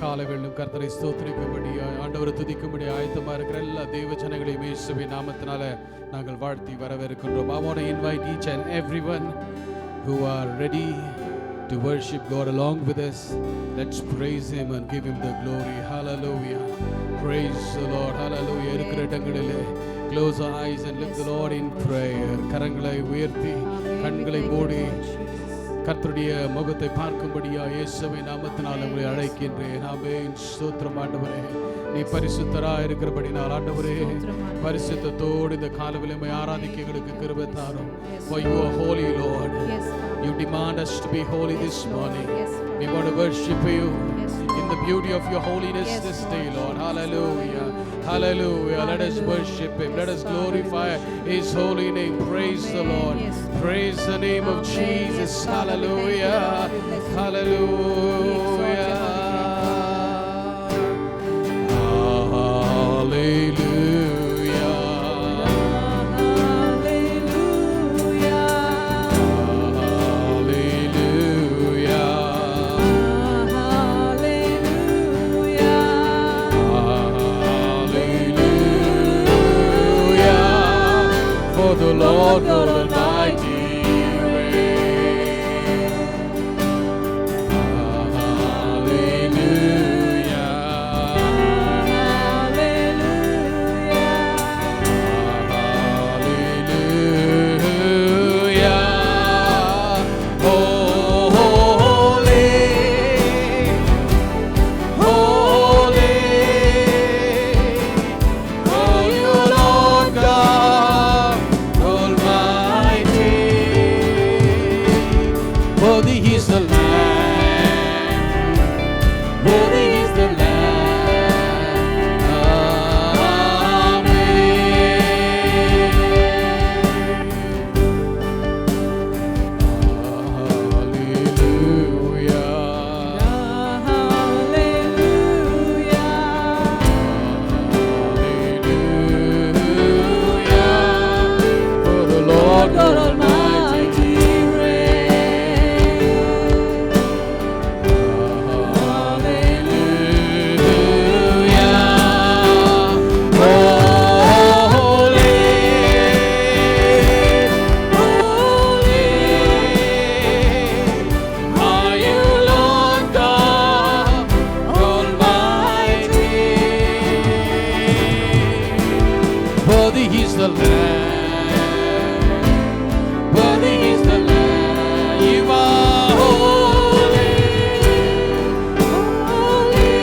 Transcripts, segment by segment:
காலைகளிலும் கர்த்தரை ஸ்தோத்திரிக்கும்படியாய் ஆண்டவரை துதிக்கும்படி ஆயத்தமாக இருக்கிற எல்லா தேவ ஜனங்களையும் இயேசுவின் நாமத்தினால நாங்கள் வாழ்த்தி வரவேற்கின்றோம். I want to invite each and everyone who are ready to worship God along with us. Let's praise Him and give Him the glory. Hallelujah. Praise the Lord. Hallelujah. இருக்கிற இடங்களிலே close our eyes and lift the Lord in prayer. கரங்களை உயர்த்தி கண்களை மூடி கர்த்தருடைய முகத்தை பார்க்கும்படியா இயேசுவின் நாமத்தினால் உங்களை அழைக்கின்றேன். ஆமென். ஸ்தோத்திரம் ஆண்டவரே, நீ பரிசுத்தராய் இருக்கிறபடினால் ஆண்டவரே, பரிசுத்தத்தோடு இந்த காலையிலே உம்மை ஆராதிக்க எங்களுக்கு கிருபை தாரும். For you are holy, Lord. You demand us to be holy this morning. We want to worship you in the beauty of your holiness this day, Lord. Hallelujah. Hallelujah. Let us worship Him. Let us glorify His holy name. Praise the Lord. Praise the name of Jesus. Hallelujah. Hallelujah. The Lord God Almighty reigns. Hallelujah. Hallelujah. Oh, holy, holy, oh, you Lord God. Worthy is the Lamb, worthy is the Lamb, Amen. Hallelujah, hallelujah, hallelujah, for the Lord God Almighty. Worthy is the Lamb, worthy is the Lamb, you are holy, holy,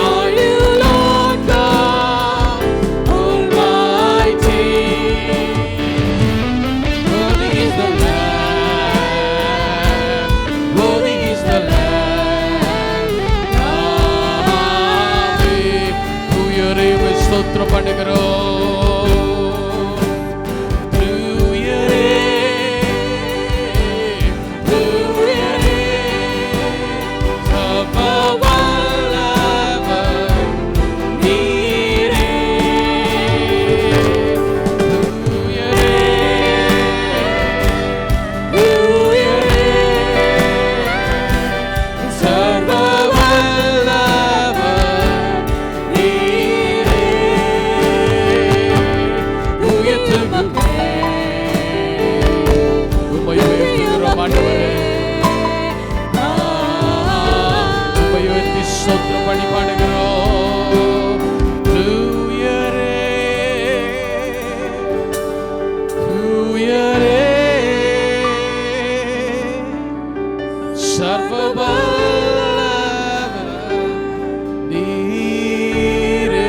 are you Lord God Almighty. Worthy is the Lamb, worthy is the Lamb, Amen. Tuyare ஸ்தோத்திரம் பண்ணுகிறோம். தூயரே, தூயரே, சர்வ வல்லவர் நீரே. தூயரே, தூயரே, சர்வ வல்லவர் நீரே. உம்மை உயர்த்துகிறோம் ஆண்டவரே, உம்மை உயர்த்தி ஸ்தோத்திரம் பண்ணி பாடுகிறோம். தூயரே, தூயரே, சர்வ வல்லவர் நீரே.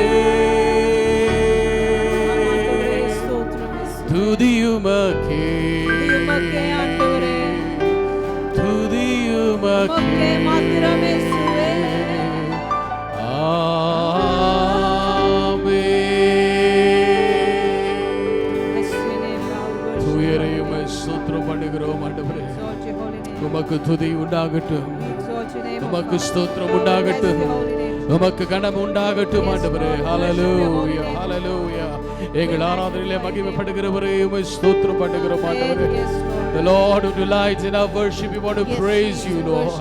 துதியுமக்கே, துதியுமக்கே மாத்திரமே இயேசுவே. ஆமென். துயரையும் ஸ்தோத்திரம் பண்ணுகிறோம் ஆண்டவரே. உமக்கு துதி உண்டாகட்டும், உமக்கு ஸ்தோத்திரம் உண்டாகட்டும். உமக்கு கனம் உண்டாகட்டும் ஆண்டவரே. ஹalleluya ஹalleluya. எங்கள் ஆராதனையிலே மகிமைப்படுகிறவரே உம்மை ஸ்தோத்திரம் பண்ணுகிறோம் ஆண்டவரே. The Lord who delights in our worship, we want to praise you, Lord.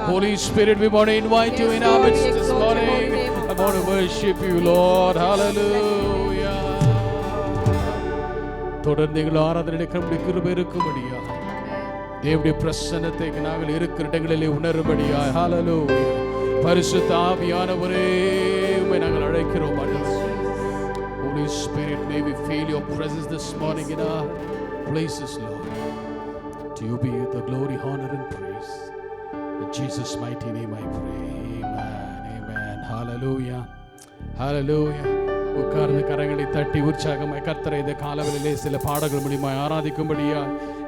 Holy Spirit, we want to invite you in our midst this morning. I want to worship you, Lord. Hallelujah. தொடர்ந்து எங்கள் ஆராதனையிலே நம்முடைய கிருபை இருக்கும்படியா, தேவனுடைய பிரசன்னத்தை நாங்கள் இருக்கிற இடங்களிலே உணரும்படியா. ஹalleluya. பரிசுத்த ஆவியானவரே உம்மை நாங்கள் அழைக்கிறோம் ஆண்டவரே. Holy Spirit, may we feel your presence this morning in our places, Lord. To you be the glory, honor and praise. In Jesus' mighty name I pray. Amen. Amen. Hallelujah. Hallelujah. உட்கார்ந்து கரங்களை தட்டி உற்சாகமாய் கர்த்தரை இந்த காலவெளியிலே சில பாடல்கள் மூலமாய் ஆராதிக்கும்படியா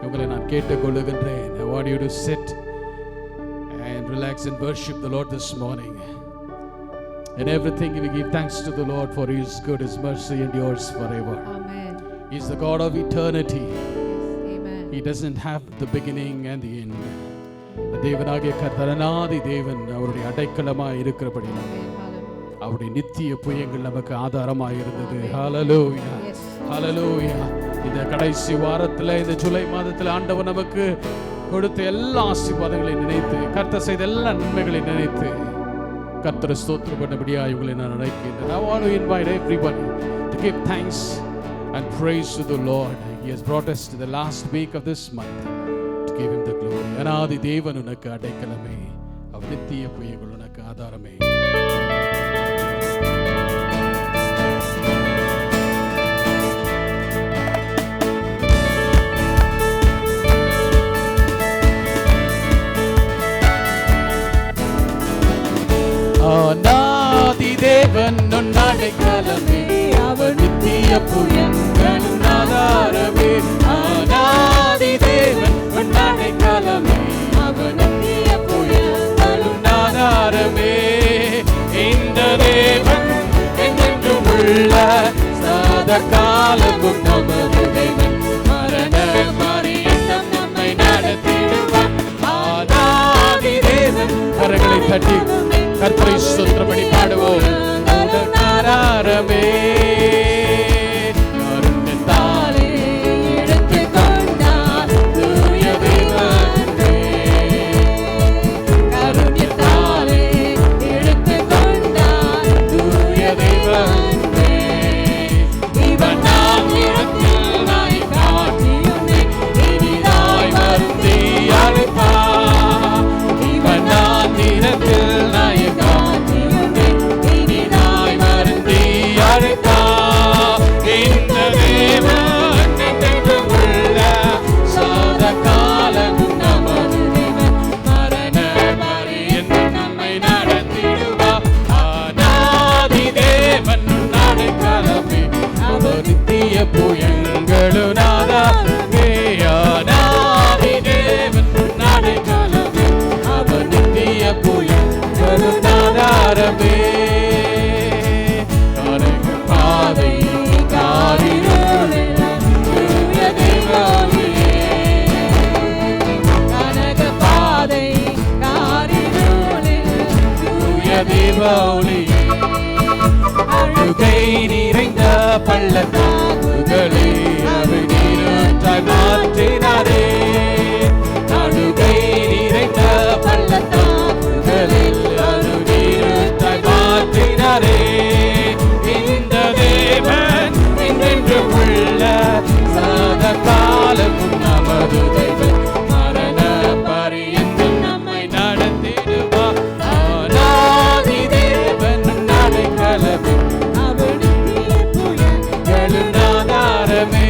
உங்களை நான் கேட்டுக்கொள்ளுகின்றேன். I want you to sit and relax and worship the Lord this morning. In everything we give thanks to the Lord, for His good, His mercy endures forever. Amen. He is the God of eternity. Amen. He doesn't have the beginning and the end. தேவனாகிய கர்த்தர் அநாதி தேவன், அவருடைய அடைக்கலமாய் இருக்கிறபடியால் அவருடைய நித்திய புயங்கள் நமக்கு ஆதாரமாய் இருந்தது. ஹalleluya ஹalleluya. இந்த கடைசி வாரத்தில், இந்த ஜூலை மாதத்தில் ஆண்டவர் நமக்கு கொடுத்த எல்லா ஆசீர்வாதங்களை நினைத்து, கர்த்தர் செய்த எல்லா நன்மைகளை நினைத்து கர்த்தரை ஸ்தோத்திரம் பண்ணபடியாக உங்களை நான் அழைக்கின்றேன். I want to invite everybody to give thanks and praise to the Lord. He has brought us to the last week of this month to give Him the glory. அநாதி தேவன் உனக்கு அடைக்கலமே, அவர் நித்திய புயங்கள் உனக்கு ஆதாரமே. அநாதி தேவன் உன் அடைக்கலமே, அவர் நித்திய புயங்கள் உன் ஆதாரமே. அநாதி தேவன் உன் அடைக்கலமே, அவர் நித்திய புயங்கள் உன் ஆதாரமே. இந்த தேவன் என்றென்றும் உள்ள சதா காலமும் நமது தேவன். மரண மரணம் நம்மை நடத்திடுவார். அநாதி தேவன். கரங்களை தட்டி கர்த்தரை ஸ்தோத்திரப்படி பாடுவோம். ஆதாரமே, கருணைத்தாலே எடுத்துக் கொண்டார் தூய தேவனே. கருணைத்தாலே எடுத்துக் கொண்டார் தூய தேவனே. இவன் நாம் இடத்தில் நாய் காட்டியுமே இனிதாய் வருந்தி அழைப்பார். இவன் நாம் இடத்தில் அழுகை நிறைந்த பள்ளத்தாக்குகளை அவை நீரூற்றாய் மாற்றினாரே. அழுகை நிறைந்த பள்ளத்தாக்குகளில் அவை நீரூற்றாய் மாற்றினாரே. இந்த தேவன் என்றென்றும் உள்ள சதா காலமும் நமது தேவன். மரண பரியந்தம் நம்மை நடத்திடுவார். அநாதி தேவன் அடைக்கலமே, அவர் நித்திய புயங்கள் ஆதாரமே.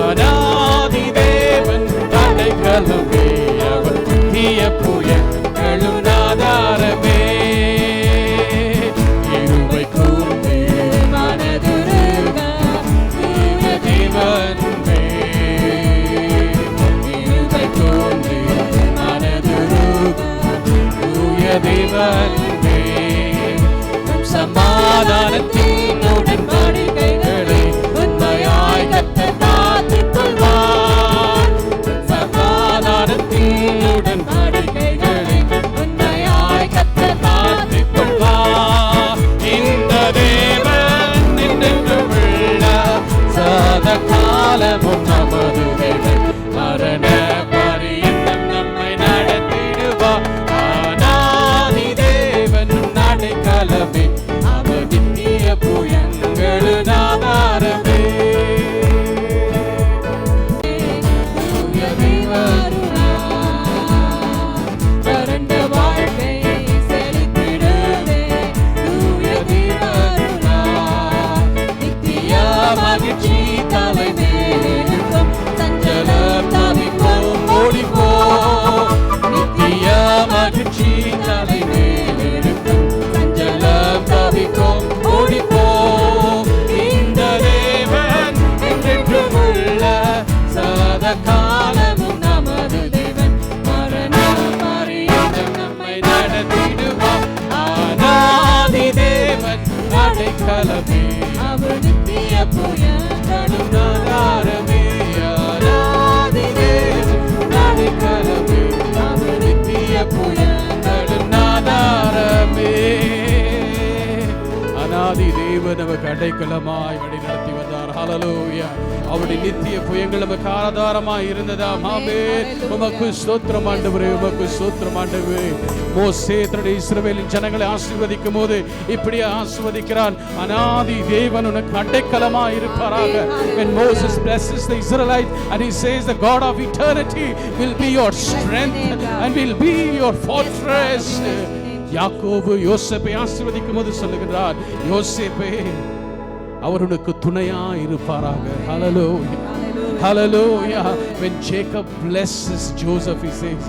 அநாதி தேவன் அடைக்கலமே, அவர் நித்திய புயங்கள் ஆதாரமே. இருமை கூர்ந்து மனதுருக தூய தேவனே. இருமை கூர்ந்து மனதுருக தூய தேவனே. சமாதானத்தின் உடன்படிக்கைகளை உண்மையாய் கர்த்தர் காத்துக் கொள்வார். சமாதானத்தின் உடன்படிக்கைகளை உண்மையாய் கர்த்தர் காத்துக் கொள்வார். கலமே அவர் நித்திய புயங்களும் ஆதாரமே அநாதி தேவன் அடைக்கலமே அவர் நித்திய புயங்களும் ஆதாரமே அநாதி தேவன் நமக்கு அடைக்கலமாய் வழி நடத்தி வந்தார். ஹல்லேலூயா. அவருடைய நித்திய புயங்கள் நமக்கு ஆதாரமாய் இருந்ததா. ஆமென். உமக்கு ஸ்தோத்திரம் ஆண்டவரே, உமக்கு ஸ்தோத்திரம் ஆண்டவரே. மோசே தன்னுடைய இஸ்ரவேலின் ஜனங்களை ஆசீர்வதிக்கும் போது இப்படி ஆசீர்வதிக்கிறான், அநாதி தேவன் உனக்கு அடைக்கலமாய் இருப்பாராக. When Moses blesses the Israelites and he says the God of eternity will be your strength and will be your fortress. யாக்கோபு யோசேப்பை ஆசீர்வதிக்கும் போது சொல்லுகிறார், யோசேப்பே அவர் உனக்கு துணையா இருப்பாராக. ஹல்லேலூயா, ஹல்லேலூயா. When Jacob blesses Joseph, he says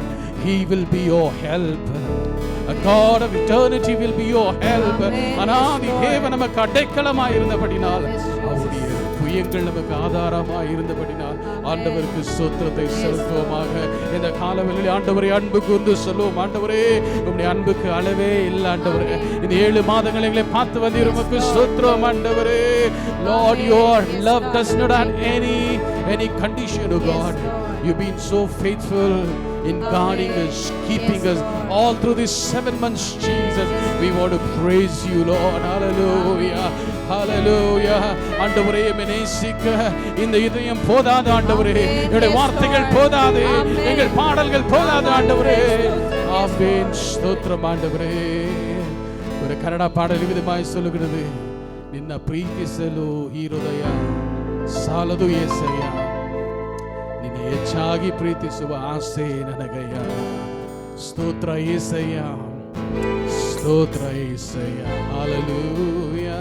he will be your help. A God of eternity will be your help. அநாதி தேவன் நமக்கு அடைக்கலமாய் இருந்தபடினால், அவருடைய புயங்கள் நமக்கு ஆதாரமாய் இருந்தபடினால் ஆண்டவருக்கு ஸ்தோத்திரத்தை செலுத்துவோமாக. இந்த காலவெளியில் ஆண்டவரே அன்பு கூர்ந்து சொல்லுவோம். ஆண்டவரே உம்முடைய அன்புக்கு அளவே இல்லை ஆண்டவரே. இந்த 7 மாதங்கள் எங்களை பார்த்து வந்தீர், உமக்கு ஸ்தோத்திரம் ஆண்டவரே. Lord, your love does not have any condition, oh God. You've been so faithful in guarding us, keeping us all through these 7 months, Jesus. We want to praise you, Lord. Hallelujah, hallelujah. ஆண்டவரே நேசிக்க இந்த இதயம் போதாது ஆண்டவரே, எங்களுடைய வார்த்தைகள் போதாது, எங்கள் பாடல்கள் போதாது ஆண்டவரே. ஆமென். ஸ்தோத்திரம் ஆண்டவரே. ஒரு கன்னட பாடல் விதமாய் சொல்லுகிறது, ನಿನ್ನ ಪ್ರೀತಿಸಲು ಈ ಹೃದಯ ಸಾಲದು యేసಯ್ಯ, ನಿನ್ನ ಹೆಚ್ಚಾಗಿ ಪ್ರೀತಿಸುವ ಆಸೆ ನನಗಯ್ಯ. ಸ್ತೋತ್ರ యేసయ్య, ಸ್ತೋತ್ರ యేసయ్య. ಹಲ್ಲೆಲೂಯಾ.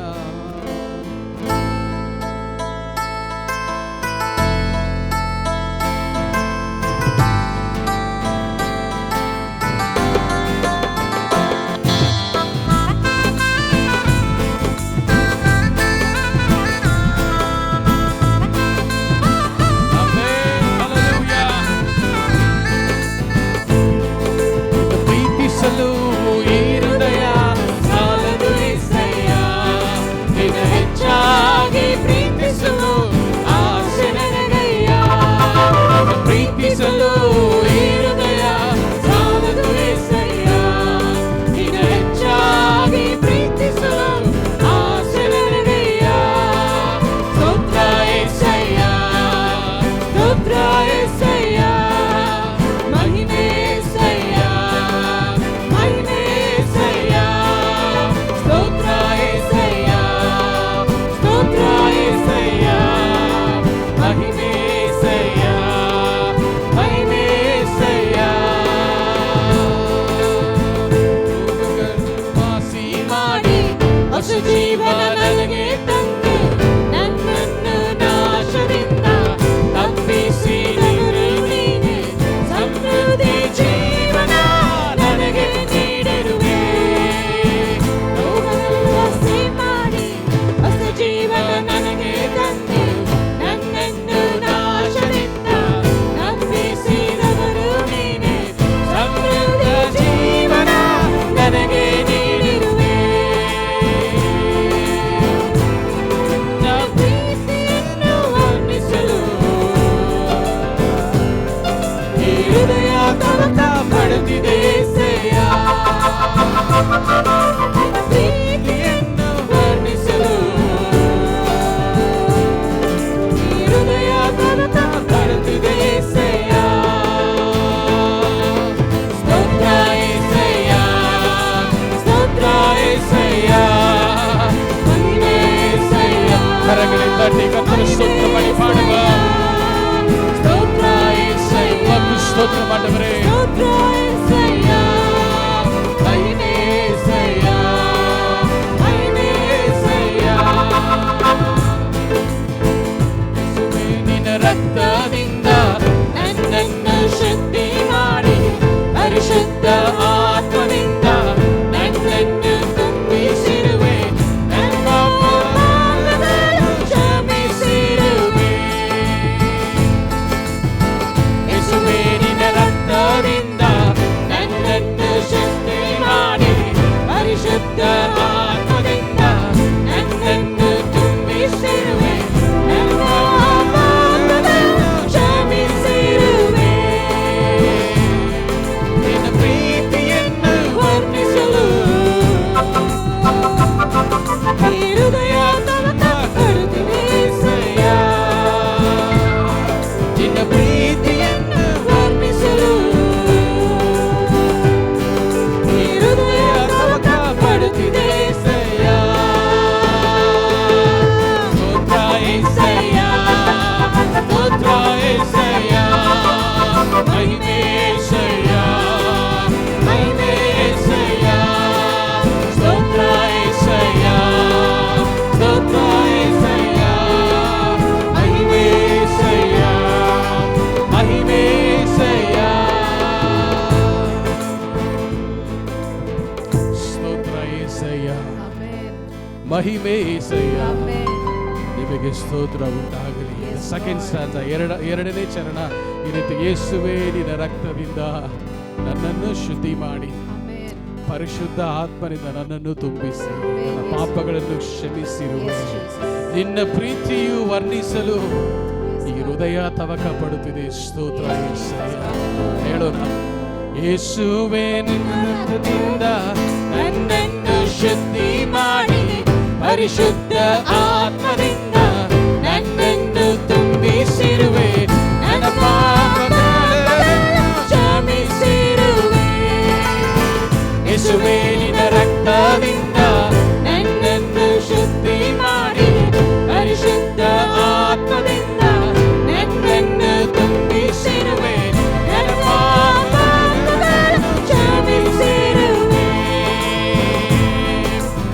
ಮಹಿಮೆ ಏಸಯ್ಯ. Amen. ನಿಮಗೆ ಸ್ತೋತ್ರ ಉಂಟಾಗಲಿ. ಸೆಕೆಂಡ್ ಸ್ಟಾಂಜ, ಎರಡನೇ ಚರಣ ಈ ರೀತಿ, ಯೇಸುವೇ ನಿನ್ನ ರಕ್ತದಿಂದ ನನ್ನನ್ನು ಶುದ್ಧಿ ಮಾಡಿ Amen. ಪರಿಶುದ್ಧ ಆತ್ಮನಿಂದ ನನ್ನನ್ನು ತುಂಬಿಸಿ ನನ್ನ Yes. ಪಾಪಗಳನ್ನು ಕ್ಷಮಿಸಿರುವೆ. Yes, Jesus. ನಿನ್ನ ಪ್ರೀತಿಯು ವರ್ಣಿಸಲು ಈ ಹೃದಯ ತವಕ ಪಡುತ್ತಿದೆ. ಸ್ತೋತ್ರ ಯೇಸಯ್ಯ. ಹೇಳೋಣ. ಯೇಸುವೇ ನಿನ್ನ ರಕ್ತದಿಂದ ನನ್ನನ್ನು ಶುದ್ಧಿ ಮಾಡಿ ಪರಿಶುದ್ಧ ಆತ್ಮದಿಂದ ನನ್ನನ್ನು ತುಂಬಿಸಿರುವೆ. ನನ್ನ ಪಾಪಗಳನ್ನು ಕ್ಷಮಿಸಿರುವೆ. ಯೇಸುವೇ ನಿನ್ನ ರಕ್ತದಿಂದ ನನ್ನನ್ನು ಶುದ್ಧಿ ಮಾಡಿ ಪರಿಶುದ್ಧ ಆತ್ಮದಿಂದ ನನ್ನನ್ನು ತುಂಬಿಸಿರುವೆ. ನನ್ನ ಪಾಪಗಳನ್ನು ಕ್ಷಮಿಸಿರುವೆ.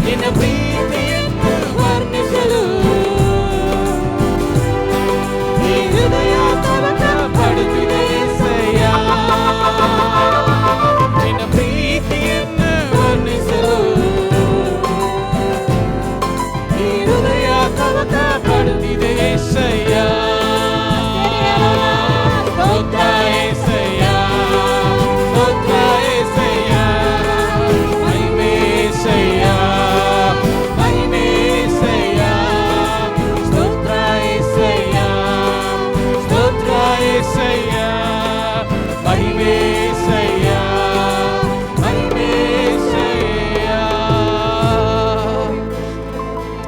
ನಿನ್ನ ಪ್ರೀತಿಯನ್ನು ವರ್ಣಿಸಲು ಈ ಹೃದಯ ತವಕ ಪಡುತ್ತಿದೆ ಏಸಯ್ಯ. ನಿನ್ನ ಪ್ರೀತಿಯನ್ನು ವರ್ಣಿಸಲು ಈ ಹೃದಯ ತವಕ ಪಡುತ್ತಿದೆ ಏಸಯ್ಯ. ಸ್ತೋತ್ರ ಏಸಯ್ಯ, ಸ್ತೋತ್ರ ಏಸಯ್ಯ, ಮಹಿಮೆ ಏಸಯ್ಯ, ಮಹಿಮೆ ಏಸಯ್ಯ. ಸ್ತೋತ್ರ ಏಸಯ್ಯ, ಸ್ತೋತ್ರ ಏಸಯ್ಯ, ಮಹಿಮೆ ಏಸಯ್ಯ, ಮಹಿಮೆ ಏಸಯ್ಯ.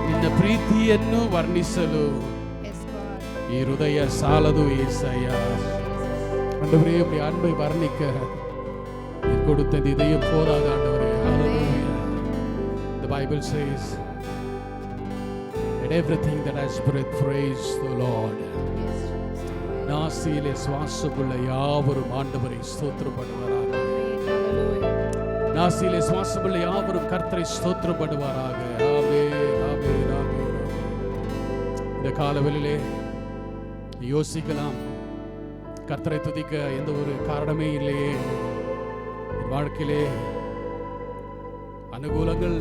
ನಿನ್ನ ಪ್ರೀತಿಯನ್ನು ವರ್ಣಿಸಲು Yes, God. ಈ ಹೃದಯ சாலது ஏசையா. ஆண்டவரே, உம்முடைய அன்பை வர்ணிக்க நீர் கொடுத்த இந்த இதயம் போதாது ஆண்டவரே. Hallelujah. The Bible says, let everything that has breath praise the Lord. Yes, Jesus. நாசியிலே சுவாசமுள்ள யாவரும் ஆண்டவரை ஸ்தோத்திரப்படுவாராக. Amen. Hallelujah. நாசியிலே சுவாசமுள்ள யாவரும் கர்த்தரை ஸ்தோத்திரப்படுவாராக. ஆமென், ஆமென், ஆமென். இந்த காலவெளியிலே யோசிக்கலாம், கர்த்தரை துதிக்க எந்த ஒரு காரணமே இல்லையே, என் வாழ்க்கையிலே அனுகூலங்கள்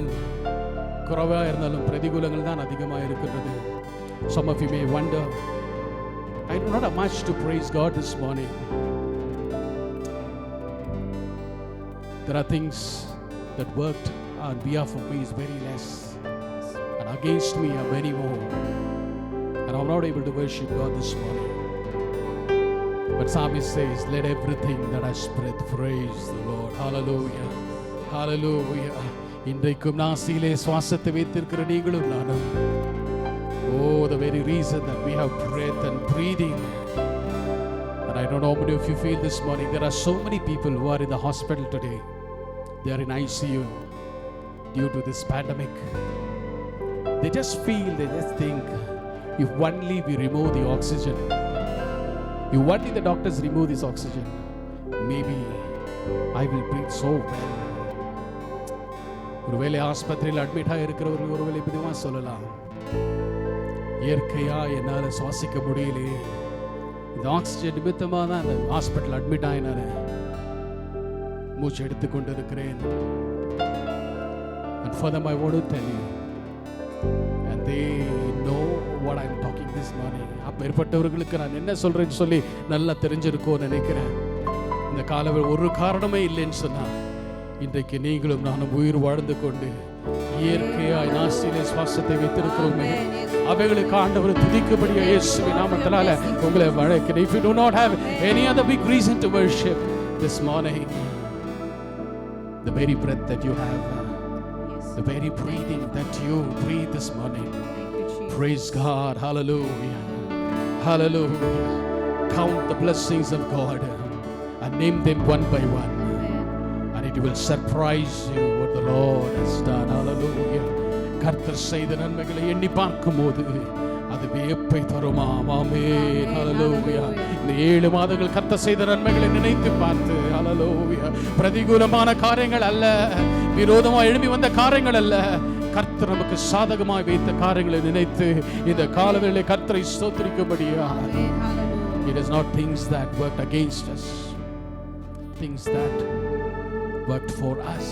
குறைவாக இருந்தாலும் பிரதிகூலங்கள் தான் அதிகமாக இருக்கிறது. Some of you may wonder, I do not have much to praise God this morning. There are things that worked on behalf of me is very less, and against me are many more, and I'm not able to worship God this morning. But Psalmist says, let everything that has breath praise the Lord. Hallelujah, hallelujah. இன்றைக்கும் நாசியிலே சுவாசத்தை வைத்திருக்கிற நீங்களும் நானும், oh, the very reason that we have breath and breathing. And I don't know how many of you feel this morning, there are so many people who are in the hospital today. They are in ICU due to this pandemic. They just feel, they just think, if only we remove the oxygen, if only the doctors remove this oxygen, maybe I will breathe so well. ஒருவேளை ஆஸ்பத்திரியில் அட்மிட்டாக இருக்கிறவர்கள் ஒருவேளை இப்படிதான் சொல்லலாம், இயற்கையா என்னால் சுவாசிக்க முடியலையே, இந்த ஆக்சிஜன் நிமித்தமாக தான் அந்த ஹாஸ்பிட்டல் அட்மிட் ஆகினாரு, மூச்சு எடுத்துக்கொண்டு இருக்கிறேன். And for them I want to tell you, and they know what I'm talking this morning. அப்பேற்பட்டவர்களுக்கு நான் என்ன சொல்றேன்னு சொல்லி நல்லா தெரிஞ்சிருக்கோன்னு நினைக்கிறேன். இந்த காலவில் ஒரு காரணமே இல்லைன்னு சொன்னா, இன்றைக்கு நீங்களும் நானும் உயிர் வாழ்ந்து கொண்டு இயற்கையாய் நாசியிலே சுவாசத்தை வைத்திருக்கிறோமே, அவைகளுக்கு ஆண்டவர் துதிக்கும்படியா இயேசுவின் நாமத்தினால உங்களை வழக்கிறேன். If you do not have any other big reason to worship this morning, the very breath that you have, Yes. the very breathing that you breathe this morning, Thank you, Jesus. praise God. Hallelujah, hallelujah. Count the blessings of God and name them one by one, Amen. and it will surprise you what the Lord has done. Hallelujah. கர்த்தர் செய்த நன்மைகளை எண்ணி பார்க்கும்போது அது வியப்பை தருமா. ஆமென். ஹalleluya. இந்த 7 மாதங்கள் கர்த்தர் செய்த நன்மைகளை நினைத்து பார்த்து, ஹalleluya, பிரதிகூலமான காரியங்கள் அல்ல, விரோதமாக எழும்பி வந்த காரியங்கள் அல்ல, கர்த்தர் நமக்கு சாதகமாய் வைத்த காரியங்களை நினைத்து இந்த காலவேளை கர்த்தரை ஸ்தோத்திரிக்கும்படியா. Amen. Hallelujah. It is not things that worked against us, things that worked for us.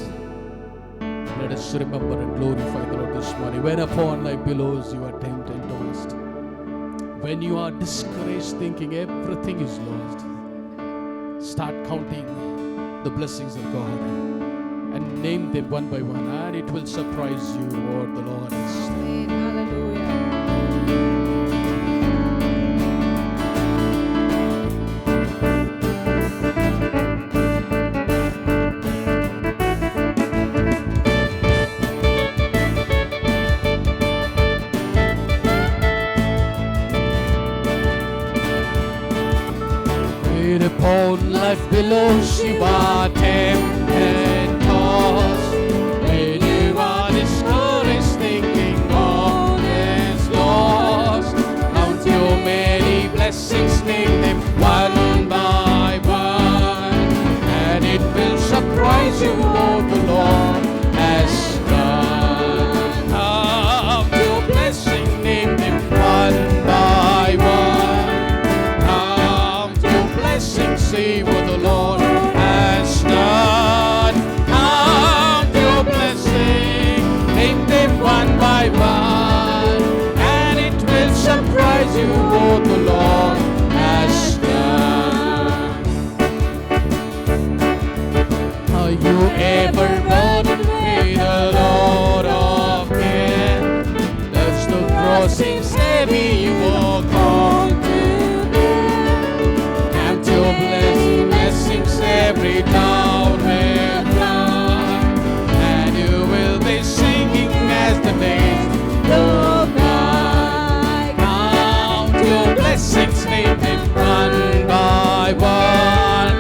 Let us remember and glorify the Lord this morning. When upon life billows you are tempted and tossed, when you are discouraged thinking everything is lost, start counting the blessings of God and name them one by one, and it will surprise you what the Lord has done. Hallelujah. When upon life billows you are tempted and tossed, when you are discouraged thinking all is lost, count your many blessings, name them one by one, and it will surprise you what the Lord has done. Count your blessing, name them one by one. See what the Lord has done. Count your blessing, name them one by one, and it will surprise you what the Lord has done. Are you ever burdened with the load of care? Does the cross seem heavy you walk on? Every town will come, and you will be singing as the days go by. Count your blessings, name them one by one.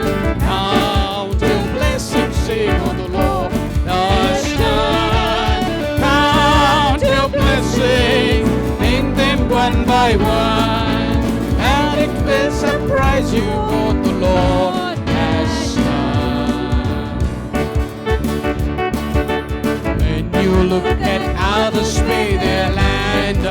Count your blessings, say what the Lord has done. Count your blessings, name them one by one, and it will surprise you what the Lord. You look at others pay their land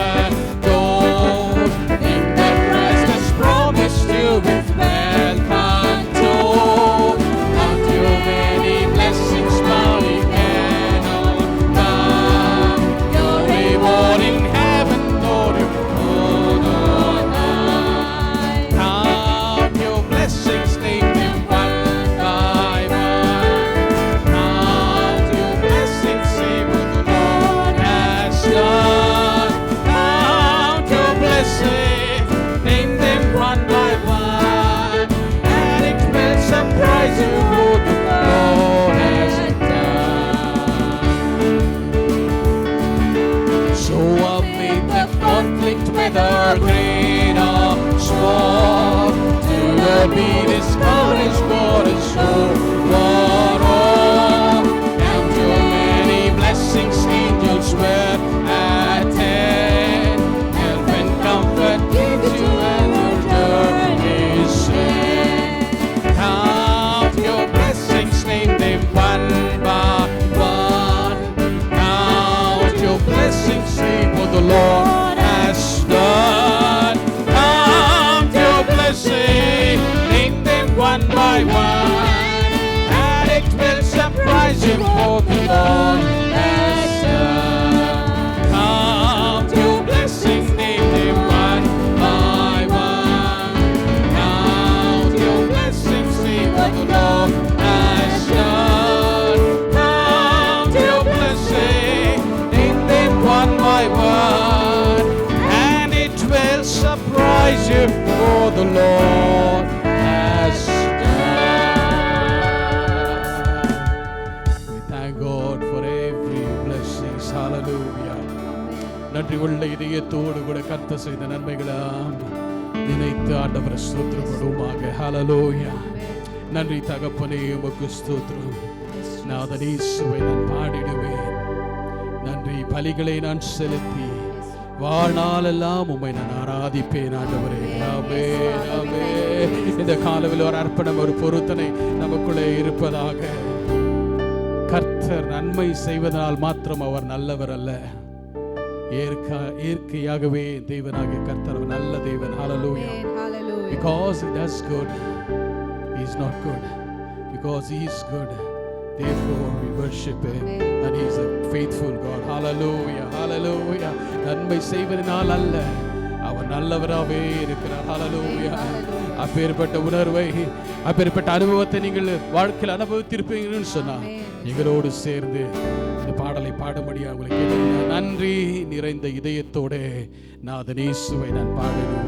gold, think that Christ has promised you with welcome told. Count your many blessings, money cannot come. Your reward in heaven, Lord, you hold on high. Count your blessings, name them one by one. Count your blessings, say what the Lord has done. Count your blessings, name them one by one, and it will surprise you what the Lord has done. So amid the conflict, whether great or small, do not be discouraged, God is sure for all. Count your many blessings, angels will attend, help and comfort gives you and your journey is end. Count your blessings, name them one by one. Count your blessings, say what the Lord has done. Count your blessings, name them one by one, and it will surprise you what the Lord has done. Count your blessings, name them one by one. Count your blessings, say what the Lord has done. Count your blessings, name them one by one, and it will surprise you what the Lord has done. We thank God for every blessings. Hallelujah. நன்றி உள்ள இதயத்தோடு கூட கர்த்தர் செய்த நன்மைகளாம் நினைத்து ஆண்டவரை ஸ்தோத்திரப்படுவோமாக. ஹalleluya. நன்றி தகப்பனே, உமக்கு ஸ்தோத்திரம். நாதன் இயேசுவை நான் பாடிடுவேன். நன்றி பலிகளை நான் செலுத்தி வாழ்நாளெல்லாம் உம்மை நான் ஆராதிப்பேன் ஆண்டவரே. ஆமென், ஆமென். இந்த காலவில் ஒரு அர்ப்பணம், ஒரு பொருத்தனை நமக்குள்ளே இருப்பதாக. கர்த்தர் நன்மை செய்வதனால் மாத்திரம் அவர் நல்லவர் அல்ல, இயற்கையாகவே தேவனாகிய கர்த்தர் நல்ல தேவன். Hallelujah. Because he does good, he is not good. Because he is good, therefore we worship him, and he is a faithful God. Hallelujah, hallelujah. நன்மை செய்வதனால் அல்ல, அவர் நல்லவராகவே இருக்கிறார். Hallelujah. அப்பேற்பட்ட உணர்வை, அப்பேற்பட்ட அனுபவத்தை நீங்கள் வாழ்க்கையில் அனுபவித்திருப்பீங்கன்னு சொன்னால் எங்களோடு சேர்ந்து இந்த பாடலை பாடும்படியாக உங்களை கேட்கிறேன். நன்றி நிறைந்த இதயத்தோட நாதன் இயேசுவை நான் பாடுவேன்.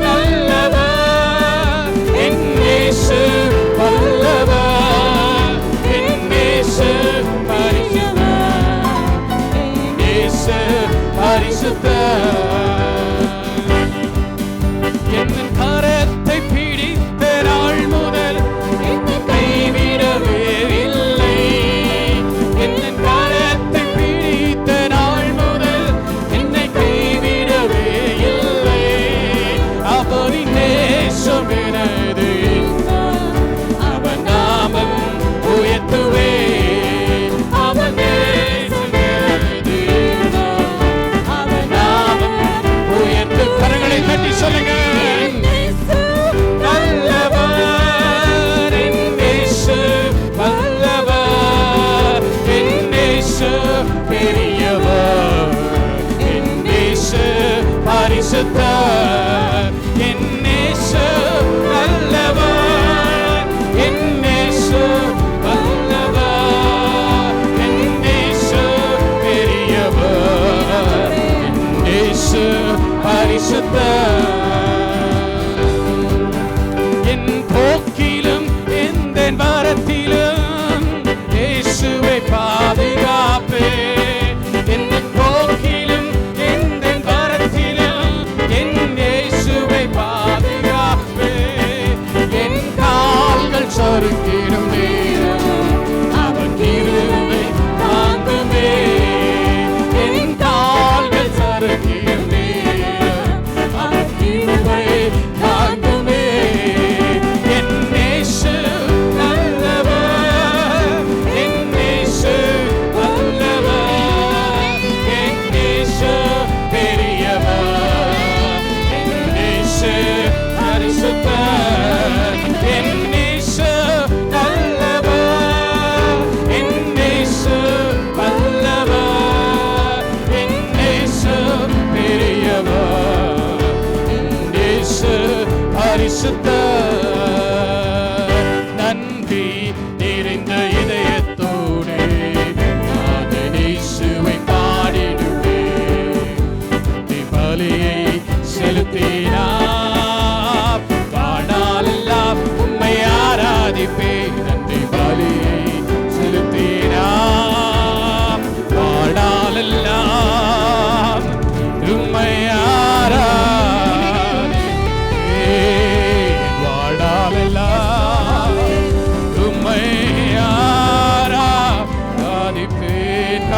நல்லவர், என் இயேசு வல்லவர்.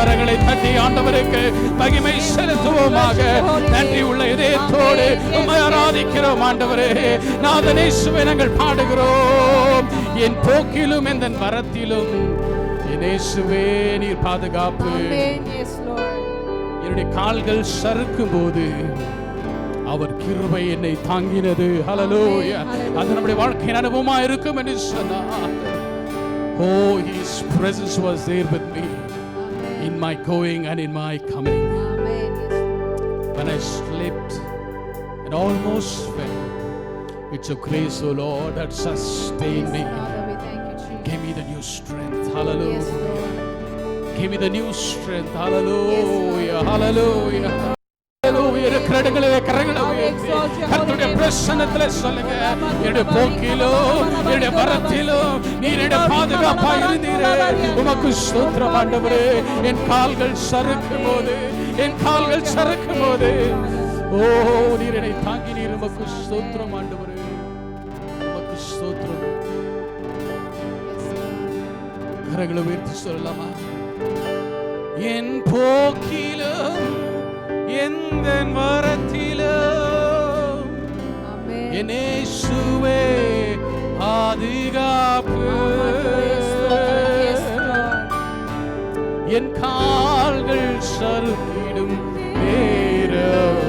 கரங்களை தட்டி ஆண்டவருக்கு மகிமை செலுத்துவோமாக. நன்றி உள்ள இதயத்தோடு உம்மை ஆராதிக்கிறோம் ஆண்டவரே. நாதனேசுவை நாங்கள் பாடுகிறோம். என் போக்கிலும் என் வரத்திலும் என் இயேசுவே நீர் பாதுகாப்பு. என்னுடைய கால்கள் சறுக்கும் போது அவர் கிருபை என்னை தாங்கினது. ஹல்லேலூயா. அது நம்முடைய வாழ்க்கையின் அனுபவமா இருக்கும் என்று சொன்னார். Oh, his presence was there with me in my going and in my coming. When I slipped and almost fell, it's your grace, O Lord, that sustained me. Give me the new strength. Hallelujah. Give me the new strength. Hallelujah. Hallelujah. கரங்களை உயர்த்தி கர்த்தருடைய பிரசன்னத்திலே சொல்லுங்க. என்னுடைய போக்கிலும் என்னுடைய வரத்திலும் நீர் என்னுடைய பாதுகாப்பாக இருந்தீரே. உமக்கு ஸ்தோத்திரம் ஆண்டவரே. என் கால்கள் சறுக்கும் போது ஓ நீர் என்னை தாங்கினீர். உமக்கு ஸ்தோத்திரம் ஆண்டவரே. உமக்கு ஸ்தோத்திரம். கரங்களை உயர்த்தி சொல்லலாமா? என் போக்கிலும் எந்த வரத்திலும் என் இயேசுவே பாதுகாப்பு. என் கால்கள் சறுக்கிடும் நேரம்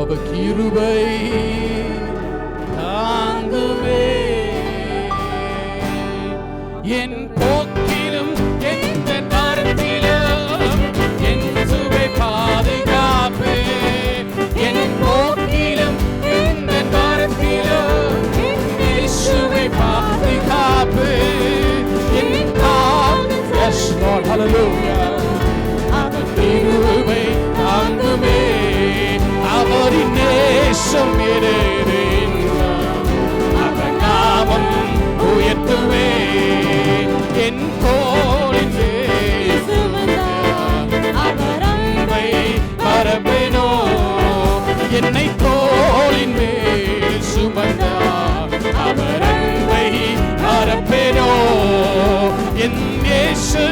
அவர் கிருபை தாங்குமே. என் போக்கிலும் எந்த நேரத்திலும் என் சுவை பாதுகாப்பு. என் போக்கிலும் எந்த நேரத்திலும் என் சுவை பாதுகாப்பு. என் Yes, Lord, hallelujah. அவர் கிருபை தாங்குமே. அவரின் நேசம் அவர் நாமம் உயர்த்துவே. என் தோளின் அவர் அன்பை பரப்பினோ. என்னை தோளின் மேல் சுமந்தார். அவர் அன்பை பரப்பினோ. என் இயேசு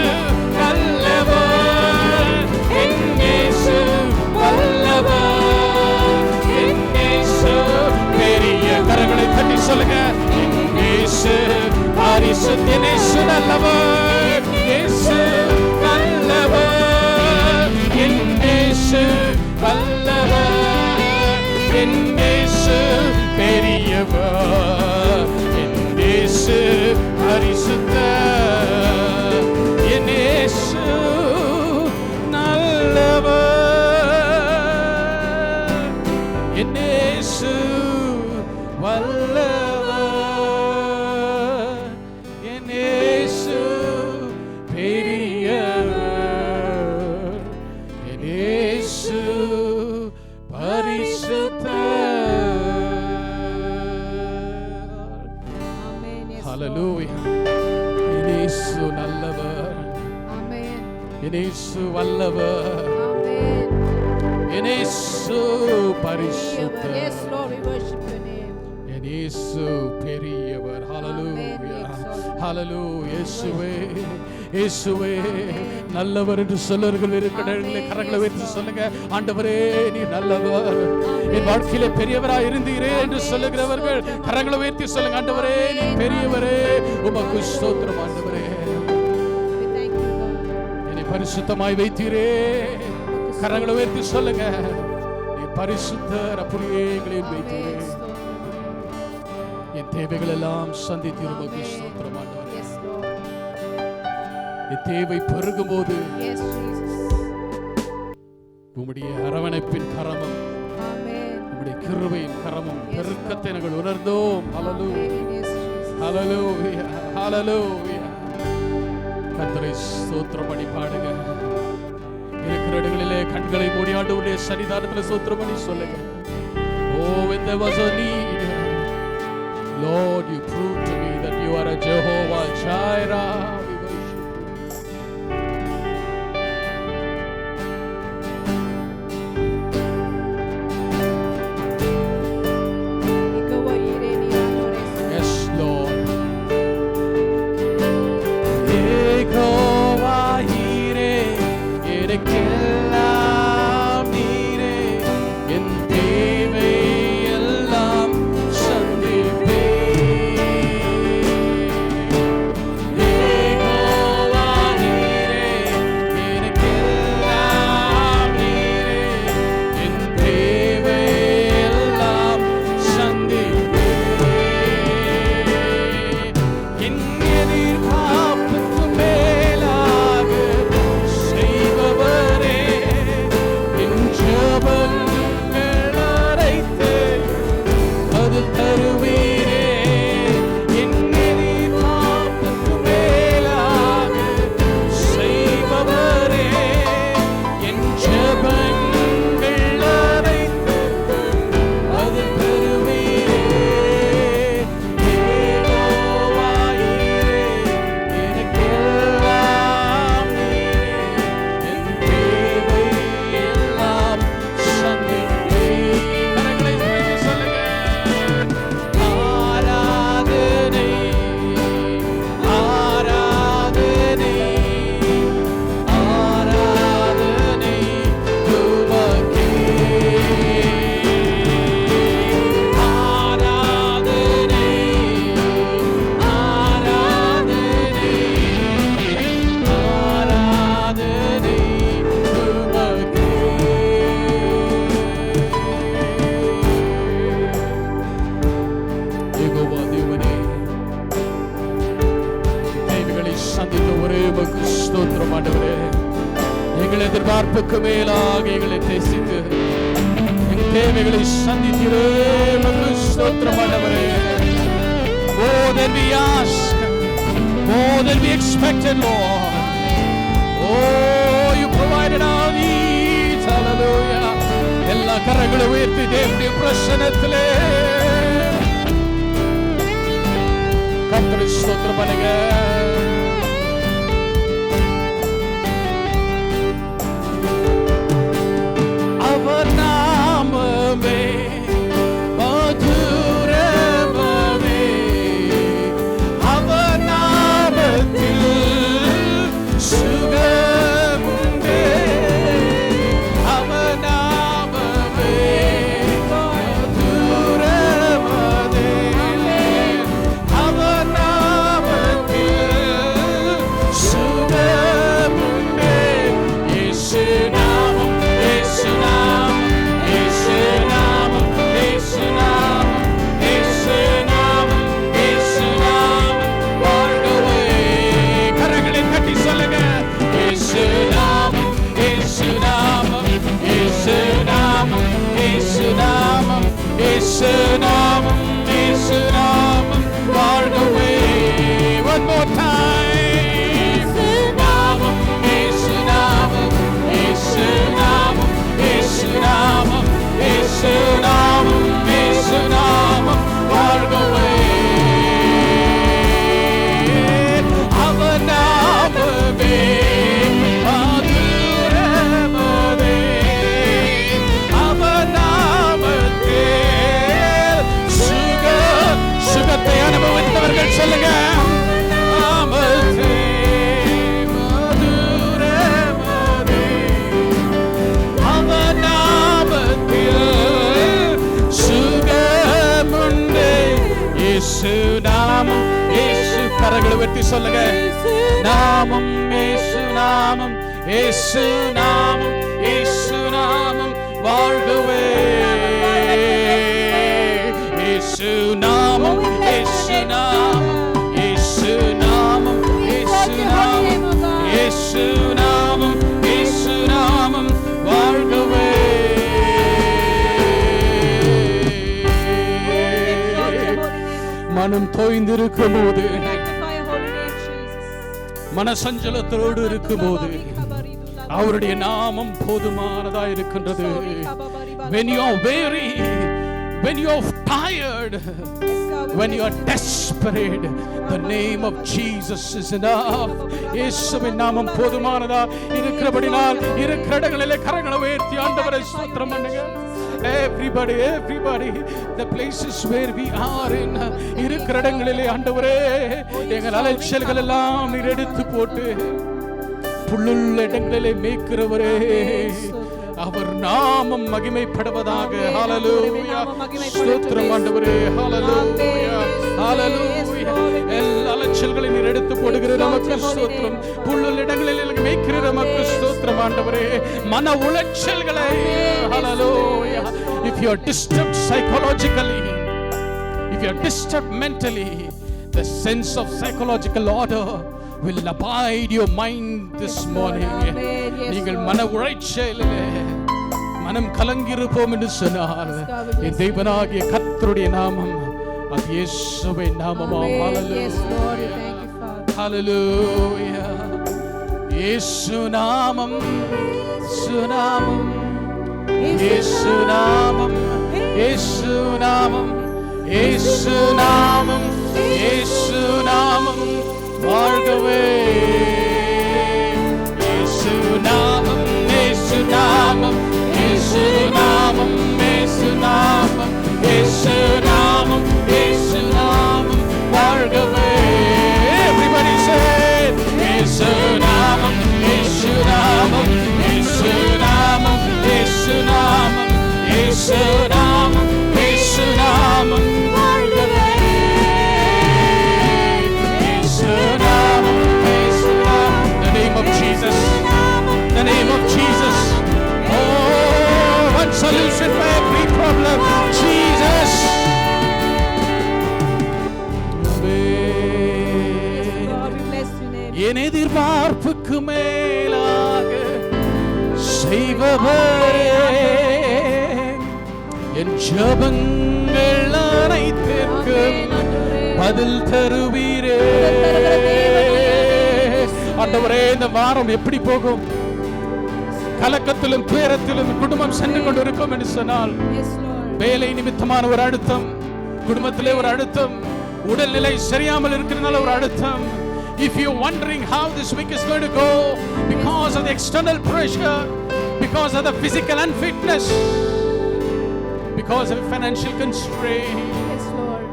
நல்லவர். என் இயேசு வல்லவர். என் இயேசு பெரிய. கரங்களை தட்டி சொல்லுங்க. என் இயேசு பரிசுத்த. என் இயேசு நல்லவர். இயேசு நல்லவர். என் இயேசு வல்லவர். என் இயேசு பெரியவர். என் இயேசு பரிசுத்த. என் இயேசு நல்லவர். என் இயேசு வல்லவர். என் இயேசு பெரியவர். என் இயேசு பரிசுத்தர். ஹல்லேலூயா. என் இயேசு நல்லவர். என் இயேசு வல்லவர். என் இயேசு பரிசுத்தர். என் இயேசு பெரியவர். ஹல்லேலூயா. ஹல்லேலூயா. இயேசுவே இயேசுவே நல்லவர் என்று சொல்லவர்கள் இருக்கிற கரங்களை வைத்து சொல்லுங்க. ஆண்டவரே நீ நல்லவர். என் வாழ்க்கையிலே பெரியவராய் இருந்தீரே என்று சொல்லுகிறவர்கள் கரங்களை வைத்து சொல்லுங்க. ஆண்டவரே நீ பெரியவரே. உமக்கு ஸ்தோத்திரம் ஆண்டவரே. என்னை பரிசுத்தமாய் வைத்தீரே. கரங்களை வைத்து சொல்லுங்க. நீ பரிசுத்தர். அப்படியே எங்களை வைத்தீரே. என் தேவைகள் எல்லாம் சந்தித்தீர். உமக்கு ஸ்தோத்திரம் ஆண்டவரே. என் தேவை பெருகும் போது உம்முடைய அரவணைப்பின் கரமும் உம்முடைய கிருபையின் கரமும் பெருக்கத்தை நாங்கள் உணர்ந்தோம். ஹல்லேலூயா. ஹல்லேலூயா. ஹல்லேலூயா. கர்த்தரை ஸ்தோத்திரம் பண்ணி பாடுங்க. இருக்கிற இடங்களிலே கண்களை மூடி ஆண்டவருடைய சன்னிதானத்தில் ஸ்தோத்திரம் பண்ணி சொல்லுங்க. Oh, when there was a need, Lord, you proved to me that you are a Jehovah Jireh. Yes, Lord. Jehovah உமக்கு ஸ்தோத்திரம் ஆண்டவரே. எங்கள் எதிர்பார்ப்புக்கு மேலாக எங்களை நேசித்து எங்கள் தேவைகளை சந்தித்தீரே. உமக்கு ஸ்தோத்திரம் ஆண்டவரே. More than we ask, more than we expected, Lord. Oh, you provided our needs. Hallelujah. எல்லா கரங்களும் உயர்த்தி தேவனுடைய பிரசன்னத்திலே கர்த்தரை ஸ்தோத்திரம் பண்ணுங்க. அவர் நாமமே மதுரமே, அவர் நாமத்தில் சுகமுண்டே, அவர் நாமமே மதுரமதே, அவர் நாமத்தில் சுகமுண்டே. இயேசு நாமம், இயேசு நாமம், இயேசு நாமம், இயேசு நாமம், இயேசு நாமம், இயேசு நாமம் வாழ்கவே. கரங்களை தட்டி சொல்லுங்க. இயேசு நாமம், இயேசு நாமம், இயேசு நாமம், இயேசு நாமம், இயேசு நாமம், இயேசு நாமம் வாழ்கவே. One more time. நாமம், இயேசு நாமம், இயேசு நாமம், இயேசு நாமம், இயேசு நாமம், இயேசு நாமம் வாழ்கவே. அவர் நாமமே மதுரமதே, அவர் நாமத்தில் சுகத்தை அனுபவித்தவர்கள் சொல்லுங்க. நாமத்தே மதுரமதே, அவர் நாமத்தில் சுகமுண்டே. இயேசு நாமம், இயேசு கரங்களை வெட்டி சொல்லுங்க. நாமம், இயேசு நாமம், இயேசு நாமம், இயேசு நாமம் வாழ்கவே. இயேசு நாமம், இயேசு நாமம், இயேசு நாமம், இயேசு நாமம், இயேசு நாமம், இயேசு நாமம் வாழ்கவே. மனம் தோய்ந்திருக்கும் போது, Magnify your holy name, Jesus. மனசஞ்சலத்தோடு இருக்கும் போது அவருடைய நாமம் போதுமானதா இருக்கின்றது. When you are weary, when you are tired, when you are desperate, the name of Jesus is enough. இயேசுவின் நாமம் போதுமானதா இருக்கிறபடினால் இருக்கிற இடங்களிலே கரங்களை உயர்த்தி ஆண்டவரை ஸ்தோத்திரம் பண்ணுங்க. Everybody, the places where we are in, இருக்கிற இடங்களிலே ஆண்டவரே எங்கள் அலைச்சல்கள் எல்லாம் நீர் எடுத்து போட்டு புல்லுள்ள இடங்களிலே மேய்க்கிறவரே, அவர் நாமம் மகிமைப்படுவதாக. ஹalleluya. ஸ்தோத்திரம் ஆண்டவரே. ஹalleluya. ஹalleluya. எல்லா அலைச்சல்களையும் நீர் எடுத்து போடுகிற நமக்கு ஸ்தோத்திரம். புல்லுள்ள இடங்களில் மேய்க்கிற நமக்கு ஸ்தோத்திரம் ஆண்டவரே. மன உளைச்சல்களை ஹalleluya. If you are disturbed psychologically, if you are disturbed mentally, the sense of psychological order will abide your mind this morning. நீங்கள் மன உளைச்சலிலே மனம் கலங்கியிருப்போம் என்று சொன்னார். என் தேவனாகிய கர்த்தருடைய நாமம் அது இயேசுவின் நாமமாம். ஹalleluya. இயேசு நாமம், இயேசு நாமம், இயேசு நாமம், இயேசு நாமம், இயேசு நாமம், இயேசு நாமம் வாழ்கவே. இயேசு நாமம், இயேசு நாமம், இயேசு நாமம், இயேசு நாமம், இயேசு நாமம், இயேசு நாமம் வாழ்கவே. Everybody say இயேசு நாமம், இயேசு நாமம், இயேசு நாமம், இயேசு நாமம், இயேசு நாமம், இயேசு நாமம் வாழ்கவே. இயேசு நாமம், இயேசு நாமம், the name of Jesus, the name of Jesus. Oh, one solution for every problem, Jesus. வார்ப்புக்கு மேலாக செய்பவரே, என் ஜெபங்கள் அனைத்திற்கும் பதில் தருவீரே. ஆண்டவரே, இந்த வாரம் எப்படி போகும்? கலக்கத்திலும் துயரத்திலும் குடும்பம் சென்று கொண்டிருக்கும் என்று சொன்னால், வேலை நிமித்தமான ஒரு அழுத்தம், குடும்பத்திலே ஒரு அழுத்தம், உடல்நிலை சரியாமல் இருக்கிறதுனால ஒரு அழுத்தம். If you're wondering how this week is going to go because of the external pressure, because of the physical unfitness, because of financial constraint, Yes, Lord.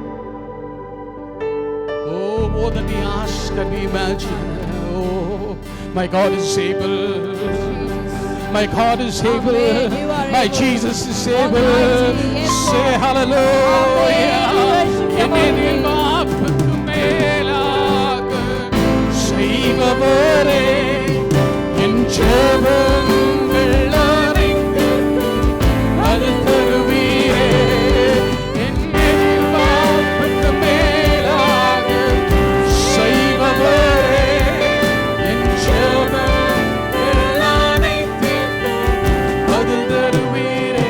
oh, more than we ask and we imagine, oh, my God is able. My God is able. Amen. You are My able. Jesus is able. Almighty, yes, Say Lord. hallelujah. Amen. We worship your holy என்னில் name. வார்ப்புக்கு மேலாக செய்பவரே, என் ஜெபங்கள் அனைத்திற்கும் பதில் தருவீரே. என்னில் வார்ப்புக்கு மேலாக செய்பவரே, என் ஜெபங்கள் அனைத்திற்கும் பதில் தருவீரே.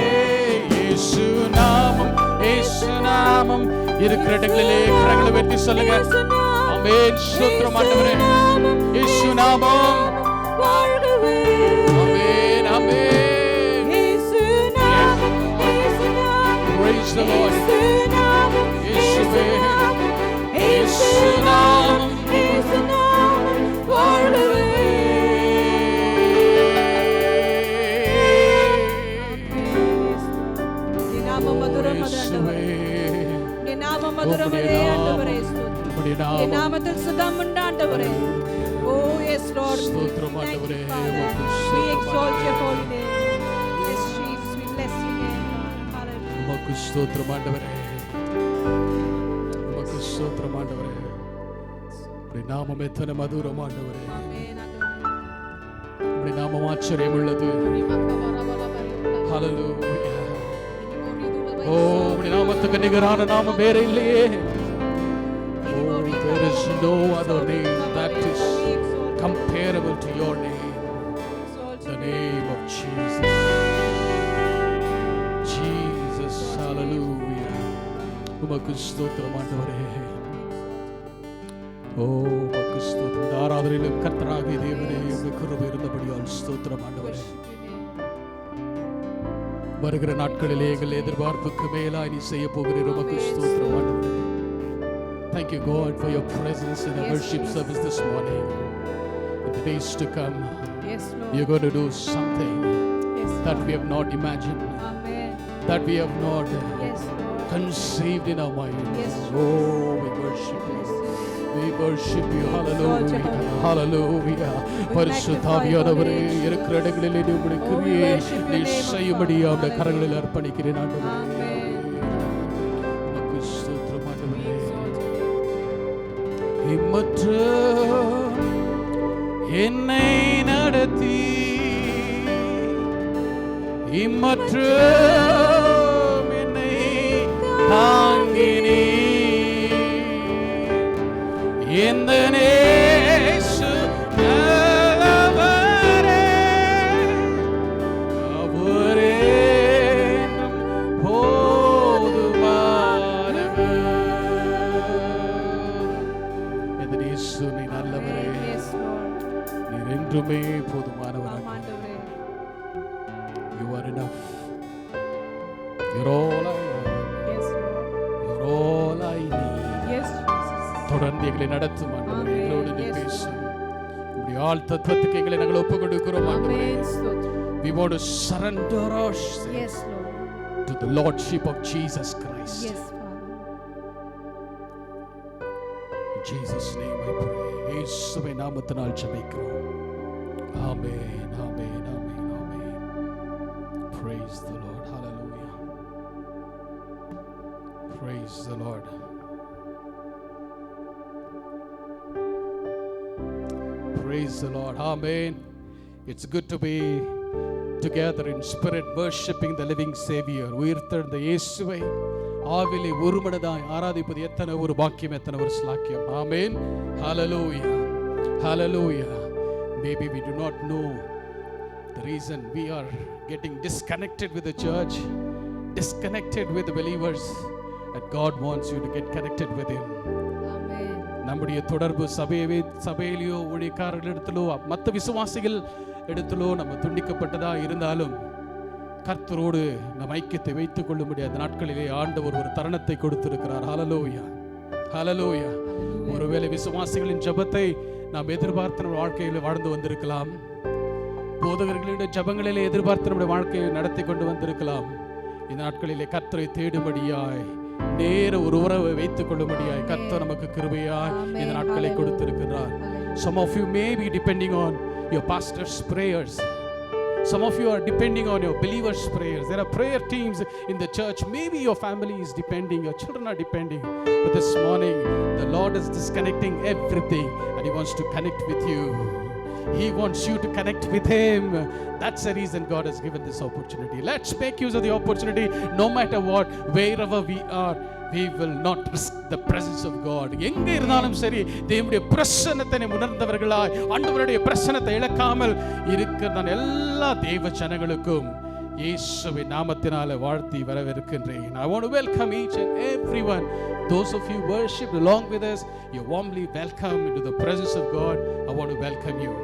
இயேசு நாமம், இயேசு நாமம். இருக்கிற இடங்களிலே கரங்களை வெட்டி சொல்லுங்க. ஆமென். ஸ்தோத்திரம் ஆண்டவரே. இயேசு நாமம். வாழ்கவே. ஆமென், ஆமென். இயேசு நாமம், இயேசு நாமம், Praise the Lord. இயேசு நாமம், இயேசுவே. இயேசு நாமம், இயேசு நாமம், வாழ்கவே. நீ நாமம் மதுரம் ஆண்டவரே. நீ நாமம் மதுரமதே ஆண்டவரே. உம்முடைய நீ நாமம். நாமத்தில் சுகம் உண்டு ஆண்டவரே. Oh yes Lord. ஸ்தோத்திரம் Thank you, ஆண்டவரே. Father. We exalt your holy name. Yes Jesus, we bless your name, Lord. Hallelujah. உமக்கு ஸ்தோத்திரம் ஆண்டவரே. உமக்கு ஸ்தோத்திரம் ஆண்டவரே. உம்முடைய நாமம் எத்தனை மதுரம் ஆண்டவரே. Amen, ஆண்டவரே. உம்முடைய நாமம் ஆச்சரியம் உள்ளது. Hallelujah. ஓ, உம்முடைய நாமத்துக்கு நிகரான நாமம் வேற இல்லையே. Oh, there is no other name that is comparable to your name. The name of Jesus. Jesus, hallelujah. உமக்கு ஸ்தோத்திரம் ஆண்டவரே. ஓ, உமக்கு ஸ்தோத்திரம். இந்த ஆராதனையிலும் கர்த்தராகிய தேவனே, உம்முடைய கிருபை இருந்தபடியால் ஸ்தோத்திரம் ஆண்டவரே. வருகிற நாட்களிலே எங்கள் எதிர்பார்ப்புக்கு மேலாய் நீ செய்ய போகிறீர். உமக்கு ஸ்தோத்திரம் ஆண்டவரே. Thank you God for your presence in our Yes, worship Jesus. service this morning. In the days to come, Yes Lord. you're going to do something Yes. that we have not imagined, Amen. that we have not Yes Lord. conceived in our minds. Yes, Oh, we worship you. We worship you. Hallelujah. Hallelujah. பரிசுத்தாவியானவரே, இருக்கிற இடங்களிலே நீ உம்முடைய கிரியை நீ செய்யும்படி அவருடைய கரங்களில் அர்ப்பணிக்கிறேன் ஆண்டவரே. உமக்கு ஸ்தோத்திரம் ஆண்டவரே. இம்மற்ற என்னை நடத்தி, இம்மற்ற என்னை தாங்கினீ, இந்த நேசு நல்லவரே, அவரே என்றும் போதுமானவர். இந்த நேசு நீ நல்லவரே, Yes Lord. நீர் என்றுமே போதுமானவர். ஆண்டவரே. You are enough. You're all I want. Yes Lord. You're all I need. Yes Jesus. தொடர்ந்து எங்களை நடத்தும் ஆண்டவரே. Amen. எங்களோடு நீ Yes, பேசும். உம்முடைய ஆள் தத்துவத்துக்கு எங்களை நாங்கள் ஒப்புக் கொடுக்கிறோம் ஆண்டவரே. Amen. ஸ்தோத்திரம். We want to surrender ourselves Yes Lord. to the Lordship of Jesus Christ. Yes Father. In Jesus' name I pray. இயேசுவின் நாமத்தினால் ஜெபிக்கிறோம். ஆமென், ஆமென், ஆமென், ஆமென். Praise the Lord. Hallelujah. Praise the Lord. Praise the Lord. Amen. It's good to be together in spirit worshiping the living Savior. உயிர்த்தெழுந்த இயேசுவை ஆவிலே ஒருமனதாய் ஆராதிப்பது எத்தனை ஒரு பாக்கியம், எத்தனை ஒரு ஸ்லாக்கியம். ஆமென். ஹalleluya. ஹalleluya. Maybe we do not know the reason we are getting disconnected with the church, disconnected with the believers, and God wants you to get connected with Him. Amen. நம்முடைய தொடர்பு சபையிலையோ ஊழியக்காரர்களிடத்திலோ மற்ற விசுவாசிகள் இடத்திலோ நம்ம துண்டிக்கப்பட்டதா இருந்தாலும் கர்த்தரோடு நம் ஐக்கியத்தை வைத்துக் கொள்ள முடியாத நாட்களிலே ஆண்டவர் ஒரு தருணத்தை கொடுத்திருக்கிறார். ஹல்லேலூயா, ஹல்லேலூயா. ஒருவேளை விசுவாசிகளின் ஜெபத்தை நாம் எதிர்பார்த்த நம்ம வாழ்க்கையில் வாழ்ந்து வந்திருக்கலாம். போதகர்களுடைய ஜெபங்களிலே எதிர்பார்த்த நம்முடைய வாழ்க்கையை நடத்தி கொண்டு வந்திருக்கலாம். இந்த நாட்களிலே கர்த்தரை தேடும்படியாய், நேர ஒரு உறவை வைத்துக் கொள்ளும்படியாய் கர்த்தர் நமக்கு கிருபையாய் இந்த நாட்களை கொடுத்திருக்கிறார். Some of you may be depending on your pastor's prayers. Some of you are depending on your believers' prayers. There are prayer teams in the church. Maybe your family is depending, your children are depending. But this morning, the Lord is disconnecting everything and He wants to connect with you. He wants you to connect with Him. That's the reason God has given this opportunity. Let's make use of the opportunity. No matter what, wherever we are, we will not risk the presence of God. எங்க இருந்தாலும் சரி, தேவனுடைய பிரசன்னத்தை உணர்ந்தவர்களாய், ஆண்டவருடைய பிரசன்னத்தை இழக்காமல் இருக்கிற எல்லா தேவ ஜனங்களுக்கும் இயேசுவின் நாமத்தினால வாழ்த்தி வரவேற்கின்றேன். I want to welcome each and everyone. Those of you worship along with us, you're warmly welcome into the presence of God. I want to welcome you.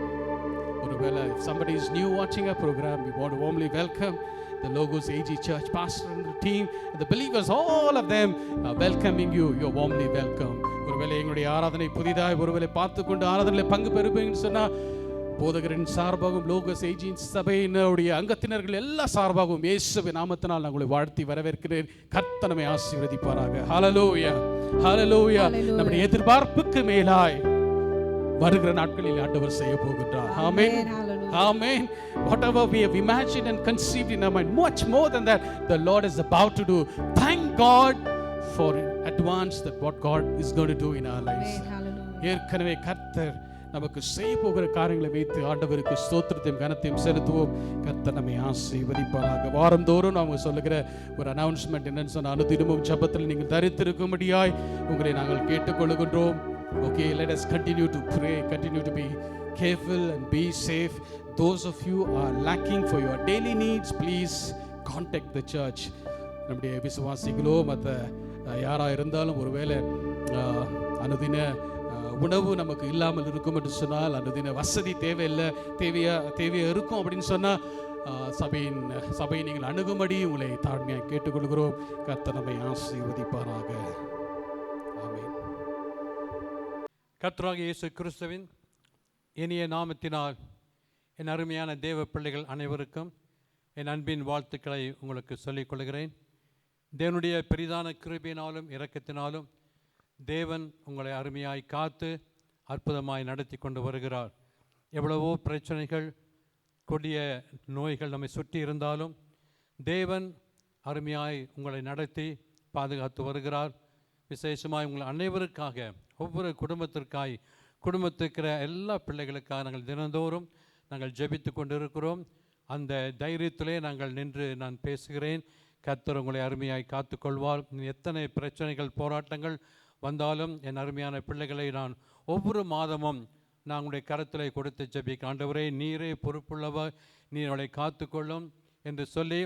If somebody is new watching our program, we want to warmly welcome the Logos AG Church pastor and the team and the believers, all of them are welcoming you. You're warmly welcome. ஒருவேளை எங்களுடைய ஆராதனை புதிதாய் ஒருவேளை பார்த்துக்கொண்டு ஆராதனையில் பங்கு பெறுவீங்கன்னு சொன்னால், போதகரின் சார்பாகவும் லோகஸ் ஏஜின் சபையினுடைய அங்கத்தினர்கள் எல்லா சார்பாகவும் இயேசுவின் நாமத்தினால் நான் உங்களை வாழ்த்தி வரவேற்கிறேன். கர்த்தர் நம்மை ஆசீர்வதிப்பாராக. ஹல்லேலூயா, ஹல்லேலூயா. நம்முடைய எதிர்பார்ப்புக்கு மேலாய் வருகிற நாட்களில் ஆண்டவர் செய்ய போகின்றார். ஆமென், ஆமென். Whatever we have imagined and conceived in our mind, much more than that, the Lord is about to do. Thank God for advance that what God is going to do in our lives. ஏற்கனவே கர்த்தர் நமக்கு செய்ய போகிற காரியங்களை வைத்து ஆண்டவருக்கு ஸ்தோத்திரத்தையும் கனத்தையும் செலுத்துவோம். கர்த்தர் நம்மை ஆசீர்வதிப்பாராக. வாரந்தோறும் நாங்கள் சொல்லுகிற ஒரு அனௌன்ஸ்மெண்ட் என்னன்னு சொன்னால், அனுதினமும் ஜெபத்தில் நீங்கள் தரித்திருக்கும்படியாய் உங்களை நாங்கள் கேட்டுக்கொள்கின்றோம். Okay, let us continue to pray, continue to be careful and be safe. Those of you are lacking for your daily needs, please contact the church. நம்முடைய விசுவாசிகளோ மற்ற யாராக இருந்தாலும் ஒருவேளை அனுதின உணவு நமக்கு இல்லாமல் இருக்கும் என்று சொன்னால், அனுதின வசதி தேவையில்லை, தேவையாக இருக்கும் அப்படின்னு சொன்னால் சபையை நீங்கள் அணுகும்படி உங்களை தாழ்மையாக கேட்டுக்கொள்கிறோம். கர்த்தர் நம்மை ஆசீர்வதிப்பாராக. ஆமென். கர்த்தராகிய இயேசு கிறிஸ்துவின் இனிய நாமத்தினால் என் அருமையான தேவ பிள்ளைகள் அனைவருக்கும் என் அன்பின் வாழ்த்துக்களை உங்களுக்கு சொல்லிக் கொள்கிறேன். தேவனுடைய பெரிதான கிருபையினாலும் இரக்கத்தினாலும் தேவன் உங்களை அருமையாய் காத்து அற்புதமாய் நடத்தி கொண்டு வருகிறார். எவ்வளவோ பிரச்சனைகள், கொடிய நோய்கள் நம்மை சுற்றி இருந்தாலும் தேவன் அருமையாய் உங்களை நடத்தி பாதுகாத்து வருகிறார். விசேஷமாய் உங்கள் அனைவருக்காக, ஒவ்வொரு குடும்பத்துக்கிற எல்லா பிள்ளைகளுக்காக நாங்கள் தினந்தோறும் நாங்கள் ஜெபித்து கொண்டிருக்கிறோம். அந்த தைரியத்திலே நாங்கள் நின்று நான் பேசுகிறேன். கர்த்தர் உங்களை அருமையாய் காத்துக்கொள்வார். எத்தனை பிரச்சனைகள், போராட்டங்கள் வந்தாலும் என் அருமையான பிள்ளைகளை நான் ஒவ்வொரு மாதமும் நான் உங்களுடைய கரத்திலே கொடுத்து ஜெபிக்க, ஆண்டவரே நீரே பொறுப்புள்ளவர், நீர் அவளை காத்துக்கொள்ளும் என்று சொல்லி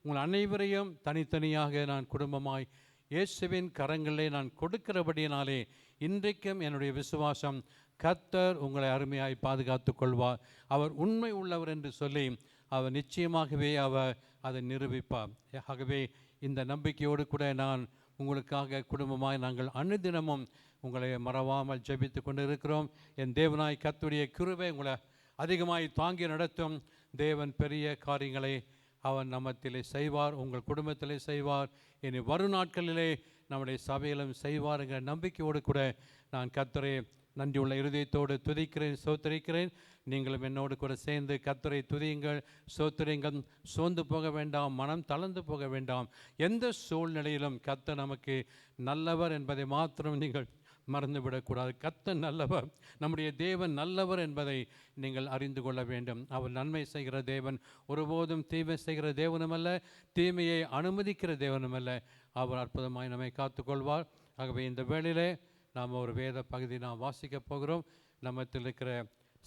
உங்கள் அனைவரையும் தனித்தனியாக நான் குடும்பமாய் இயேசுவின் கரங்களிலே நான் கொடுக்கிறபடியினாலே இன்றைக்கும் என்னுடைய விசுவாசம் கர்த்தர் உங்களை அருமையாய் பாதுகாத்து கொள்வார். அவர் உண்மை உள்ளவர் என்று சொல்லி அவர் நிச்சயமாகவே அவர் அதை நிரூபிப்பார். ஆகவே இந்த நம்பிக்கையோடு கூட நான் உங்களுக்காக குடும்பமாய் நாங்கள் அனுதினமும் உங்களை மறவாமல் ஜெபித்து கொண்டு இருக்கிறோம். என் தேவனாய் கர்த்தருடைய கிருபை உங்களை அதிகமாய் தாங்கி நடத்தும். தேவன் பெரிய காரியங்களை அவன் நம்மத்திலே செய்வார், உங்கள் குடும்பத்திலே செய்வார், இனி வரும் நாட்களிலே நம்முடைய சபையிலும் செய்வார் என்கிற நம்பிக்கையோடு கூட நான் கர்த்தரை நன்றியுள்ள இருதயத்தோடு துதிக்கிறேன், சோத்தரிக்கிறேன். நீங்களும் என்னோடு கூட சேர்ந்து கர்த்தரை துதியுங்கள், சோத்தரிங்கள். சோர்ந்து போக வேண்டாம், மனம் தளர்ந்து போக வேண்டாம். எந்த சூழ்நிலையிலும் கர்த்தர் நமக்கு நல்லவர் என்பதை மாத்திரம் நீங்கள் மறந்துவிடக்கூடாது. கர்த்தர் நல்லவர், நம்முடைய தேவன் நல்லவர் என்பதை நீங்கள் அறிந்து கொள்ள வேண்டும். அவர் நன்மை செய்கிற தேவன், ஒருபோதும் தீமை செய்கிற தேவனும் அல்ல, தீமையை அனுமதிக்கிற தேவனும் அல்ல. அவர் அற்புதமாய் நம்மை காத்துக்கொள்வார். ஆகவே இந்த வேளையிலே நாம் ஒரு வேத பகுதி நாம் வாசிக்க போகிறோம். நம்மத்தில் இருக்கிற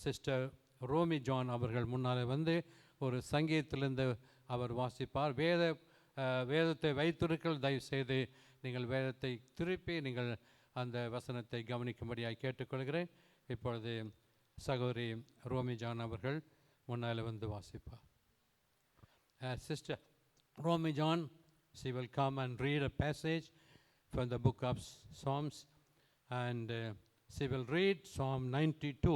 சிஸ்டர் ரோமி ஜான் அவர்கள் முன்னால் வந்து ஒரு சங்கீதத்திலிருந்து அவர் வாசிப்பார். வேதத்தை வைத்திருக்கள், தயவு செய்து நீங்கள் வேதத்தை திருப்பி நீங்கள் அந்த வசனத்தை கவனிக்கும்படியாக கேட்டுக்கொள்கிறேன். இப்பொழுது சகோதரி ரோமி ஜான் அவர்கள் முன்னால் வந்து வாசிப்பார். Sister Romi John, she will come and read a passage from the book of Psalms, and she will read Psalm 92.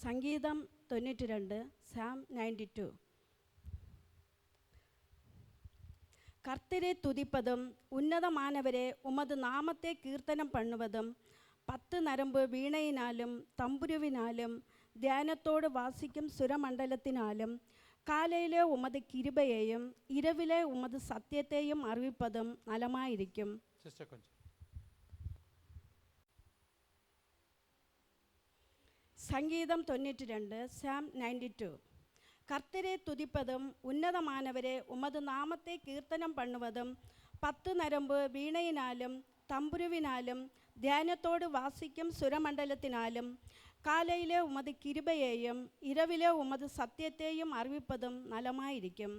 சங்கீதம் 92, சாம் 92. கர்த்தரை துதிப்பதும் உன்னதமானவரே உமது நாமத்தை கீர்த்தனம் பண்ணுவதும் 10 நரம்பு வீணையினாலும் தம்புருவினாலும் தியானத்தோடு வாசிக்கும் சுரமண்டலத்தினாலும் காலையிலே உமது கிருபையையும் இரவிலே உமது சத்தியத்தையும் அறிவிப்பதும் நலமாயிருக்கும். சங்கீதம் 92, சாம் 92. கர்த்தரை துதிப்பதும் உன்னதமானவரே உமது நாமத்தை கீர்த்தனம் பண்ணுவதும் 10 நரம்பு வீணையினாலும் தம்புருவினாலும் தியானத்தோடு வாசிக்கும் சுரமண்டலத்தினாலும் காலையிலே உமது கிருபையையும் இரவிலே உமது சத்தியத்தையும் அறிவிப்பதும் நலமாயிருக்கும்.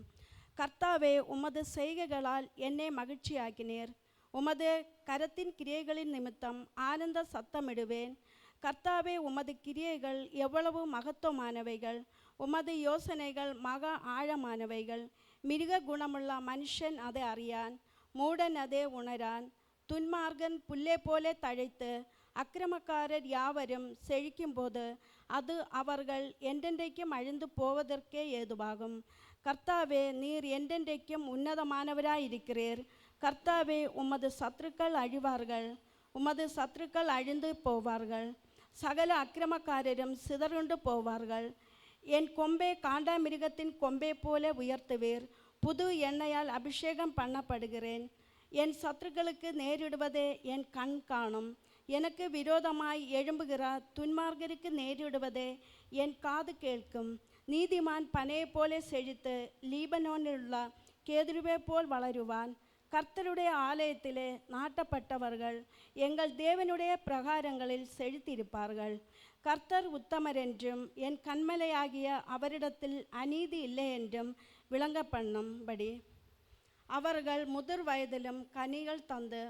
கர்த்தாவே, உமது செய்கைகளால் என்னை மகிழ்ச்சியாக்கினீர். உமது கரத்தின் கிரியைகளின் நிமித்தம் ஆனந்த சத்தமிடுவேன். கர்த்தாவே, உமது கிரியைகள் எவ்வளவு மகத்துவமானவைகள், உமது யோசனைகள் மகா ஆழமானவைகள். மிருக குணமுள்ள மனுஷன் அதை அறியான், மூடன் அதை உணரான். துன்மார்கன் புல்லை போல தழைத்து அக்கிரமக்காரர் யாவரும் செழிக்கும்போது அது அவர்கள் என்றென்றைக்கும் அழிந்து போவதற்கே ஏதுவாகும். கர்த்தாவே, நீர் என்றென்றைக்கும் உன்னதமானவராயிருக்கிறீர். கர்த்தாவே, உமது சத்துருக்கள் அழிவார்கள், உமது சத்துருக்கள் அழிந்து போவார்கள். சகல அக்கிரமக்காரரும் சிதறுண்டு போவார்கள். என் கொம்பை காண்டாமிருகத்தின் கொம்பை போல உயர்த்துவீர். புது எண்ணெயால் அபிஷேகம் பண்ணப்படுகிறேன். என் சத்துருக்களுக்கு நேரிடுவதே என் கண் காணும். எனக்கு விரோதமாய் எழும்புகிற துன்மார்கருக்கு நேரிடுவதே என் காது கேட்கும். நீதிமான் பனையை போல செழித்து லீபனோனிலுள்ள கேதுருவை போல் வளருவான். கர்த்தருடைய ஆலயத்திலே நாட்டப்பட்டவர்கள் எங்கள் தேவனுடைய பிரகாரங்களில் செழித்திருப்பார்கள். கர்த்தர் உத்தமர் என்றும் என் கண்மலையாகிய அவரிடத்தில் அநீதி இல்லை என்றும் விளங்க பண்ணும்படி அவர்கள் முதிர் வயதிலும் கனிகள் தந்து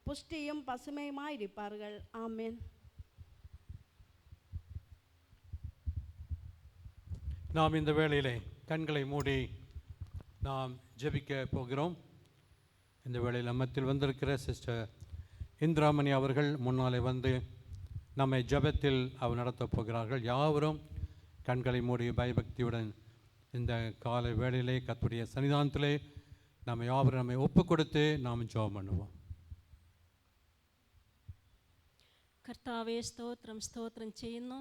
புஷ்டியும் பசுமையுமாயிருப்பார்கள். ஆமென். நாம் இந்த வேளையிலே கண்களை மூடி நாம் ஜெபிக்க போகிறோம். இந்த வேளையில் நம்மத்தில் வந்திருக்கிற சிஸ்டர் இந்திராமணி அவர்கள் முன்னாலே வந்து நம்மை ஜெபத்தில் அவர் நடத்தப் போகிறார்கள். யாவரும் கண்களை மூடி பயபக்தியுடன் இந்த காலை வேளையிலே கர்த்தருடைய சன்னிதானத்திலே நம்ம யாவரும் நம்மை ஒப்பு கொடுத்து நாம் ஜெபம் பண்ணுவோம். കർത്താവെ സ്തോത്രം സ്തോത്രം ചെയ്യുന്നു.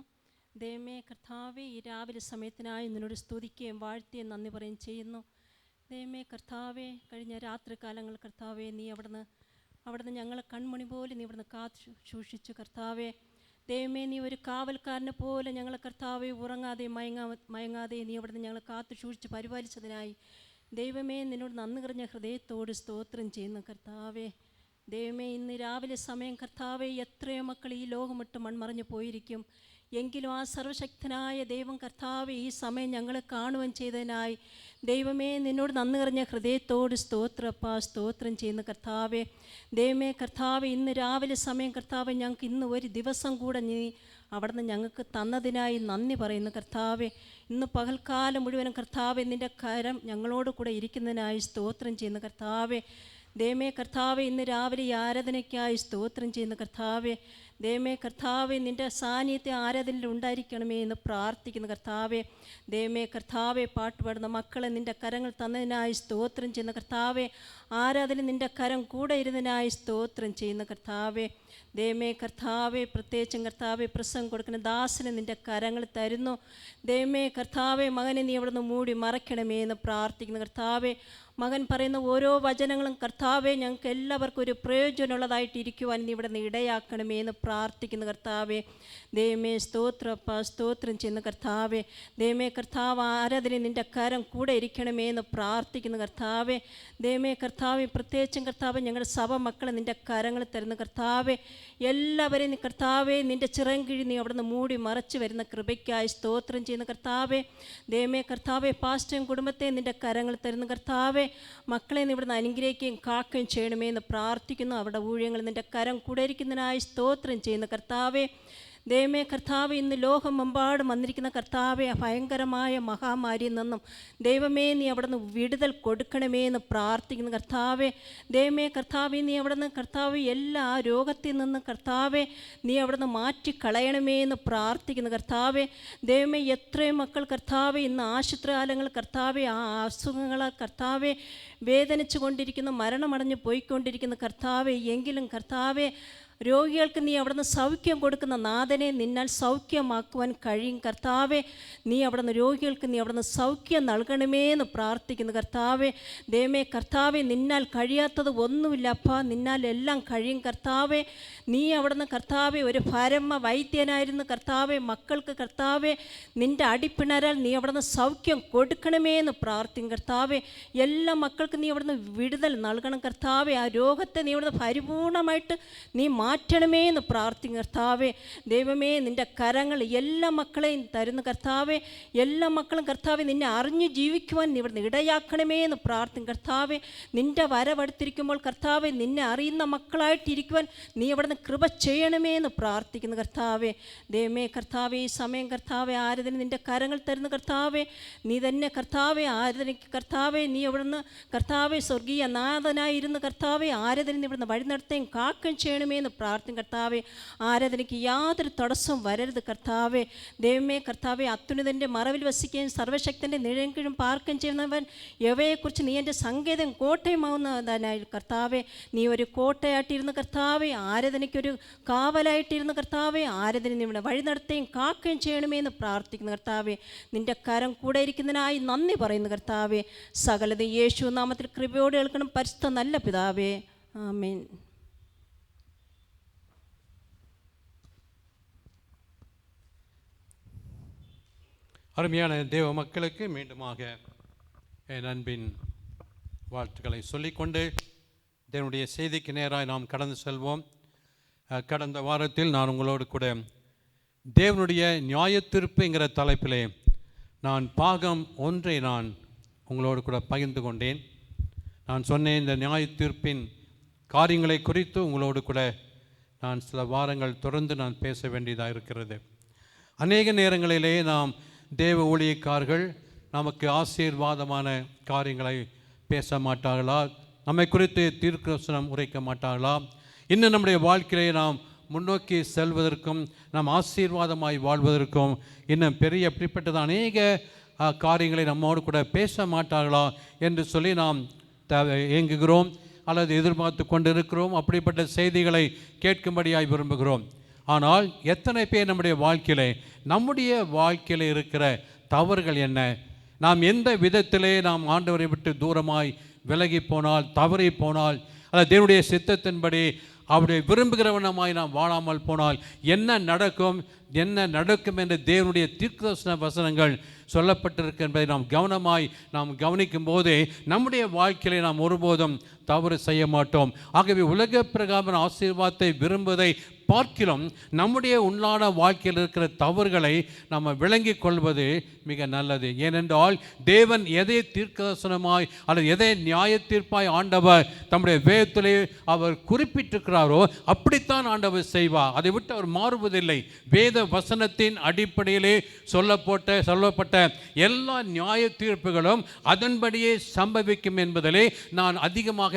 ദൈവമേ കർത്താവെ, ഈ രാവിലെ സമയത്തിനായി നിന്നോട് സ്തുതിക്കുകയും വാഴ്ത്തുകയും നന്ദി പറയുകയും ചെയ്യുന്നു. ദൈവമേ കർത്താവെ, കഴിഞ്ഞ രാത്രി കാലങ്ങൾ കർത്താവെ നീ അവിടുന്ന് ഞങ്ങളെ കൺമണി പോലെ നീ ഇവിടുന്ന് കാത്തു സൂക്ഷിച്ചു. കർത്താവെ ദൈവമേ, നീ ഒരു കാവൽക്കാരനെ പോലെ ഞങ്ങളെ കർത്താവെ ഉറങ്ങാതെ മയങ്ങാതെ നീ അവിടുന്ന് ഞങ്ങളെ കാത്തു സൂക്ഷിച്ച് പരിപാലിച്ചതിനായി ദൈവമേ നിന്നോട് നന്ദി നിറഞ്ഞ ഹൃദയത്തോട് സ്തോത്രം ചെയ്യുന്നു. കർത്താവെ ദൈവമേ, ഇന്ന് രാവിലെ സമയം കർത്താവെ എത്രയോ മക്കൾ ഈ ലോകമിട്ട് മൺമറഞ്ഞു പോയിരിക്കും. എങ്കിലും ആ സർവശക്തനായ ദൈവം കർത്താവെ ഈ സമയം ഞങ്ങളെ കാണുവാൻ ചെയ്തതിനായി ദൈവമേ നിന്നോട് നന്ദി നിറഞ്ഞ ഹൃദയത്തോട് സ്തോത്രം ചെയ്യുന്ന കർത്താവെ. ദൈവമേ കർത്താവെ, ഇന്ന് രാവിലെ സമയം കർത്താവെ ഞങ്ങൾക്ക് ഇന്ന് ഒരു ദിവസം കൂടെ നീ അവിടുന്ന് ഞങ്ങൾക്ക് തന്നതിനായി നന്ദി പറയുന്നു. കർത്താവെ, ഇന്ന് പകൽക്കാലം മുഴുവനും കർത്താവെ നിൻ്റെ കരം ഞങ്ങളോട് കൂടെ ഇരിക്കുന്നതിനായി സ്തോത്രം ചെയ്യുന്ന കർത്താവെ. ദൈവമേ കർത്താവെ, ഇന്ന് രാവിലെ ഈ ആരാധനയ്ക്കായി സ്തോത്രം ചെയ്യുന്ന കർത്താവെ. ദൈവമേ കർത്താവെ, നിൻ്റെ സാന്നിധ്യം ആരാധനയിൽ ഉണ്ടായിരിക്കണമേ എന്ന് പ്രാർത്ഥിക്കുന്ന കർത്താവെ. ദൈവമേ കർത്താവെ, പാട്ടുപാടുന്ന മക്കളെ നിൻ്റെ കരങ്ങൾ തന്നതിനായി സ്തോത്രം ചെയ്യുന്ന കർത്താവെ. ആരാധന നിൻ്റെ കരം കൂടെ ഇരുന്നതിനായി സ്തോത്രം ചെയ്യുന്ന കർത്താവെ. ദൈവമേ കർത്താവെ, പ്രത്യേകിച്ചും കർത്താവെ പ്രസംഗം കൊടുക്കുന്ന ദാസനെ നിൻ്റെ കരങ്ങൾ തരുന്നു. ദൈവമേ കർത്താവെ, മകനെ നീ അവിടെ നിന്ന് മൂടി മറയ്ക്കണമേ എന്ന് പ്രാർത്ഥിക്കുന്ന കർത്താവെ. മകൻ പറയുന്ന ഓരോ വചനങ്ങളും കർത്താവെ ഞങ്ങൾക്ക് എല്ലാവർക്കും ഒരു പ്രയോജനമുള്ളതായിട്ടിരിക്കുവാൻ നീ ഇവിടെ നിന്ന് ഇടയാക്കണമേ എന്ന് പ്രാർത്ഥിക്കുന്നു കർത്താവെ. ദൈവമേ സ്തോത്രപ്പ, സ്തോത്രം ചെയ്യുന്ന കർത്താവെ. ദൈവമേ കർത്താവ് ആരാധന നിൻ്റെ കരം കൂടെ ഇരിക്കണമേ എന്ന് പ്രാർത്ഥിക്കുന്നു കർത്താവെ. ദൈവമേ കർത്താവ് പ്രത്യേകിച്ചും കർത്താവ് ഞങ്ങളുടെ സഭ മക്കളെ നിൻ്റെ കരങ്ങൾ തരുന്ന കർത്താവെ. എല്ലാവരെയും കർത്താവെ നിൻ്റെ ചിറങ്കിഴി നീ അവിടെ നിന്ന് മൂടി മറച്ച് വരുന്ന കൃപയ്ക്കായി സ്തോത്രം ചെയ്യുന്ന കർത്താവെ. ദൈവമേ കർത്താവെ പാസ്റ്ററും കുടുംബത്തെ നിൻ്റെ കരങ്ങൾ തരുന്ന കർത്താവെ. മക്കളെ നീ ഇവിടുന്ന് അനുഗ്രഹിക്കുകയും കാക്കുകയും ചെയ്യണമേ എന്ന് പ്രാർത്ഥിക്കുന്നു. അവരുടെ ഊഴിയങ്ങൾ നിൻ്റെ കരം കൂടെ ഇരിക്കുന്നതിനായി സ്തോത്രം ചെയ്യുന്ന കർത്താവെ. ദൈവമേ കർത്താവ് ഇന്ന് ലോകമെമ്പാടും വന്നിരിക്കുന്ന കർത്താവെ ഭയങ്കരമായ മഹാമാരിയിൽ നിന്നും ദൈവമേ നീ അവിടെ നിന്ന് വിടുതൽ കൊടുക്കണമേ എന്ന് പ്രാർത്ഥിക്കുന്നു കർത്താവെ. ദൈവമേ കർത്താവെ നീ അവിടെ നിന്ന് കർത്താവ് എല്ലാ രോഗത്തിൽ നിന്ന് കർത്താവെ നീ അവിടെ നിന്ന് മാറ്റിക്കളയണമേ എന്ന് പ്രാർത്ഥിക്കുന്നു കർത്താവെ. ദൈവമേ എത്രയും മക്കൾ കർത്താവെ ഇന്ന് ആശുപത്രികാലങ്ങൾ കർത്താവെ ആ അസുഖങ്ങളാൽ കർത്താവെ വേദനിച്ചു കൊണ്ടിരിക്കുന്നു, മരണമടഞ്ഞ് പോയിക്കൊണ്ടിരിക്കുന്ന കർത്താവെ. എങ്കിലും കർത്താവെ രോഗികൾക്ക് നീ അവിടുന്ന് സൗഖ്യം കൊടുക്കുന്ന നാഥനെ നിന്നാൽ സൗഖ്യമാക്കുവാൻ കഴിയും കർത്താവെ. നീ അവിടുന്ന് രോഗികൾക്ക് നീ അവിടുന്ന് സൗഖ്യം നൽകണമേ എന്ന് പ്രാർത്ഥിക്കുന്നു കർത്താവെ. ദൈവമേ കർത്താവെ നിന്നാൽ കഴിയാത്തത് ഒന്നുമില്ലപ്പാ, നിന്നാൽ എല്ലാം കഴിയും കർത്താവെ. നീ അവിടുന്ന് കർത്താവെ ഒരു പരമ വൈദ്യനായിരുന്നു കർത്താവെ. മക്കൾക്ക് കർത്താവെ നിൻ്റെ അടിപ്പിണരാൽ നീ അവിടുന്ന് സൗഖ്യം കൊടുക്കണമേ എന്ന് പ്രാർത്ഥിക്കും കർത്താവെ. എല്ലാ മക്കൾക്കും നീ അവിടുന്ന് വിടുതൽ നൽകണം കർത്താവെ. ആ രോഗത്തെ നീ അവിടുന്ന് പരിപൂർണമായിട്ട് നീ മാറ്റണമേ എന്ന് പ്രാർത്ഥിക്കും കർത്താവെ. ദൈവമേ നിൻ്റെ കരങ്ങൾ എല്ലാ മക്കളെയും തരുന്ന കർത്താവെ. എല്ലാ മക്കളും കർത്താവെ നിന്നെ അറിഞ്ഞു ജീവിക്കുവാൻ നീ ഇവിടുന്ന് ഇടയാക്കണമേ എന്ന് പ്രാർത്ഥിക്കും കർത്താവെ. നിൻ്റെ വരവടുത്തിരിക്കുമ്പോൾ കർത്താവെ നിന്നെ അറിയുന്ന മക്കളായിട്ടിരിക്കുവാൻ നീ അവിടുന്ന് കൃപ ചെയ്യണമേ എന്ന് പ്രാർത്ഥിക്കുന്നു കർത്താവെ. ദൈവമേ കർത്താവെ ഈ സമയം കർത്താവെ ആരാധന നിൻ്റെ കരങ്ങൾ തരുന്ന കർത്താവെ. നീ തന്നെ കർത്താവെ ആരാധനയ്ക്ക് കർത്താവെ നീ അവിടുന്ന് കർത്താവെ സ്വർഗീയ നാഥനായിരുന്ന കർത്താവെ ആരാധന ഇവിടുന്ന് വഴി നടത്തുകയും കാക്കുകയും ചെയ്യണമേ എന്ന് പ്രാർത്ഥന കർത്താവെ. ആരാധനയ്ക്ക് യാതൊരു തടസ്സവും വരരുത് കർത്താവെ. ദൈവമേ കർത്താവെ അത്യുന്നതൻ്റെ മറവിൽ വസിക്കുകയും സർവശക്തൻ്റെ നിഴലിലും പാർക്കുകയും ചെയ്യുന്നവൻ യവയെക്കുറിച്ച് നീ എൻ്റെ സങ്കേതം കോട്ടയമാവുന്നതായി കർത്താവെ. നീ ഒരു കോട്ടയായിട്ടിരുന്ന കർത്താവെ, ആരാധനയ്ക്കൊരു കാവലായിട്ടിരുന്ന കർത്താവെ. ആരാധന നീ ഇവിടെ വഴി നടത്തുകയും കാക്കുകയും ചെയ്യണമേ എന്ന് പ്രാർത്ഥിക്കുന്ന കർത്താവെ. നിൻ്റെ കരം കൂടെ ഇരിക്കുന്നതിനായി നന്ദി പറയുന്നു കർത്താവെ. സകലത യേശു നാമത്തിൽ കൃപയോടെ കേൾക്കണം പരിശുദ്ധ നല്ല പിതാവേ, ആമേൻ. அருமையான தேவ மக்களுக்கு மீண்டுமாக என் அன்பின் வாழ்த்துக்களை சொல்லிக்கொண்டு தேவனுடைய செய்திக்கு நேராக நாம் கடந்து செல்வோம். கடந்த வாரத்தில் நான் உங்களோடு கூட தேவனுடைய நியாயத்தீர்ப்புங்கிற தலைப்பிலே நான் பாகம் 1 நான் உங்களோடு கூட பகிர்ந்து கொண்டேன். நான் சொன்னேன் இந்த நியாயத்தீர்ப்பின் காரியங்களை குறித்து உங்களோடு கூட நான் சில வாரங்கள் தொடர்ந்து நான் பேச வேண்டியதாக இருக்கிறது. அநேக நேரங்களிலே நாம் தேவ ஊழியக்காரர்கள் நமக்கு ஆசீர்வாதமான காரியங்களை பேச மாட்டார்களா, நம்மை குறித்து தீர்க்கதரிசனம் உரைக்க மாட்டார்களா, இன்னும் நம்முடைய வாழ்க்கையை நாம் முன்னோக்கி செல்வதற்கும் நாம் ஆசீர்வாதமாய் வாழ்வதற்கும் இன்னும் பெரிய அப்படிப்பட்டது அநேக காரியங்களை நம்மோடு கூட பேச மாட்டார்களா என்று சொல்லி நாம் ஏங்குகிறோம் அல்லது எதிர்பார்த்து கொண்டிருக்கிறோம். அப்படிப்பட்ட செய்திகளை கேட்கும்படியாய் விரும்புகிறோம். ஆனால் எத்தனை பேர் நம்முடைய வாழ்க்கையில் இருக்கிற தவறுகள் என்ன, நாம் எந்த விதத்திலே நாம் ஆண்டவரை விட்டு தூரமாய் விலகி போனால், தவறி போனால், அல்லது தேவனுடைய சித்தத்தின்படி அவருடைய விரும்புகிறவனமாய் நாம் வாழாமல் போனால் என்ன நடக்கும் என்று தேவனுடைய தீர்க்கதரிசன வசனங்கள் சொல்லப்பட்டிருக்கு என்பதை நாம் கவனிக்கும் போதே நம்முடைய வாழ்க்கையிலே நாம் ஒருபோதும் தவறு செய்ய மாட்டோம். ஆகவே உலக பிரகாரம் ஆசீர்வாதத்தை விரும்புவதை பார்க்கிலும் நம்முடைய உள்நாட வாழ்க்கையில் இருக்கிற தவறுகளை நம்ம விளங்கி கொள்வது மிக நல்லது. ஏனென்றால் தேவன் எதை தீர்க்கதரிசனமாய் அல்லது எதை நியாய தீர்ப்பாய் ஆண்டவர் தம்முடைய வேதத்திலே அவர் குறிப்பிட்டிருக்கிறாரோ அப்படித்தான் ஆண்டவர் செய்வார். அதை விட்டு அவர் மாறுவதில்லை. வேத வசனத்தின் அடிப்படையிலே சொல்லப்பட்ட எல்லா நியாய தீர்ப்புகளும் அதன்படியே சம்பவிக்கும் என்பதிலே நான் அதிகமாக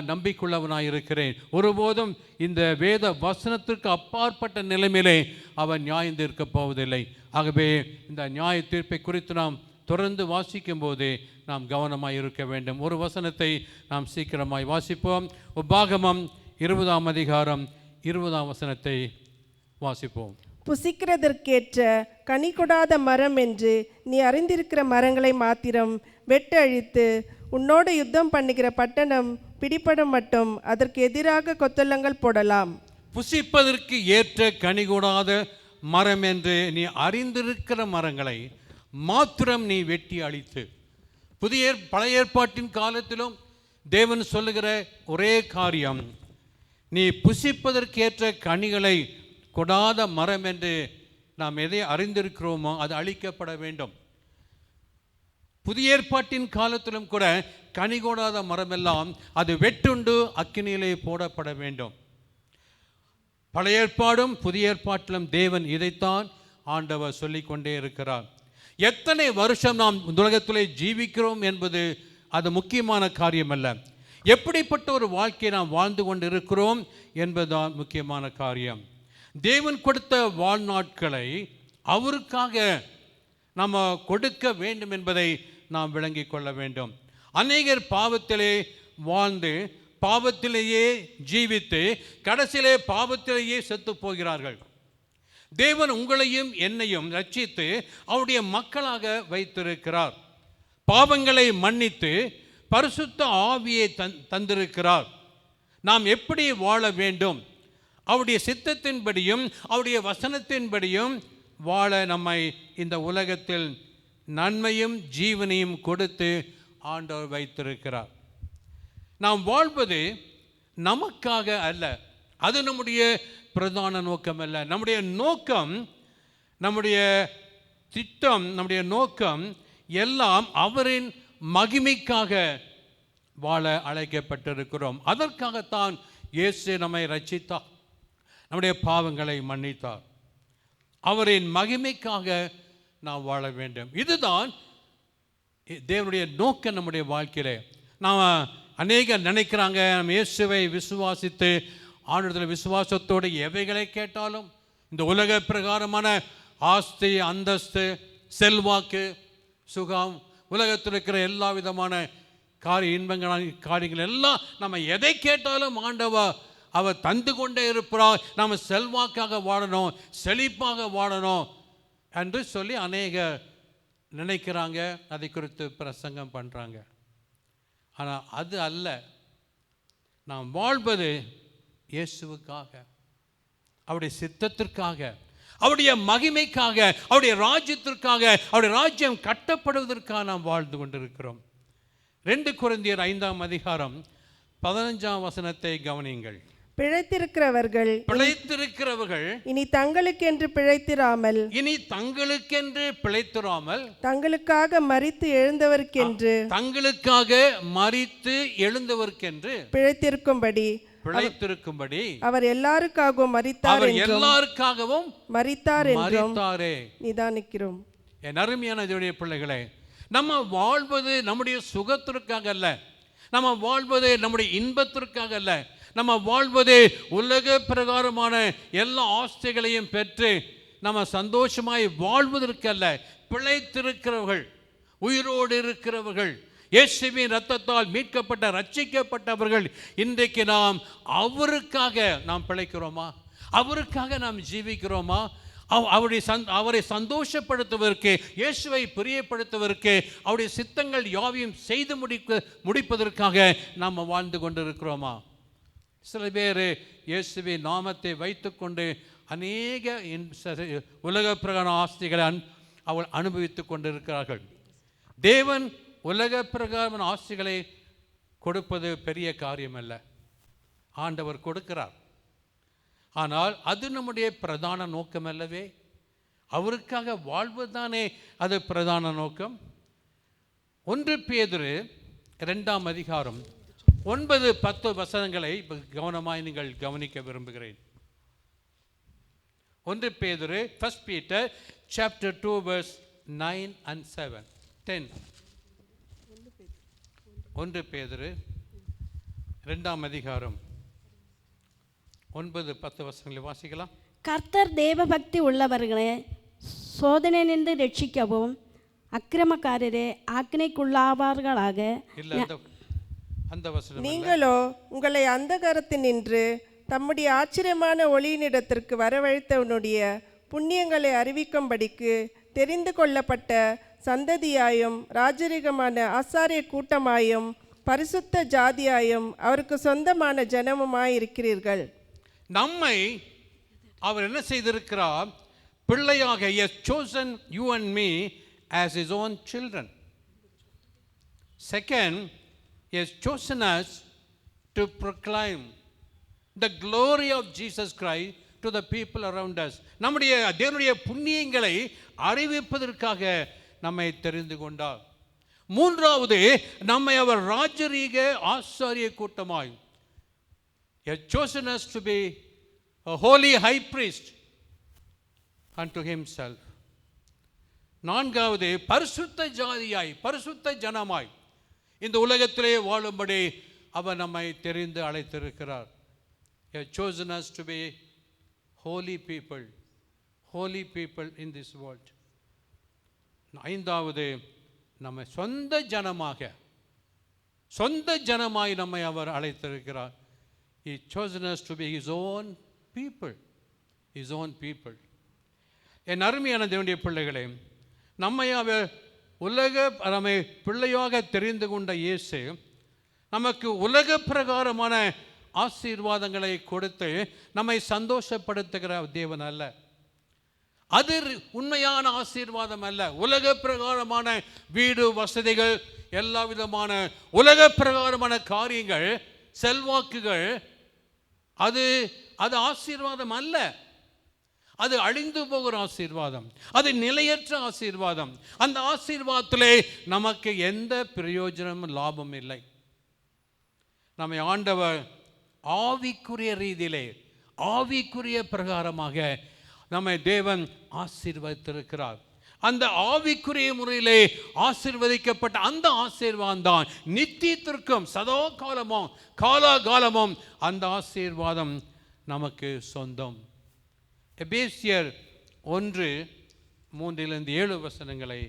நம்பிக்கையுள்ளவனாய் இருக்கிறேன். ஒருபோதும் இந்த வேத வசனத்திற்கு அப்பாற்பட்ட நிலைமையிலே அவன் நியாயம் தீர்க்கப் போவதில்லை. ஆகவே இந்த நியாய தீர்ப்பை குறித்து நாம் தொடர்ந்து வாசிக்கும் போது நாம் கவனமாய் இருக்க வேண்டும். ஒரு வசனத்தை நாம் சீக்கிரமாய் வாசிப்போம். உபாகமம் 20ஆம் அதிகாரம் 20ஆம் வசனத்தை வாசிப்போம். புசிக்கிறதற்கேற்ற கனி கொடாத மரம் என்று நீ அறிந்திருக்கிற மரங்களை மாத்திரம் வெட்டு அழித்து உன்னோடு யுத்தம் பண்ணுகிற பட்டணம் பிடிபடும் மட்டும் அதற்கு எதிராக கொத்தளங்கள் போடலாம். புசிப்பதற்கு ஏற்ற கனி கூடாத மரம் என்று நீ அறிந்திருக்கிற மரங்களை மாத்திரம் நீ வெட்டி அழித்து. பழைய ஏற்பாட்டின் காலத்திலும் தேவன் சொல்லுகிற ஒரே காரியம், நீ புசிப்பதற்கேற்ற கனிகளை கொடாத மரம் என்று நாம் எதை அறிந்திருக்கிறோமோ அது அழிக்கப்பட வேண்டும். புதிய ஏற்பாட்டின் காலத்திலும் கூட கனி கொடாத மரமெல்லாம் அது வெட்டுண்டு அக்கினியிலே போடப்பட வேண்டும். பழைய ஏற்பாடும் புதிய ஏற்பாட்டிலும் தேவன் இதைத்தான் ஆண்டவர் சொல்லிக்கொண்டே இருக்கிறார். எத்தனை வருஷம் நாம் உலகத்திலே ஜீவிக்கிறோம் என்பது அது முக்கியமான காரியம் அல்ல. எப்படிப்பட்ட ஒரு வாழ்க்கையை நாம் வாழ்ந்து கொண்டு இருக்கிறோம் என்பதுதான் முக்கியமான காரியம். தேவன் கொடுத்த வாழ்நாட்களை அவருக்காக நாம் கொடுக்க வேண்டும் என்பதை நாம் விளங்கிக் கொள்ள வேண்டும். அநேகர் பாவத்திலே வாழ்ந்து பாவத்திலேயே ஜீவித்து கடைசியிலே பாவத்திலேயே செத்து போகிறார்கள். தேவன் உங்களையும் என்னையும் ரட்சித்து அவருடைய மக்களாக வைத்திருக்கிறார். பாவங்களை மன்னித்து பரிசுத்த ஆவியை தந்திருக்கிறார். நாம் எப்படி வாழ வேண்டும், அவருடைய சித்தத்தின்படியும் அவருடைய வசனத்தின்படியும் வாழ நம்மை இந்த உலகத்தில் நன்மையும் ஜீவனையும் கொடுத்து ஆண்டவர் வைத்திருக்கிறார். நாம் வாழ்வது நமக்காக அல்ல, அது நம்முடைய பிரதான நோக்கம் அல்ல. நம்முடைய நோக்கம், நம்முடைய திட்டம், நம்முடைய நோக்கம் எல்லாம் அவரின் மகிமைக்காக வாழ அழைக்கப்பட்டிருக்கிறோம். அதற்காகத்தான் இயேசு நம்மை ரட்சித்தார், நம்முடைய பாவங்களை மன்னித்தார். அவரின் மகிமைக்காக நாம் வாழ வேண்டும். இதுதான் தேவனுடைய நோக்கம் நம்முடைய வாழ்க்கையிலே. நாம் அநேகர் நினைக்கிறாங்க, நம்ம இயேசுவை விசுவாசித்து ஆண்டவரில் விசுவாசத்தோடு எவைகளை கேட்டாலும் இந்த உலக பிரகாரமான ஆஸ்தி, அந்தஸ்து, செல்வாக்கு, சுகம், உலகத்தில் இருக்கிற எல்லா விதமான காரியங்கள் எல்லாம் நம்ம எதை கேட்டாலும் ஆண்டவர் அவர் தந்து கொண்டே இருப்பார். நம்ம செல்வாக்காக வாழணும், செழிப்பாக வாழணும் என்று சொல்லி அநேகர் நினைக்கிறாங்க, அதை குறித்து பிரசங்கம் பண்ணுறாங்க. ஆனால் அது அல்ல. நாம் வாழ்வது இயேசுவுக்காக, அவருடைய சித்தத்திற்காக, அவருடைய மகிமைக்காக, அவருடைய ராஜ்யத்திற்காக, அவருடைய ராஜ்யம் கட்டப்படுவதற்காக நாம் வாழ்ந்து கொண்டிருக்கிறோம். 2 கொரிந்தியர் 5ஆம் அதிகாரம் 15ஆம் வசனத்தை கவனியுங்கள். பிழைத்திருக்கிறவர்கள் இனி தங்களுக்கென்று பிழைத்திராமல் தங்களுக்காக மரித்து எழுந்தவர்க்கென்று பிழைத்திருக்கும்படி அவர் எல்லாருக்காகவும் மரித்தார் என்றும் நிதானிக்கிறோம். என் அருமையான தேவனுடைய பிள்ளைகளே, நம்ம வாழ்வது நம்முடைய சுகத்திற்காக அல்ல, நம்ம வாழ்வது நம்முடைய இன்பத்திற்காக அல்ல, நம்ம வாழ்வது உலக பிரகாரமான எல்லா ஆஸ்திகளையும் பெற்று நம்ம சந்தோஷமாய் வாழ்வதற்கு அல்ல. பிழைத்திருக்கிறவர்கள், உயிரோடு இருக்கிறவர்கள், இயேசுவின் இரத்தத்தால் மீட்கப்பட்ட ரட்சிக்கப்பட்டவர்கள், இன்றைக்கு நாம் அவருக்காக நாம் பிழைக்கிறோமா? அவருக்காக நாம் ஜீவிக்கிறோமா? அவரை சந்தோஷப்படுத்துவதற்கு, இயேசுவை பிரியப்படுத்துவதற்கு, அவருடைய சித்தங்கள் யாவையும் செய்து முடிப்பதற்காக நாம் வாழ்ந்து கொண்டிருக்கிறோமா? சில பேர் இயேசுவின் நாமத்தை வைத்துக்கொண்டு அநேக உலக பிரகார ஆஸ்திகளை அவள் அனுபவித்து கொண்டிருக்கிறார்கள். தேவன் உலக பிரகாரமான ஆஸ்திகளை கொடுப்பது பெரிய காரியம் அல்ல, ஆண்டவர் கொடுக்கிறார். ஆனால் அது நம்முடைய பிரதான நோக்கம் அல்லவே. அவருக்காக வாழ்வதுதானே அது பிரதான நோக்கம். 1 பேதுரு 2ஆம் அதிகாரம் 9-10 வசனங்களை கவனமாய் நீங்கள் கவனிக்க விரும்புகிறேன். 1 பேதுரு, 1 Peter chapter 2 verse 9 and 7, 10. 1 பேதுரு 2ஆம் அதிகாரம் 9-10 வசனங்களை வாசிக்கலாம். கர்த்தர் தேவபக்தி உள்ளவர்களை சோதனையிலிருந்து ரட்சிக்கவும் அக்கிரமக்காரரே ஆக்கினைக்குள்ளாவார்களாக. நீங்களோ உங்களை அந்தகாரத்தினின்று தம்முடைய ஆச்சரியமான ஒளியினிடத்திற்கு வரவழைத்தவனுடைய புண்ணியங்களை அறிவிக்கும்படிக்கு தெரிந்து கொள்ளப்பட்ட சந்ததியாயும் ராஜரிகமான ஆசாரிய கூட்டமாயும் பரிசுத்த ஜாதியாயும் அவருக்கு சொந்தமான ஜனமுமாயிருக்கிறீர்கள். நம்மை அவர் என்ன செய்திருக்கிறார்? பிள்ளையாக, he has chosen you and me as his own children. Second, he has chosen us to proclaim the glory of Jesus Christ to the people around us. நம்முடைய தேவனுடைய புண்ணியங்களை அறிவிப்பதற்காக நம்மை தெரிந்து கொண்டார். மூன்றாவது, நம்மை அவர் ராஜரீக ஆசாரிய கூட்டமாய், he has chosen us to be a holy high priest unto himself. நான்காவது, பரிசுத்த ஜாதியாய், பரிசுத்த ஜனமாய் இந்த உலகத்திலே வாழும்படி அவர் நம்மை தெரிந்து அழைத்திருக்கிறார். He has chosen us to be holy people in this world. ஐந்தாவது, நம்ம சொந்த ஜனமாய் நம்மை அவர் அழைத்திருக்கிறார். He has chosen us to be his own people. என் அருமையான தேவனுடைய பிள்ளைகளே, நம்மை அவர் நம்மை பிள்ளையாக தெரிந்து கொண்ட இயேசு நமக்கு உலக பிரகாரமான ஆசீர்வாதங்களை கொடுத்து நம்மை சந்தோஷப்படுத்துகிற தேவன் அல்ல. அது உண்மையான ஆசீர்வாதம் அல்ல. உலக பிரகாரமான வீடு வசதிகள், எல்லா விதமான உலக பிரகாரமான காரியங்கள், செல்வாக்குகள், அது ஆசீர்வாதம் அல்ல. அது அழிந்து போகிற ஆசீர்வாதம், அது நிலையற்ற ஆசீர்வாதம். அந்த ஆசீர்வாதத்திலே நமக்கு எந்த பிரயோஜனமும் லாபம் இல்லை. நம்மை ஆண்டவர் ஆவிக்குரிய ரீதியிலே, ஆவிக்குரிய பிரகாரமாக நம்மை தேவன் ஆசீர்வதித்திருக்கிறார். அந்த ஆவிக்குரிய முறையிலே ஆசீர்வதிக்கப்பட்ட அந்த ஆசீர்வாதம் தான் நித்தியத்திற்கும் சதா காலமும் காலாகாலமும் அந்த ஆசீர்வாதம் நமக்கு சொந்தம். எபேசியர் 1:3-7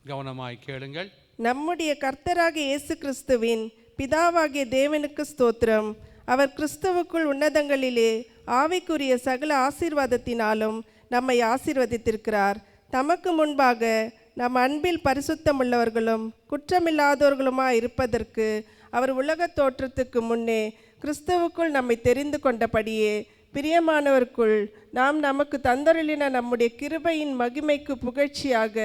கவனமாய் கேளுங்கள். நம்முடைய கர்த்தராகிய இயேசு கிறிஸ்துவின் பிதாவாகிய தேவனுக்கு ஸ்தோத்திரம். அவர் கிறிஸ்துவுக்குள் உன்னதங்களிலே ஆவிக்குரிய சகல ஆசீர்வாதத்தினாலும் நம்மை ஆசீர்வதித்திருக்கிறார். தமக்கு முன்பாக நம் அன்பில் பரிசுத்தமுள்ளவர்களும் குற்றமில்லாதவர்களுமாய் இருப்பதற்கு அவர் உலகத் தோற்றத்துக்கு முன்னே கிறிஸ்துவுக்குள் நம்மை தெரிந்து கொண்டபடியே, பிரியமானவருக்குள் நாம் நமக்கு தந்தருளின நம்முடைய கிருபையின் மகிமைக்கு புகழ்ச்சியாக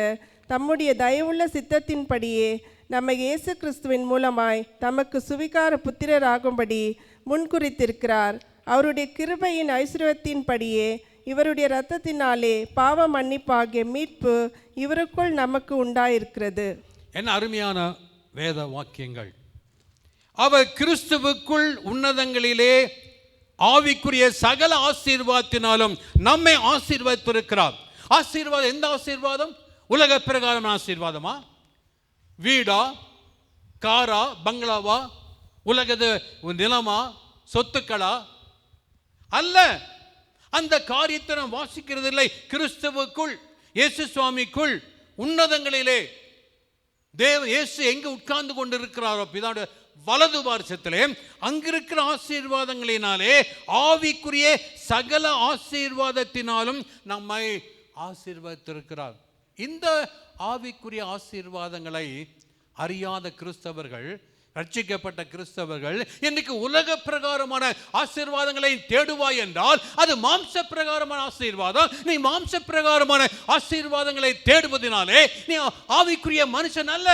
தம்முடைய தயவுள்ள சித்தத்தின்படியே நம்மை இயேசு கிறிஸ்துவின் மூலமாய் தமக்கு சுவிகார புத்திரராகும்படி முன்குறித்திருக்கிறார். அவருடைய கிருபையின் ஐஸ்வர்யத்தின்படியே இவருடைய இரத்தத்தினாலே பாவ மன்னிப்பாகிய மீட்பு இவருக்குள் நமக்கு உண்டாயிருக்கிறது. என்ன அருமையான வேத வாக்கியங்கள்! அவர் கிறிஸ்துவுக்குள் உன்னதங்களிலே ஆவிக்குரிய சகல ஆசீர்வாதத்தினாலும் நம்மை ஆசீர்வதித்திருக்கிறார். ஆசீர்வாதம் எந்த ஆசீர்வாதம்? உலக பிரகாரம் ஆசீர்வாதமா? வீடா, காரா, பங்களாவா, உலகது நிலமா, சொத்துக்களா? அல்ல. அந்த காரியத்தை நாம் வாசிக்கிறது இல்லை. கிறிஸ்துவுக்குள், இயேசு சுவாமிக்குள் உன்னதங்களிலே இயேசு எங்கு உட்கார்ந்து கொண்டிருக்கிறாரோ பிதாவுடைய வலது பார்சத்திலே, அங்கிருக்கிற ஆசீர்வாதங்களினாலே ஆவிக்குரிய சகல ஆசீர்வாதத்தினாலும் நம்மை ஆசீர்வதித்திருக்கிறார். இந்த ஆவிக்குரிய ஆசீர்வாதங்களை அறியாத கிறிஸ்தவர்கள், ரட்சிக்கப்பட்ட கிறிஸ்தவர்கள் இன்னைக்கு உலக பிரகாரமான ஆசீர்வாதங்களை தேடுவாய் என்றால் அது மாம்ச பிரகாரமான ஆசீர்வாதம். நீ மாம்ச பிரகாரமான ஆசீர்வாதங்களை தேடுவதனாலே நீ ஆவிக்குரிய மனுஷன் அல்ல.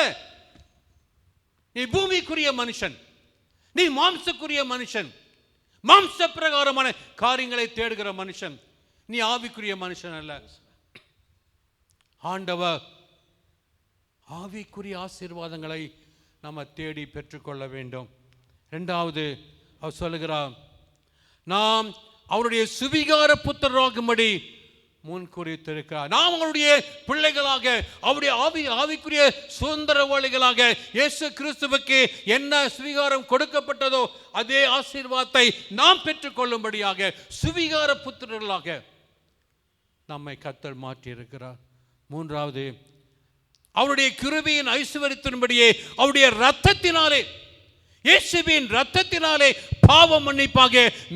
நீ பூமிக்குரிய மனுஷன், நீ மாம்சக்குரிய மனுஷன், மாம்ச பிரகாரமான காரியங்களை தேடுகிற மனுஷன். நீ ஆவிக்குரிய மனுஷன் அல்ல. ஆண்டவர் ஆவிக்குரிய ஆசீர்வாதங்களை நம்ம தேடி பெற்றுக்கொள்ள வேண்டும். இரண்டாவது அவர் சொல்லுகிறார், நாம் அவருடைய சுவிகார புத்திரராகும்படி முன்குறித்திருக்கிறார். நாம் அவருடைய பிள்ளைகளாக, அவருடைய ஆவிக்குரிய சுதந்திரவாளிகளாக இயேசு கிறிஸ்துவுக்கு என்ன சுவிகாரம் கொடுக்கப்பட்டதோ அதே ஆசீர்வாதத்தை நாம் பெற்றுக்கொள்ளும்படியாக சுவிகார புத்திரர்களாக நம்மை கர்த்தர் மாற்றியிருக்கிறார். மூன்றாவது, அவருடைய கிருபையின் ஐசுவரியத்தின்படியே அவருடைய இரத்தத்தினாலே, இயேசுவின் இரத்தத்தினாலே பாவ மன்னிப்பாக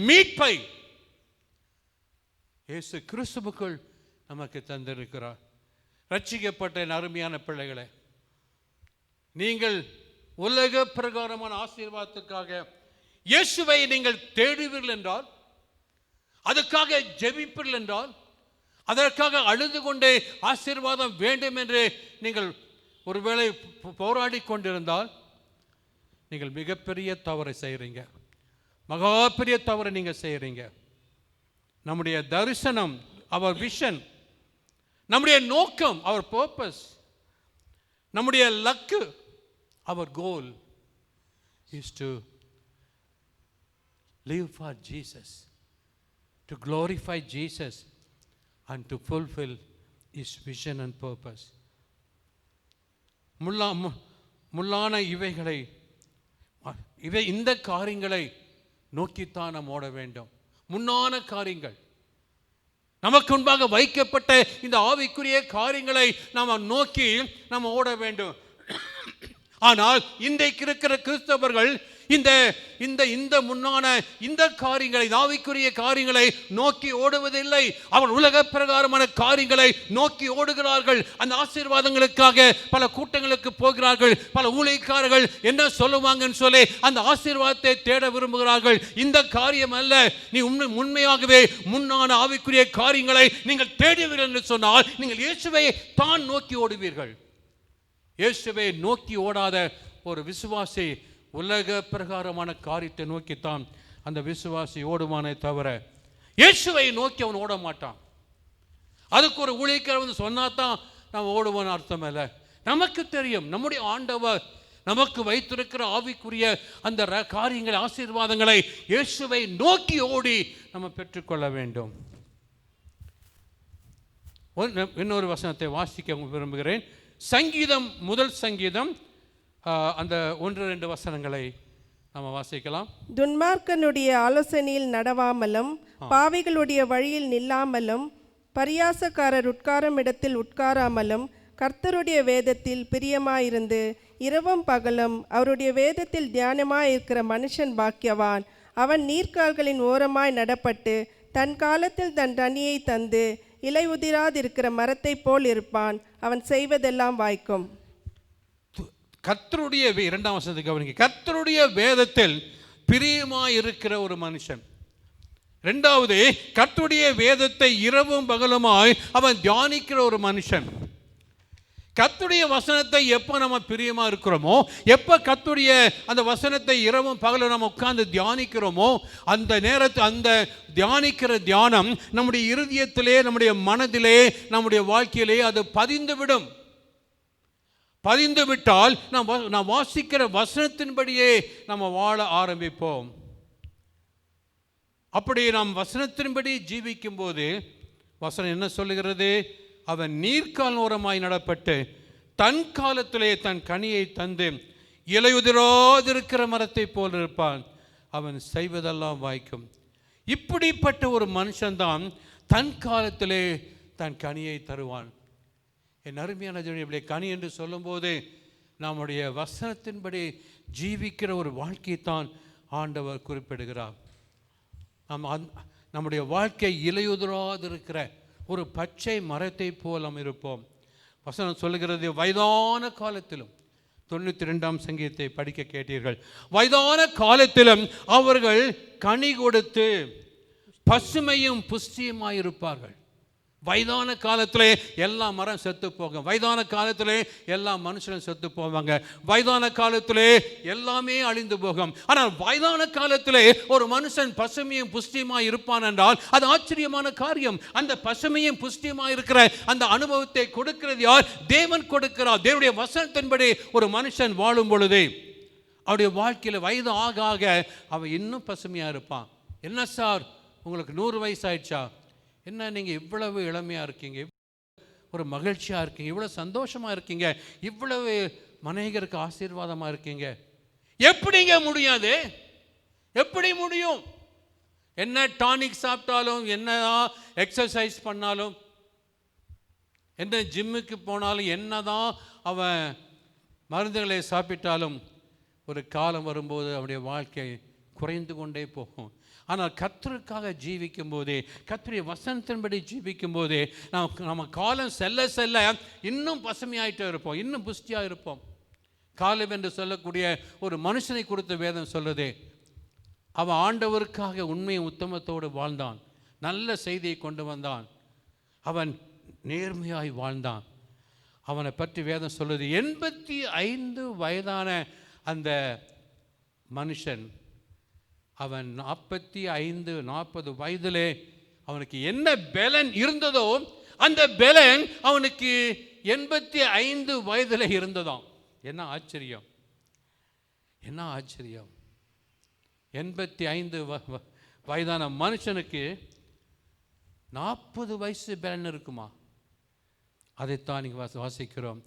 மீட்பை இயேசு கிறிஸ்துவுக்குள் நமக்கு தந்திருக்கிறார். ரட்சிக்கப்பட்ட என் அருமையான பிள்ளைகளே, நீங்கள் உலக பிரகாரமான ஆசீர்வாதத்துக்காக இயேசுவை நீங்கள் தேடுவீர்கள் என்றால், அதுக்காக ஜெபிப்பீர்கள் என்றால், அதற்காக அழுது கொண்டே ஆசீர்வாதம் வேண்டும் என்று நீங்கள் ஒருவேளை போராடி கொண்டிருந்தால், நீங்கள் மிகப்பெரிய தவறை செய்கிறீங்க. மகா பெரிய தவறை நீங்கள் செய்கிறீங்க. நம்முடைய தரிசனம், அவர் விஷன், நம்முடைய நோக்கம், அவர் பர்பஸ், நம்முடைய லக்கு, our goal is to live for Jesus, to glorify Jesus and to fulfill his vision and purpose. முள்ளான இந்த காரியங்களை நோக்கித்தான் நாம் ஓட வேண்டும். முன்னான காரியங்கள், நமக்கு முன்பாக வைக்கப்பட்ட இந்த ஆவிக்குரிய காரியங்களை நாம் நோக்கி நாம் ஓட வேண்டும். ஆனால் இன்றைக்கு இருக்கிற கிறிஸ்தவர்கள் இந்த இந்த இந்த முன்னான இந்த காரியங்களை, ஆவிக்குரிய காரியங்களை நோக்கி ஓடுவதில்லை. அவர் உலக பிரகாரமான காரியங்களை நோக்கி ஓடுகிறார்கள். அந்த ஆசீர்வாதங்களுக்காக பல கூட்டங்களுக்கு போகிறார்கள். பல ஊழியக்காரர்கள் என்ன சொல்லுவாங்கன்னு சொல்லி அந்த ஆசீர்வாதத்தை தேட விரும்புகிறார்கள். இந்த காரியம் அல்ல. நீ உண்மையாகவே முன்னான ஆவிக்குரிய காரியங்களை நீங்கள் தேடுவீர்கள் என்று சொன்னால், நீங்கள் இயேசுவை தான் நோக்கி ஓடுவீர்கள். இயேசுவை நோக்கி ஓடாத ஒரு விசுவாசி உலக பிரகாரமான காரியத்தை நோக்கித்தான் அந்த விசுவாசி ஓடுவானே தவிர இயேசுவை நோக்கி அவன் ஓட மாட்டான். அதுக்கு ஒரு ஊழியக்காரர் வந்து சொன்னாதான் நாம் ஓடுவோன்னு அர்த்தம் இல்லை. நமக்கு தெரியும், நம்முடைய ஆண்டவர் நமக்கு வைத்திருக்கிற ஆவிக்குரிய அந்த காரியங்களை, ஆசீர்வாதங்களை இயேசுவை நோக்கி ஓடி நம்ம பெற்றுக்கொள்ள வேண்டும். இன்னொரு வசனத்தை வாசிக்க விரும்புகிறேன். சங்கீதம், முதல் சங்கீதம், அந்த 1-2 வசனங்களை நம்ம வாசிக்கலாம். துன்மார்க்கனுடைய ஆலோசனையில் நடவாமலும், பாவிகளுடைய வழியில் நில்லாமலும், பரியாசக்காரர் உட்காரும் இடத்தில் உட்காராமலும், கர்த்தருடைய வேதத்தில் பிரியமாயிருந்து இரவும் பகலும் அவருடைய வேதத்தில் தியானமாயிருக்கிற மனுஷன் பாக்கியவான். அவன் நீர்க்கால்களின் ஓரமாய் நடப்பட்டு தன் காலத்தில் தன் தனியை தந்து இலை உதிராதிருக்கிற மரத்தை போல் இருப்பான். அவன் செய்வதெல்லாம் வாய்க்கும். கர்த்தருடைய 2ஆம் வசனத்தை கவனிங்க. கர்த்தருடைய வேதத்தில் பிரியமாயிருக்கிற ஒரு மனுஷன். 2வது, கர்த்தருடைய வேதத்தை இரவும் பகலுமாய் அவன் தியானிக்கிற ஒரு மனுஷன். கர்த்தருடைய வசனத்தை எப்போ நம்ம பிரியமா இருக்கிறோமோ, எப்போ கர்த்தருடைய அந்த வசனத்தை இரவும் பகலும் நம்ம உட்கார்ந்து தியானிக்கிறோமோ, அந்த நேரத்தில் அந்த தியானிக்கிற தியானம் நம்முடைய இருதயத்திலே, நம்முடைய மனதிலே, நம்முடைய வாழ்க்கையிலே அது பதிந்துவிடும். பதிந்து விட்டால் நாம் வாசிக்கிற வசனத்தின்படியே நம்ம வாழ ஆரம்பிப்போம். அப்படி நாம் வசனத்தின்படி ஜீவிக்கும் போது வசனம் என்ன சொல்லுகிறது? அவன் நீர்க்கால் ஓரமாய் நடப்பட்டு தன் காலத்திலே தன் கனியை தந்து இலையுதிராதிருக்கிற மரத்தை போல் இருப்பான். அவன் செய்வதெல்லாம் வாய்க்கும். இப்படிப்பட்ட ஒரு மனுஷன்தான் தன் காலத்திலே தன் கனியை தருவான். என் அருமையான இப்படி கனி என்று சொல்லும்போது நம்முடைய வசனத்தின்படி ஜீவிக்கிற ஒரு வாழ்க்கைத்தான் ஆண்டவர் குறிப்பிடுகிறார். நம்முடைய வாழ்க்கை இலையுதிராதிருக்கிற ஒரு பச்சை மரத்தை போல் நாம் இருப்போம். வசனம் சொல்லுகிறது, வயதான காலத்திலும், 92ஆம் சங்கீதத்தை படிக்க கேட்டீர்கள், வயதான காலத்திலும் அவர்கள் கனி கொடுத்து பசுமையும் புஷ்டியுமாயிருப்பார்கள். வயதான காலத்திலே எல்லா மரம் செத்து போகும். வயதான காலத்திலே எல்லா மனுஷனும் செத்து போவாங்க. வயதான காலத்திலே எல்லாமே அழிந்து போகும். ஆனால் வயதான காலத்திலே ஒரு மனுஷன் பசுமையும் புஷ்டியுமாய் இருப்பான் என்றால் அது ஆச்சரியமான காரியம். அந்த பசுமையும் புஷ்டியுமாய் இருக்கிற அந்த அனுபவத்தை கொடுக்கிறது யார்? தேவன் கொடுக்கிறார். தேவனுடைய வசனத்தின்படி ஒரு மனுஷன் வாழும் பொழுது அவருடைய வாழ்க்கையில் வயது ஆக ஆக அவன் இன்னும் பசுமையாக இருப்பான். என்ன சார், உங்களுக்கு 100 வயசு ஆயிடுச்சா? என்ன நீங்கள் இவ்வளவு இளமையாக இருக்கீங்க, ஒரு மகிழ்ச்சியாக இருக்கீங்க, இவ்வளோ சந்தோஷமாக இருக்கீங்க, இவ்வளவு மனைகருக்கு ஆசீர்வாதமாக இருக்கீங்க, எப்படிங்க முடியாது? எப்படி முடியும்? என்ன டானிக் சாப்பிட்டாலும், என்ன எக்ஸசைஸ் பண்ணாலும், என்ன ஜிம்முக்கு போனாலும், என்னதான் அவன் மருந்துகளை சாப்பிட்டாலும் ஒரு காலம் வரும்போது அவனுடைய வாழ்க்கை குறைந்து கொண்டே போகும். ஆனால் கர்த்தருக்காக ஜீவிக்கும் போதே, கர்த்தருடைய வசனத்தின்படி ஜீவிக்கும் போதே நம்ம காலம் செல்ல செல்ல இன்னும் பசுமையாயிட்டே இருப்போம், இன்னும் புஷ்டியாக இருப்போம். காலம் என்று சொல்லக்கூடிய ஒரு மனுஷனை குறித்த வேதம் சொல்லுதே, அவன் ஆண்டவருக்காக உண்மை உத்தமத்தோடு வாழ்ந்தான், நல்ல செய்தியை கொண்டு வந்தான், அவன் நேர்மையாய் வாழ்ந்தான். அவனை பற்றி வேதம் சொல்லுது, 85 வயதான அந்த மனுஷன், அவன் 40 வயதிலே அவனுக்கு என்ன பலன் இருந்ததோ அந்த பலன் அவனுக்கு 85 வயதில் இருந்ததாம். என்ன ஆச்சரியம், என்ன ஆச்சரியம்! 85 வயதான மனுஷனுக்கு 40 வயசு பலன் இருக்குமா? அதைத்தான் நீங்கள் வாசிக்கிறோம்.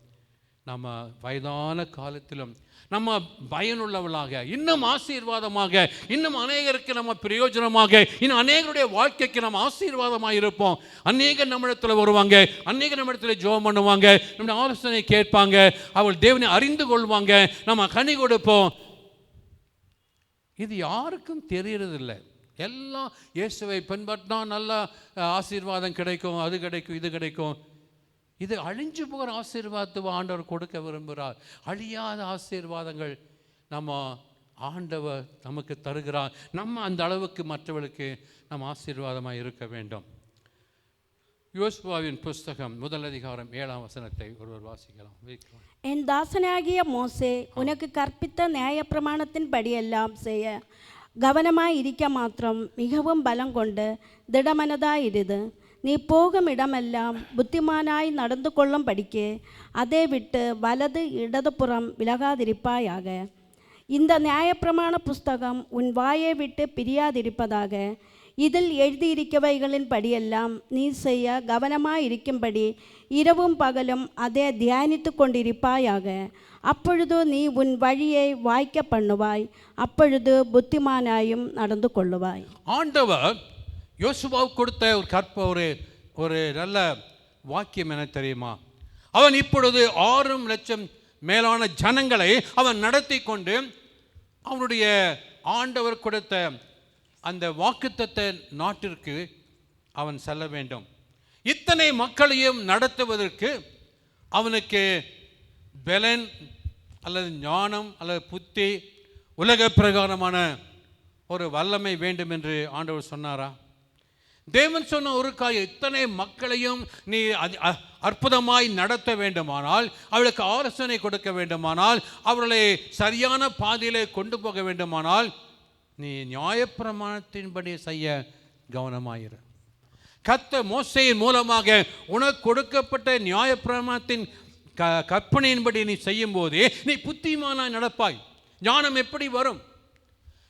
நம்ம வயதான காலத்திலும் நம்ம பயனுள்ளவளாக, இன்னும் ஆசீர்வாதமாக, இன்னும் அநேகருக்கு நம்ம பிரயோஜனமாக, இன்னும் அநேகருடைய வாழ்க்கைக்கு நம்ம ஆசீர்வாதமாக இருப்போம். அநேகர் நம்மிடத்தில் வருவாங்க, அநேகர் நம்மிடத்தில் ஜெபம் பண்ணுவாங்க, நம்முடைய ஆலோசனை கேட்பாங்க, அவள் தேவனை அறிந்து கொள்வாங்க, நம்ம கனி கொடுப்போம். இது யாருக்கும் தெரியறதில்லை. எல்லாம் இயேசுவை பின்பற்றினா நல்ல ஆசீர்வாதம் கிடைக்கும், அது கிடைக்கும், இது கிடைக்கும். இது அழிஞ்சு போகிற ஆசீர்வாதத்தை ஆண்டவர் கொடுக்க விரும்புகிறார். அழியாத ஆசீர்வாதங்கள் நம்ம ஆண்டவர் நமக்கு தருகிறார். நம்ம அந்த அளவுக்கு மற்றவர்களுக்கு நம்ம ஆசீர்வாதமாக இருக்க வேண்டும். யோசுவாவின் புஸ்தகம் 1 அதிகாரம் 7ஆம் வசனத்தை ஒருவர் வாசிக்கலாம். என் தாசனாகிய மோசே உனக்கு கற்பித்த நியாயப்பிரமாணத்தின் படியெல்லாம் செய்ய கவனமாய் இருக்க மாத்திரம் மிகவும் பலம் கொண்டு திடமனதாயிருது. நீ போகும் இடமெல்லாம் புத்திமானாய் நடந்து கொள்ளும் படிக்க அதை விட்டு வலது இடதுபுறம் விலகாதிருப்பாயாக. இந்த நியாயப்பிரமாண புஸ்தகம் உன் வாயை விட்டு பிரியாதிருப்பதாக. இதில் எழுதியிருக்கவைகளின் படியெல்லாம் நீ செய்ய கவனமாயிருக்கும்படி இரவும் பகலும் அதை தியானித்து கொண்டிருப்பாயாக. அப்பொழுது நீ உன் வழியை வாய்க்க பண்ணுவாய், அப்பொழுது புத்திமானாயும் நடந்து கொள்ளுவாய். ஆண்டவர் யோசுவாவுக்கு கொடுத்த ஒரு நல்ல வாக்கியம் என்ன தெரியுமா? அவன் இப்பொழுது 6 லட்சம் மேலான ஜனங்களை அவன் நடத்தி கொண்டு அவனுடைய ஆண்டவர் கொடுத்த அந்த வாக்குத்தத்த நாட்டிற்கு அவன் செல்ல வேண்டும். இத்தனை மக்களையும் நடத்துவதற்கு அவனுக்கு பலன் அல்லது ஞானம் அல்லது புத்தி, உலக பிரகாரமான ஒரு வல்லமை வேண்டும் என்று ஆண்டவர் சொன்னாரா? தேவன் சொன்ன ஒரு காரியம், இத்தனை மக்களையும் நீ அற்புதமாய் நடத்த வேண்டுமானால், அவளுக்கு ஆலோசனை கொடுக்க வேண்டுமானால், அவர்களை சரியான பாதையிலே கொண்டு போக வேண்டுமானால் நீ நியாயப்பிரமாணத்தின்படி செய்ய கவனமாயிரு. கர்த்தர் மோசேயின் மூலமாக உனக்கு கொடுக்கப்பட்ட நியாயப்பிரமாணத்தின் கற்பனையின்படி நீ செய்யும் போதே நீ புத்திமானாய் நடப்பாய். ஞானம் எப்படி வரும்?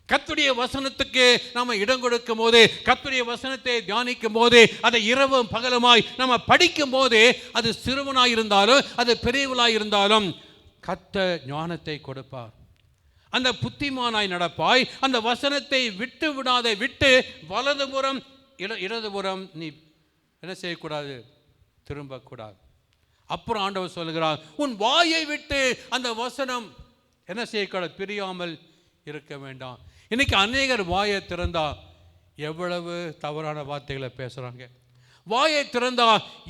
கர்த்தருடைய வசனத்துக்கு நம்ம இடம் கொடுக்கும் போதே, கர்த்தருடைய வசனத்தை தியானிக்கும் போதே, அதை இரவும் பகலுமாய் நம்ம படிக்கும் போதே, அது சிறுவனாய் இருந்தாலும் அது பெரியவளாய் இருந்தாலும் கர்த்தர் ஞானத்தை கொடுப்பார். அந்த புத்திமானாய் நடப்பாய். அந்த வசனத்தை விட்டு விடாத, விட்டு வலதுபுறம் இடதுபுறம் நீ என்ன செய்யக்கூடாது? திரும்பக்கூடாது. அப்புறம் ஆண்டவர் சொல்லுகிறார், உன் வாயை விட்டு அந்த வசனம் என்ன செய்யக்கூடாது? பிரியாமல் இருக்க வேண்டாம். இன்னைக்கு அநேகர் வாயை திறந்தா எவ்வளவு தவறான வார்த்தைகளை பேசுகிறாங்க. வாயை திறந்தா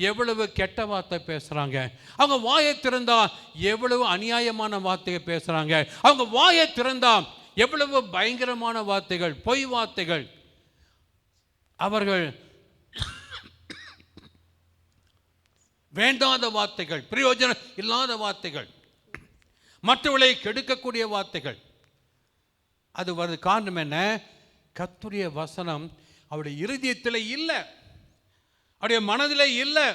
எவ்வளவு கெட்ட வார்த்தை பேசுகிறாங்க. அவங்க வாயை திறந்தா எவ்வளவு அநியாயமான வார்த்தைகள் பேசுகிறாங்க. அவங்க வாயை திறந்தா எவ்வளவு பயங்கரமான வார்த்தைகள், பொய் வார்த்தைகள், அவர்கள் வேண்டாத வார்த்தைகள், பிரயோஜனம் இல்லாத வார்த்தைகள், மற்றவர்களை கெடுக்கக்கூடிய வார்த்தைகள். அது வருது காரணம் என்ன? கர்த்தருடைய வசனம் அவருடைய இருதயத்தில் இல்லை, அவருடைய மனதில் இல்லை.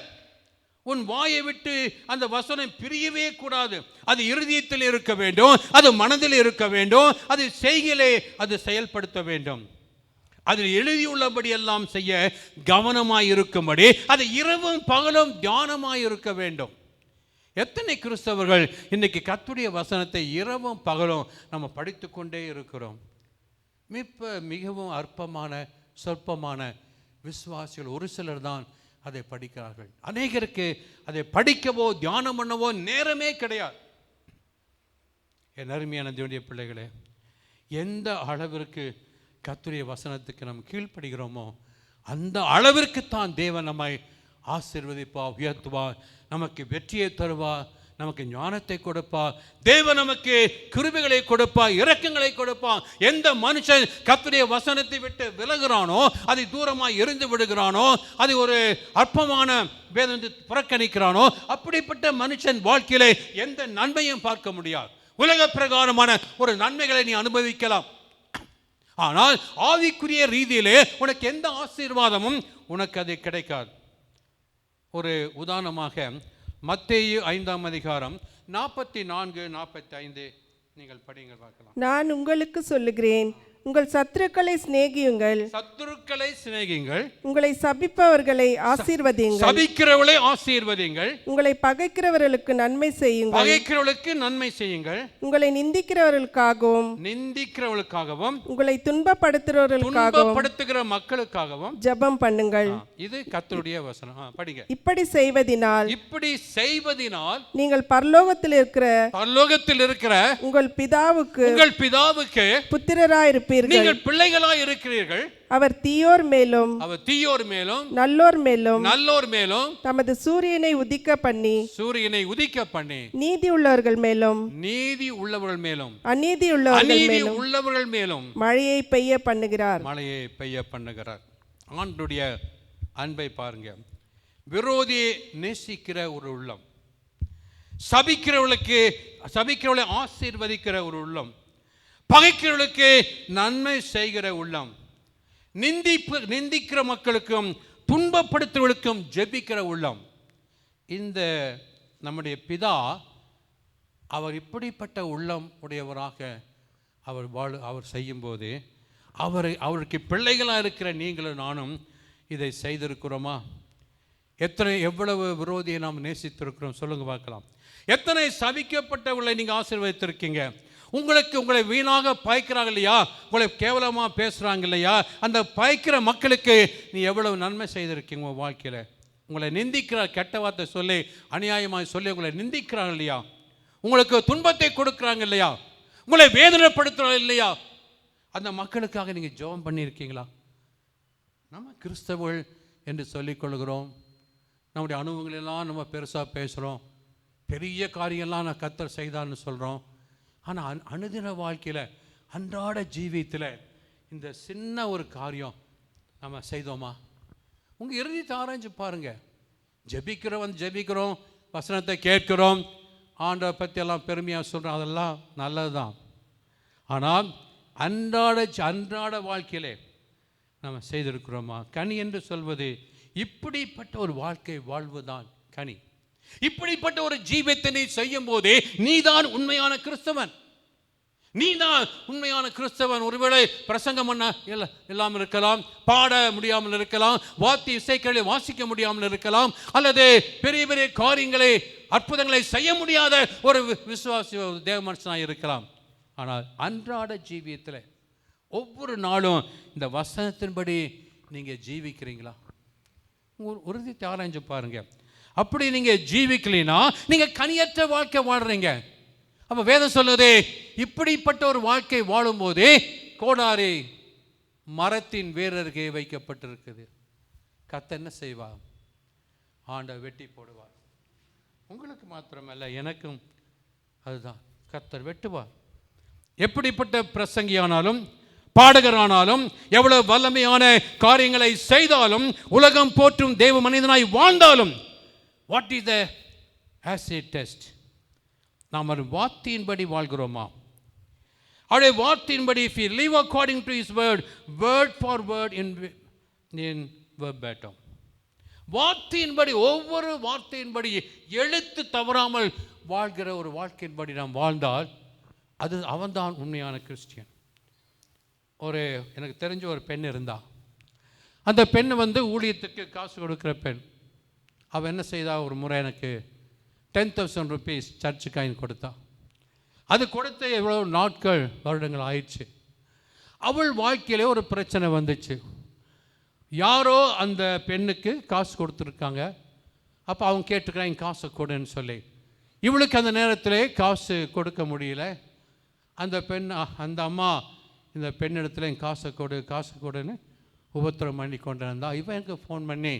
உன் வாயை விட்டு அந்த வசனம் பிரியவே கூடாது. அது இருதயத்தில் இருக்க வேண்டும், அது மனதில் இருக்க வேண்டும், அது செய்கையிலே அது செயல்படுத்த வேண்டும். அதில் எழுதியுள்ளபடி எல்லாம் செய்ய கவனமாய் இருக்கும்படி அது இரவும் பகலும் தியானமாய் இருக்க வேண்டும். எத்தனை கிறிஸ்தவர்கள் இன்னைக்கு கர்த்தருடைய வசனத்தை இரவும் பகலும் நம்ம படித்து கொண்டே இருக்கிறோம். மிகவும் அற்பமான சொற்பமான விசுவாசிகள் ஒரு சிலர் தான் அதை படிக்கிறார்கள். அநேகருக்கு அதை படிக்கவோ தியானம் பண்ணவோ நேரமே கிடையாது. என் அருமையான தேவனுடைய பிள்ளைகளே, எந்த அளவிற்கு கர்த்தருடைய வசனத்துக்கு நம்ம கீழ்ப்படுகிறோமோ அந்த அளவிற்கு தான் தேவன் நம்மை ஆசீர்வதிப்பா, உயர்த்துவா, நமக்கு வெற்றியை தருவா, நமக்கு ஞானத்தை கொடுப்பா, தேவன் நமக்கு கிருபைகளை கொடுப்பா, இரக்கங்களை கொடுப்பா. எந்த மனுஷன் கர்த்தருடைய வசனத்தை விட்டு விலகுறானோ, அதை தூரமாக எரிந்து விடுகிறானோ, அது ஒரு அற்பமான வேதத்தை புறக்கணிக்கிறானோ, அப்படிப்பட்ட மனுஷன் வாழ்க்கையிலே எந்த நன்மையும் பார்க்க முடியாது. உலக பிரகாரமான ஒரு நன்மைகளை நீ அனுபவிக்கலாம், ஆனால் ஆவிக்குரிய ரீதியிலே உனக்கு எந்த ஆசீர்வாதமும் உனக்கு அது கிடைக்காது. ஒரு உதாரணமாக மத்தேயு 5ஆம் அதிகாரம் 44-45 நீங்கள் படிங்கள் பார்க்கலாம். நான் உங்களுக்கு சொல்லுகிறேன், உங்கள் சத்துருக்களை சிநேகியுங்கள், சத்துருக்களை சிநேகியுங்கள், உங்களை சபிப்பவர்களை ஆசீர்வதியுங்கள், சபிக்கிறவளை ஆசீர்வதியுங்கள், உங்களை பகைக்கிறவர்களுக்கு நன்மை செய்யுங்கள், பகைக்கிறவளுக்கு நன்மை செய்யுங்கள், உங்களை நிந்திக்கிறவர்களுக்காகவும் நிந்திக்கிறவளுக்காகவும் உங்களை துன்பப்படுத்துகிறவர்களுக்காகவும் துன்பப்படுத்துகிற மக்களுக்காகவும் ஜெபம் பண்ணுங்கள். இது கர்த்தருடைய வசனம். படிங்க. இப்படி செய்வதினால் நீங்கள் பரலோகத்தில் இருக்கிற உங்கள் பிதாவுக்கு புத்திரராயிருப்பீர்கள், நீங்கள் பிள்ளைகளாய் இருக்கிறீர்கள். அவர் தீயோர் மேலும் நல்லோர் மேலும் தமது சூரியனை உதிக்க பண்ணி நீதி உள்ளவர்கள் மேலும் அநீதி உள்ளவர்கள் மேலும் மழையை பெய்ய பண்ணுகிறார். ஆண்டுடைய அன்பை பாருங்க. விரோதியை நேசிக்கிற ஒரு உள்ளம், சபிக்கிறவளை ஆசீர்வதிக்கிற ஒரு உள்ளம், பகைக்கிறவளுக்கு நன்மை செய்கிற உள்ளம், நிந்திக்கிற மக்களுக்கும் துன்பப்படுத்துவர்களுக்கும் ஜெபிக்கிற உள்ளம். இந்த நம்முடைய பிதா அவர் இப்படிப்பட்ட உள்ளம் உடையவராக அவர் செய்யும்போது அவருக்கு பிள்ளைகளாக இருக்கிற நீங்களும் நானும் இதை செய்திருக்கிறோமா? எவ்வளவு விரோதியை நாம் நேசித்திருக்கிறோம் சொல்லுங்க பார்க்கலாம். எத்தனை சபிக்கப்பட்டவர்களை நீங்கள் ஆசீர்வதித்திருக்கீங்க? உங்களை வீணாக பாய்க்கிறாங்க இல்லையா, உங்களை கேவலமாக பேசுகிறாங்க இல்லையா, அந்த பாய்க்கிற மக்களுக்கு நீ எவ்வளவு நன்மை செய்திருக்கீங்க உங்கள் வாழ்க்கையில்? உங்களை நிந்திக்கிற கெட்ட வார்த்தை சொல்லி அநியாயமாக சொல்லி உங்களை நிந்திக்கிறாங்க இல்லையா, உங்களுக்கு துன்பத்தை கொடுக்குறாங்க இல்லையா, உங்களை வேதனைப்படுத்துகிறாங்க இல்லையா, அந்த மக்களுக்காக நீங்கள் ஜெபம் பண்ணியிருக்கீங்களா? நம்ம கிறிஸ்தவர்கள் என்று சொல்லிக்கொள்கிறோம், நம்முடைய அனுபவங்களெல்லாம் நம்ம பெருசாக பேசுகிறோம், பெரிய காரியம்லாம் நான் கர்த்தர் செய்தான்னு சொல்கிறோம். ஆனால் அனுதின வாழ்க்கையில் அன்றாட ஜீவியத்தில் இந்த சின்ன ஒரு காரியம் நம்ம செய்தோமா? உங்கள் இறுதித்தை ஆராய்ச்சி பாருங்கள். ஜெபிக்கிறோம், வசனத்தை கேட்கிறோம், ஆண்டவரை பற்றி எல்லாம் பெருமையாக சொல்கிறோம், அதெல்லாம் நல்லது தான். ஆனால் அன்றாட வாழ்க்கையிலே நம்ம செய்திருக்கிறோமா? கனி என்று சொல்வது இப்படிப்பட்ட ஒரு வாழ்க்கை வாழ்வுதான் கனி. இப்படிப்பட்ட ஒரு ஜீவியத்தை நீ செய்யும் போதே நீதான் உண்மையான கிறிஸ்தவன். ஒருவேளை பிரசங்கம் பண்ண இல்லாமல் இருக்கலாம், பாட முடியாமல் இருக்கலாம், வாத்திய இசைக்களை வாசிக்க முடியாமல் இருக்கலாம், அல்லது பெரிய பெரிய காரியங்களை அற்புதங்களை செய்ய முடியாத ஒரு விசுவாசி தேவ மனுஷனாக இருக்கலாம். ஆனால் அன்றாட ஜீவியத்தில் ஒவ்வொரு நாளும் இந்த வசனத்தின்படி நீங்கள் ஜீவிக்கிறீங்களா? உறுதித்தை ஆராய்ஞ்சு பாருங்க. அப்படி நீங்கள் ஜீவிக்கலைன்னா நீங்கள் கனியற்ற வாழ்க்கை வாழ்றீங்க. அப்போ வேதம் சொல்லுதே, இப்படிப்பட்ட ஒரு வாழ்க்கை வாழும்போதே கோடாரி மரத்தின் வேரருகே வைக்கப்பட்டிருக்குது. கர்த்தர் என்ன செய்வார்? ஆண்டவர் வெட்டி போடுவார். உங்களுக்கு மாத்திரமல்ல, எனக்கும் அதுதான். கர்த்தர் வெட்டுவார். எப்படிப்பட்ட பிரசங்கியானாலும் பாடகரானாலும் எவ்வளவு வல்லமையான காரியங்களை செய்தாலும் உலகம் போற்றும் தேவ மனிதனாய் வாழ்ந்தாலும் what is the acid test? நாம் வார்த்தையின்படி வாழ்கிறோமா? அவருடைய வார்த்தையின்படி if we live according to his word for word in verbatim, வார்த்தையின்படி ஒவ்வொரு வார்த்தையின்படி எழுத்து தவறாமல் வாழ்கிற ஒரு வாழ்க்கையின்படி நாம் வாழ்ந்தால் அவன்தான் உண்மையான கிறிஸ்டியன். எனக்கு தெரிஞ்ச ஒரு பெண் இருந்தா. அந்த பெண் ஊழியத்துக்கு காசு கொடுக்குற பெண். அவள் என்ன செய்தா, ஒரு முறை எனக்கு 10,000 rupees சர்ச்சு காயின் கொடுத்தா. அது கொடுத்த எவ்வளோ நாட்கள் வருடங்கள் ஆயிடுச்சு. அவள் வாழ்க்கையிலே ஒரு பிரச்சனை வந்துச்சு. யாரோ அந்த பெண்ணுக்கு காசு கொடுத்துருக்காங்க. அப்போ அவங்க கேட்டுக்கிறாங்க காசை கொடுன்னு சொல்லி. இவளுக்கு அந்த நேரத்தில் காசு கொடுக்க முடியல. அந்த அம்மா இந்த பெண்ணிடத்துல என் காசை கொடுன்னு உபத்திரம் பண்ணி கொண்டு இருந்தா, இவன் எனக்கு ஃபோன் பண்ணி,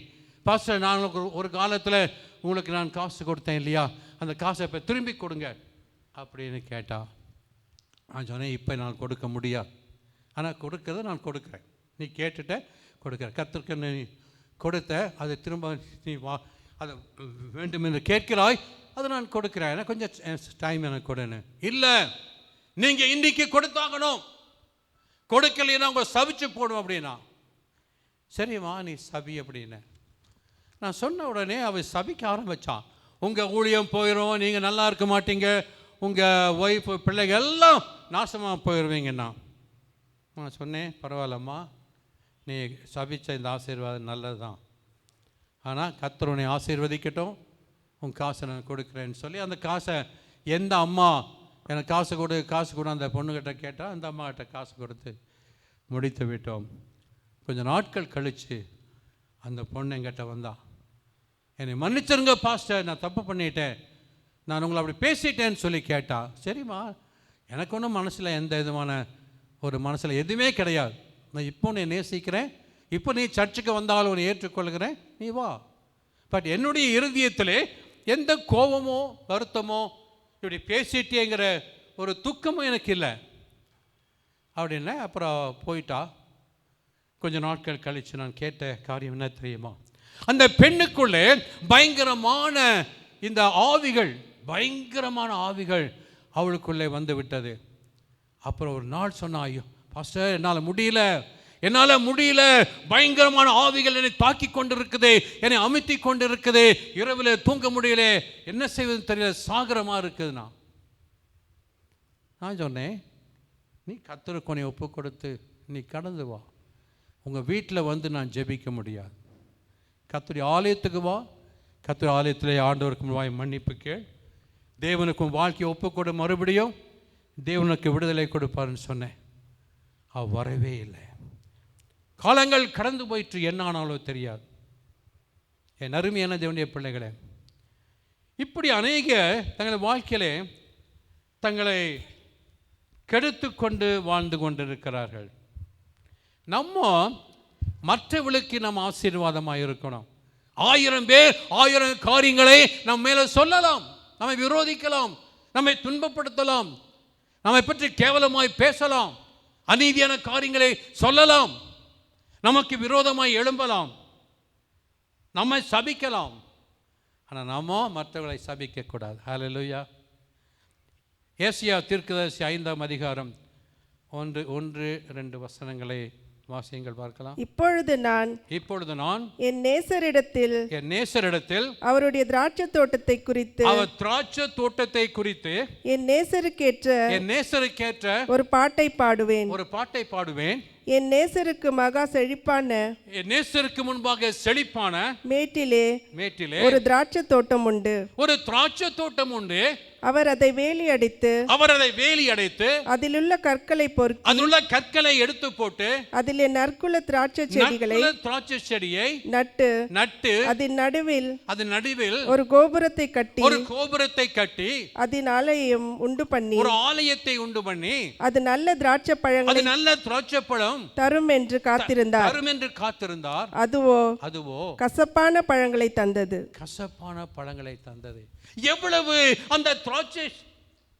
பாஸ்டர் நான் ஒரு காலத்தில் உங்களுக்கு நான் காசு கொடுத்தேன் இல்லையா, அந்த காசை இப்போ திரும்பி கொடுங்க அப்படின்னு கேட்டா. நான் சொன்னேன், இப்போ நான் கொடுக்க முடியாது, ஆனால் கொடுக்கறத நான் கொடுக்குறேன், நீ கேட்டுட்ட கொடுக்குறேன், கர்த்தருக்கு நீ கொடுத்த அதை திரும்ப நீ அதை வேண்டும் என்று கேட்கிறாய், அதை நான் கொடுக்குறேன், எனக்கு கொஞ்சம் டைம் எனக்கு கொடுன்னு. இல்லை, நீங்கள் இன்றைக்கி கொடுத்தாகணும், கொடுக்கலைன்னா உங்களை சபிச்சு போடும் அப்படின்னா. சரிம்மா நீ சபி அப்படின்னு நான் சொன்ன உடனே அவள் சபிக்க ஆரம்பித்தான். உங்கள் ஊழியம் போயிடும், நீங்கள் நல்லா இருக்க மாட்டீங்க, உங்கள் ஒய்ஃபு பிள்ளைகள் எல்லாம் நாசமாக போயிடுவீங்கண்ணா. நான் சொன்னேன், பரவாயில்லம்மா, நீ சபித்த இந்த ஆசீர்வாதம் நல்லது தான், ஆனால் கர்த்தர் உன்னை ஆசீர்வதிக்கட்டும், உன் காசை நான் கொடுக்குறேன்னு சொல்லி அந்த காசை எந்த அம்மா எனக்கு காசு கொடு அந்த பொண்ணுக்கிட்ட கேட்டால் அந்த அம்மாக்கிட்ட காசு கொடுத்து முடித்து விட்டோம். கொஞ்சம் நாட்கள் கழித்து அந்த பொண்ணு என்கிட்ட வந்தா, என்னை மன்னிச்சிருங்க பாஸ்டர், நான் தப்பு பண்ணிட்டேன், நான் உங்களை அப்படி பேசிட்டேன்னு சொல்லி கேட்டா. சரிம்மா, எனக்கு ஒன்றும் மனசில் எந்த விதமான ஒரு மனசில் எதுவுமே கிடையாது, நான் இப்போ நீ நேசிக்கிறேன், இப்போ நீ சர்ச்சுக்கு வந்தாலும் உன்னை ஏற்றுக்கொள்கிறேன், நீ வா. பட் என்னுடைய இருதயத்திலே எந்த கோபமோ வருத்தமோ இப்படி பேசிட்டேங்கிற ஒரு துக்கமும் எனக்கு இல்லை அப்படின்னா. அப்புறம் போயிட்டா. கொஞ்சம் நாட்கள் கழித்து நான் கேட்ட காரியம் என்ன தெரியுமா, அந்த பெண்ணுக்குள்ளே பயங்கரமான இந்த ஆவிகள், பயங்கரமான ஆவிகள் அவளுக்குள்ளே வந்து விட்டது. அப்புறம் ஒரு நாள் சொன்னா, ஐயோ பாஸ்டர் என்னால் முடியல, பயங்கரமான ஆவிகள் என்னை தாக்கி கொண்டு இருக்குது, என்னை அமுத்தி கொண்டு இருக்குது, இரவில் தூங்க முடியல, என்ன செய்வதுன்னு தெரியல, சாகரமாக இருக்குதுண்ணா. நான் சொன்னேன், நீ கர்த்தருக்கு உன்னை ஒப்பு கொடுத்து நீ கடந்து வா, உங்கள் வீட்டில் வந்து நான் ஜெபிக்க முடியாது, கர்த்தருடைய ஆலயத்துக்கு வா, கர்த்தருடைய ஆலயத்திலே ஆண்டவருக்கு முன்பாக மன்னிப்பு கேள், தேவனுக்கும் வாழ்க்கையை ஒப்புக்கொடு, மறுபடியும் தேவனுக்கு விடுதலை கொடுப்பாருன்னு சொன்னேன். அவள் வரவே இல்லை. காலங்கள் கடந்து போயிட்டு என்ன ஆனாலோ தெரியாது. என் அருமையான தேவனுடைய பிள்ளைகளே, இப்படி அநேக தங்கள் வாழ்க்கையிலே தங்களை கெடுத்து கொண்டு வாழ்ந்து கொண்டிருக்கிறார்கள். நம்ம மற்றவர்களுக்கு நம்ம ஆசீர்வாதமாக இருக்கணும். 1000 பேர் 1000 காரியங்களை நம்ம மேலே சொல்லலாம், நம்மை விரோதிக்கலாம், நம்மை துன்பப்படுத்தலாம், நம்மை பற்றி கேவலமாய் பேசலாம், அநீதியான காரியங்களை சொல்லலாம், நமக்கு விரோதமாய் எழும்பலாம், நம்மை சபிக்கலாம், ஆனால் நாம மற்றவர்களை சபிக்கக்கூடாது. ஹல்லேலூயா. ஏசியா தீர்க்கதரிசி 5ஆம் அதிகாரம் 1-2 வசனங்களை வாசியங்கள் பார்க்கலாம். இப்பொழுது நான் என் நேசரிடத்தில் அவருடைய திராட்சை தோட்டத்தை குறித்து, அவர் திராட்சை தோட்டத்தை குறித்து என் நேசருக்கேற்ற ஒரு பாட்டை பாடுவேன். என் நேசருக்கு மகா செழிப்பான, என் நேசருக்கு முன்பாக செழிப்பான மேட்டிலே ஒரு திராட்சை தோட்டம் உண்டு. அவர் அதை வேலி அடைத்து அதிலுள்ள கற்களை எடுத்து போட்டு அதிலே நற்குல திராட்சை செடியை நட்டு அதன் நடுவில் ஒரு கோபுரத்தை கட்டி அதன் ஆலயம் உண்டு பண்ணி அது நல்ல திராட்சை பழம் தரும் என்று காத்திருந்தார். அதுவோ கசப்பான பழங்களை தந்தது. எவ்வளவு அந்த திராட்சை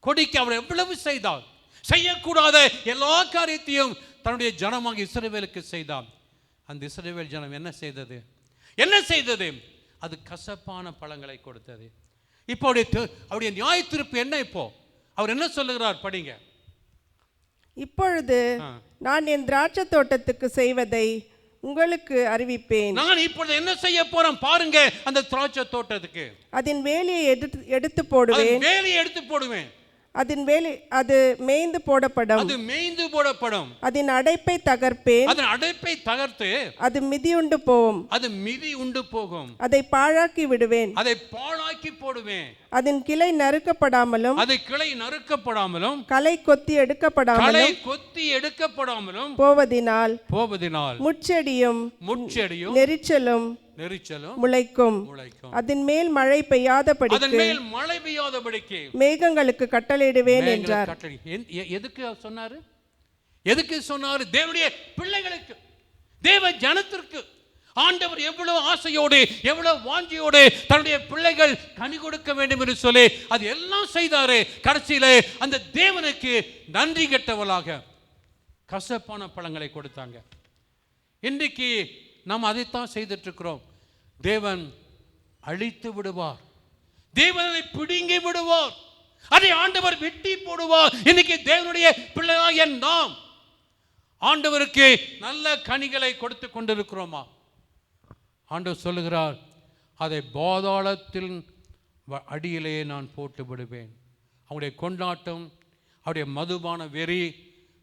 கொடிக்கு அவர் எவ்வளவு செய்தார். செய்யக்கூடாத எல்லா காரியத்தையும் தன்னுடைய ஜனமாக இஸ்ரவேலுக்கு செய்தார். அந்த இஸ்ரவேல் ஜனம் என்ன செய்தது? அது கசப்பான பழங்களை கொடுத்தது. இப்போ அவருடைய நியாய தீர்ப்பு என்ன? இப்போ அவர் என்ன சொல்லுகிறார்? படிங்க. இப்பொழுது நான் என் திராட்சை தோட்டத்துக்கு செய்வதை உங்களுக்கு அறிவிப்பேன். நான் இப்பொழுது என்ன செய்ய போறேன் பாருங்க. அந்த திராட்சை தோட்டத்துக்கு அதன் வேலியை எடுத்து போடுவேன். அது மேய்ந்து போடப்படும். அதன் அடைப்பை தகர்த்து அது மிதியுண்டு போகும். அதை பாழாக்கி விடுவேன். பாழாக்கி போடுவேன். அதன் கிளை நறுக்கப்படாமலும் களை கொத்தி எடுக்கப்படாமலும் போவதினால் முட்செடியும் நெரிச்சலும் முளைக்கும். அதன் மேல் மழை பெய்யாதபடிக்கு மேகங்களுக்கு கட்டளையிடுவேன் என்றார். எதுக்கு சொன்னாரு? எதுக்கு சொன்னார்? தேவனுடைய பிள்ளைகளுக்கு, தேவ ஜனத்திற்கு. ஆண்டவர் எவ்வளவு ஆசையோடு, எவ்வளவு வாஞ்சியோடு தன்னுடைய பிள்ளைகள் கனி கொடுக்க வேண்டும் என்று சொல்லி அது எல்லாம் செய்தாரு. கடைசியிலே அந்த தேவனுக்கு நன்றி கெட்டவளாக கசப்பான பழங்களை கொடுத்தாங்க. இன்றைக்கு நாம் அதைத்தான் செய்துட்டு இருக்கிறோம். தேவன் அழித்து விடுவார், தேவனை பிடுங்கி விடுவார், அதை ஆண்டவர் வெட்டி போடுவார். இன்னைக்கு தேவனுடைய பிள்ளைகளாகிய நாம் ஆண்டவருக்கு நல்ல கனிகளை கொடுத்து கொண்டிருக்கிறோமா? ஆண்டவர் சொல்லுகிறார், அதை பாதாளத்தில் அடியிலே நான் போட்டு விடுவேன். அவருடைய கொண்டாட்டம், அவருடைய மதுபான வெறி,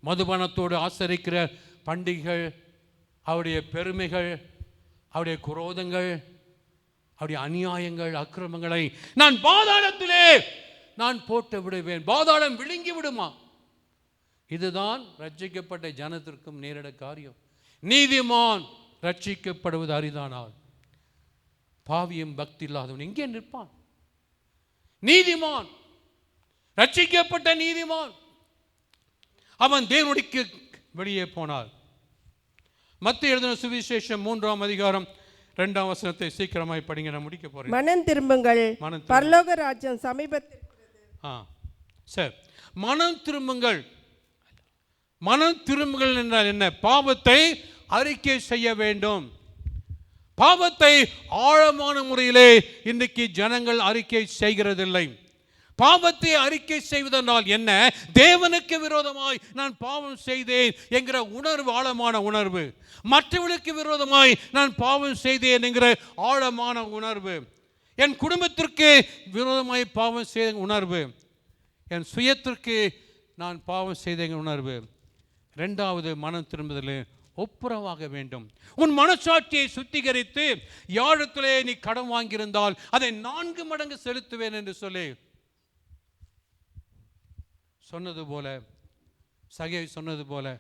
மதுபானத்தோடு ஆசரிக்கிற பண்டிகைகள், அவருடைய பெருமைகள், அவருடைய குரோதங்கள், அவருடைய அநியாயங்கள், அக்கிரமங்களை நான் பாதாளத்திலே நான் போட்டு விடுவேன். பாதாளம் விழுங்கி விடுமா? இதுதான் ரட்சிக்கப்பட்ட ஜனத்திற்கும் நேரிட காரியம். நீதிமான் ரட்சிக்கப்படுவது அரிதானால் பாவியும் பக்தி இல்லாதவன் எங்கே நிற்பான்? நீதிமான், ரட்சிக்கப்பட்ட நீதிமான், அவன் தேவனுக்கு வெளியே போனார். மத்திய எழுதின சுவிசேஷம் 3ஆம் அதிகாரம் 2ஆம் வசனத்தை சீக்கிரமாய் படிங்க, நான் முடிக்க போறேன். மனம் திரும்புங்கள், பரலோக ராஜ்யம் சமீபத்தில். சரி, மனம் திரும்புங்கள். மனம் திரும்புங்கள் என்றால் என்ன? பாவத்தை அறிக்கை செய்ய வேண்டும். பாவத்தை ஆழமான முறையிலே இன்றைக்கு ஜனங்கள் அறிக்கை செய்கிறதில்லை. பாவத்தை அறிக்கை செய்வதனால் என்ன? தேவனுக்கு விரோதமாய் நான் பாவம் செய்தேன் என்கிற உணர்வு, ஆழமான உணர்வு. மற்றவர்களுக்கு விரோதமாய் நான் பாவம் செய்தேன் என்கிற ஆழமான உணர்வு. என் குடும்பத்திற்கு விரோதமாய் பாவம் செய்த உணர்வு. என் சுயத்திற்கு நான் பாவம் செய்த உணர்வு. இரண்டாவது, மனம் திரும்புதல் ஒப்புரவாக வேண்டும். உன் மனசாட்சியை சுத்திகரித்து, யாழத்திலே நீ கடன் வாங்கியிருந்தால் அதை 4 மடங்கு செலுத்துவேன் என்று சொல்லி சொன்னது போல, சகை சொன்னது போல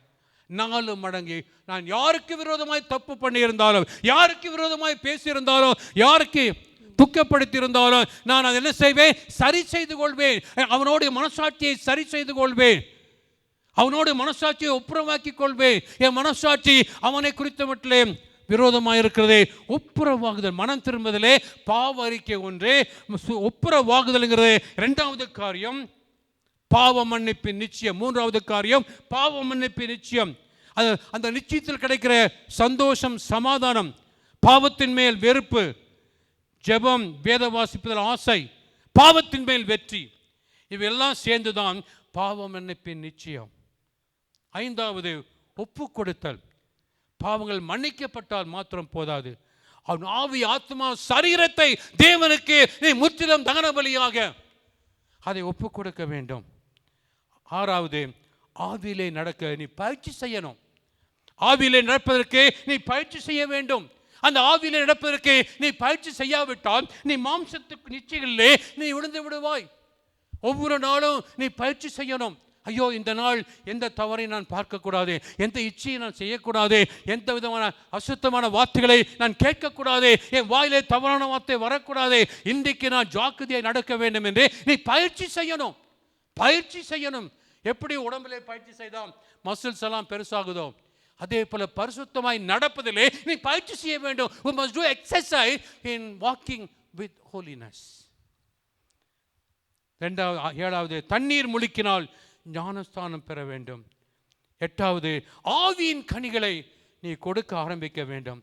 4 மடங்கு நான் யாருக்கு விரோதமாய் தப்பு பண்ணியிருந்தாலும், யாருக்கு விரோதமாய் பேசியிருந்தாலும், யாருக்கு துக்கப்படுத்தியிருந்தாலும் நான் அதை என்ன செய்வேன்? சரி செய்து கொள்வேன். அவனோட மனசாட்சியை சரி செய்து கொள்வேன். அவனோடு மனசாட்சியை ஒப்புரவாக்கி கொள்வேன். என் மனசாட்சி அவனை குறித்த மட்டும் விரோதமாக இருக்கிறதே. ஒப்புரவாகுதல், மனம் திரும்புதலே பாவ அறிக்கை ஒன்று. ஒப்புரவாகுதல்ங்கிறது 2வது காரியம். பாவ மன்னிப்பின் நிச்சயம் 3வது காரியம். பாவ மன்னிப்பின் நிச்சயம், அந்த நிச்சயத்தில் கிடைக்கிற சந்தோஷம், சமாதானம். பாவத்தின் மேல் வெறுப்பு, ஜெபம், வேத வாசிப்பதில் ஆசை, பாவத்தின் மேல் வெற்றி, இவையெல்லாம் சேர்ந்துதான் பாவ மன்னிப்பின் நிச்சயம். 5வது, ஒப்பு கொடுத்தல். பாவங்கள் மன்னிக்கப்பட்டால் மாத்திரம் போதாது, அவன் ஆவி, ஆத்மா, சரீரத்தை தேவனுக்கு நீ முற்றிலும் தகன பலியாக அதை ஒப்பு கொடுக்க வேண்டும். 6வது, ஆவியிலே நடக்க நீ பயிற்சி செய்யணும். ஆவியிலே நடப்பதற்கு நீ பயிற்சி செய்ய வேண்டும். அந்த ஆவியிலே நடப்பதற்கு நீ பயிற்சி செய்யாவிட்டால் நீ மாம்சத்துக்கு நிச்சயங்களிலே நீ விழுந்து விடுவாய். ஒவ்வொரு நாளும் நீ பயிற்சி செய்யணும். ஐயோ, இந்த நாள் எந்த தவறை நான் பார்க்கக்கூடாது, எந்த இச்சையை நான் செய்யக்கூடாது, எந்த விதமான அசுத்தமான வார்த்தைகளை நான் கேட்கக்கூடாது, என் வாயிலே தவறான வார்த்தை வரக்கூடாது, இன்றைக்கு நான் ஜாக்கிரதையை நடக்க வேண்டும் என்று நீ பயிற்சி செய்யணும். பயிற்சி செய்யணும். எப்படி உடம்பிலே பயிற்சி செய்தால் மசில்ஸ் எல்லாம் பெருசாகுதோ, அதே போல பரிசுத்தமாய் நடப்பதிலே நீ பயிற்சி செய்ய வேண்டும். We must do exercise in walking with holiness. 7வது, தண்ணீர் முழுக்கினால் ஞானஸ்தானம் பெற வேண்டும். 8வது, ஆவியின் கனிகளை நீ கொடுக்க ஆரம்பிக்க வேண்டும்.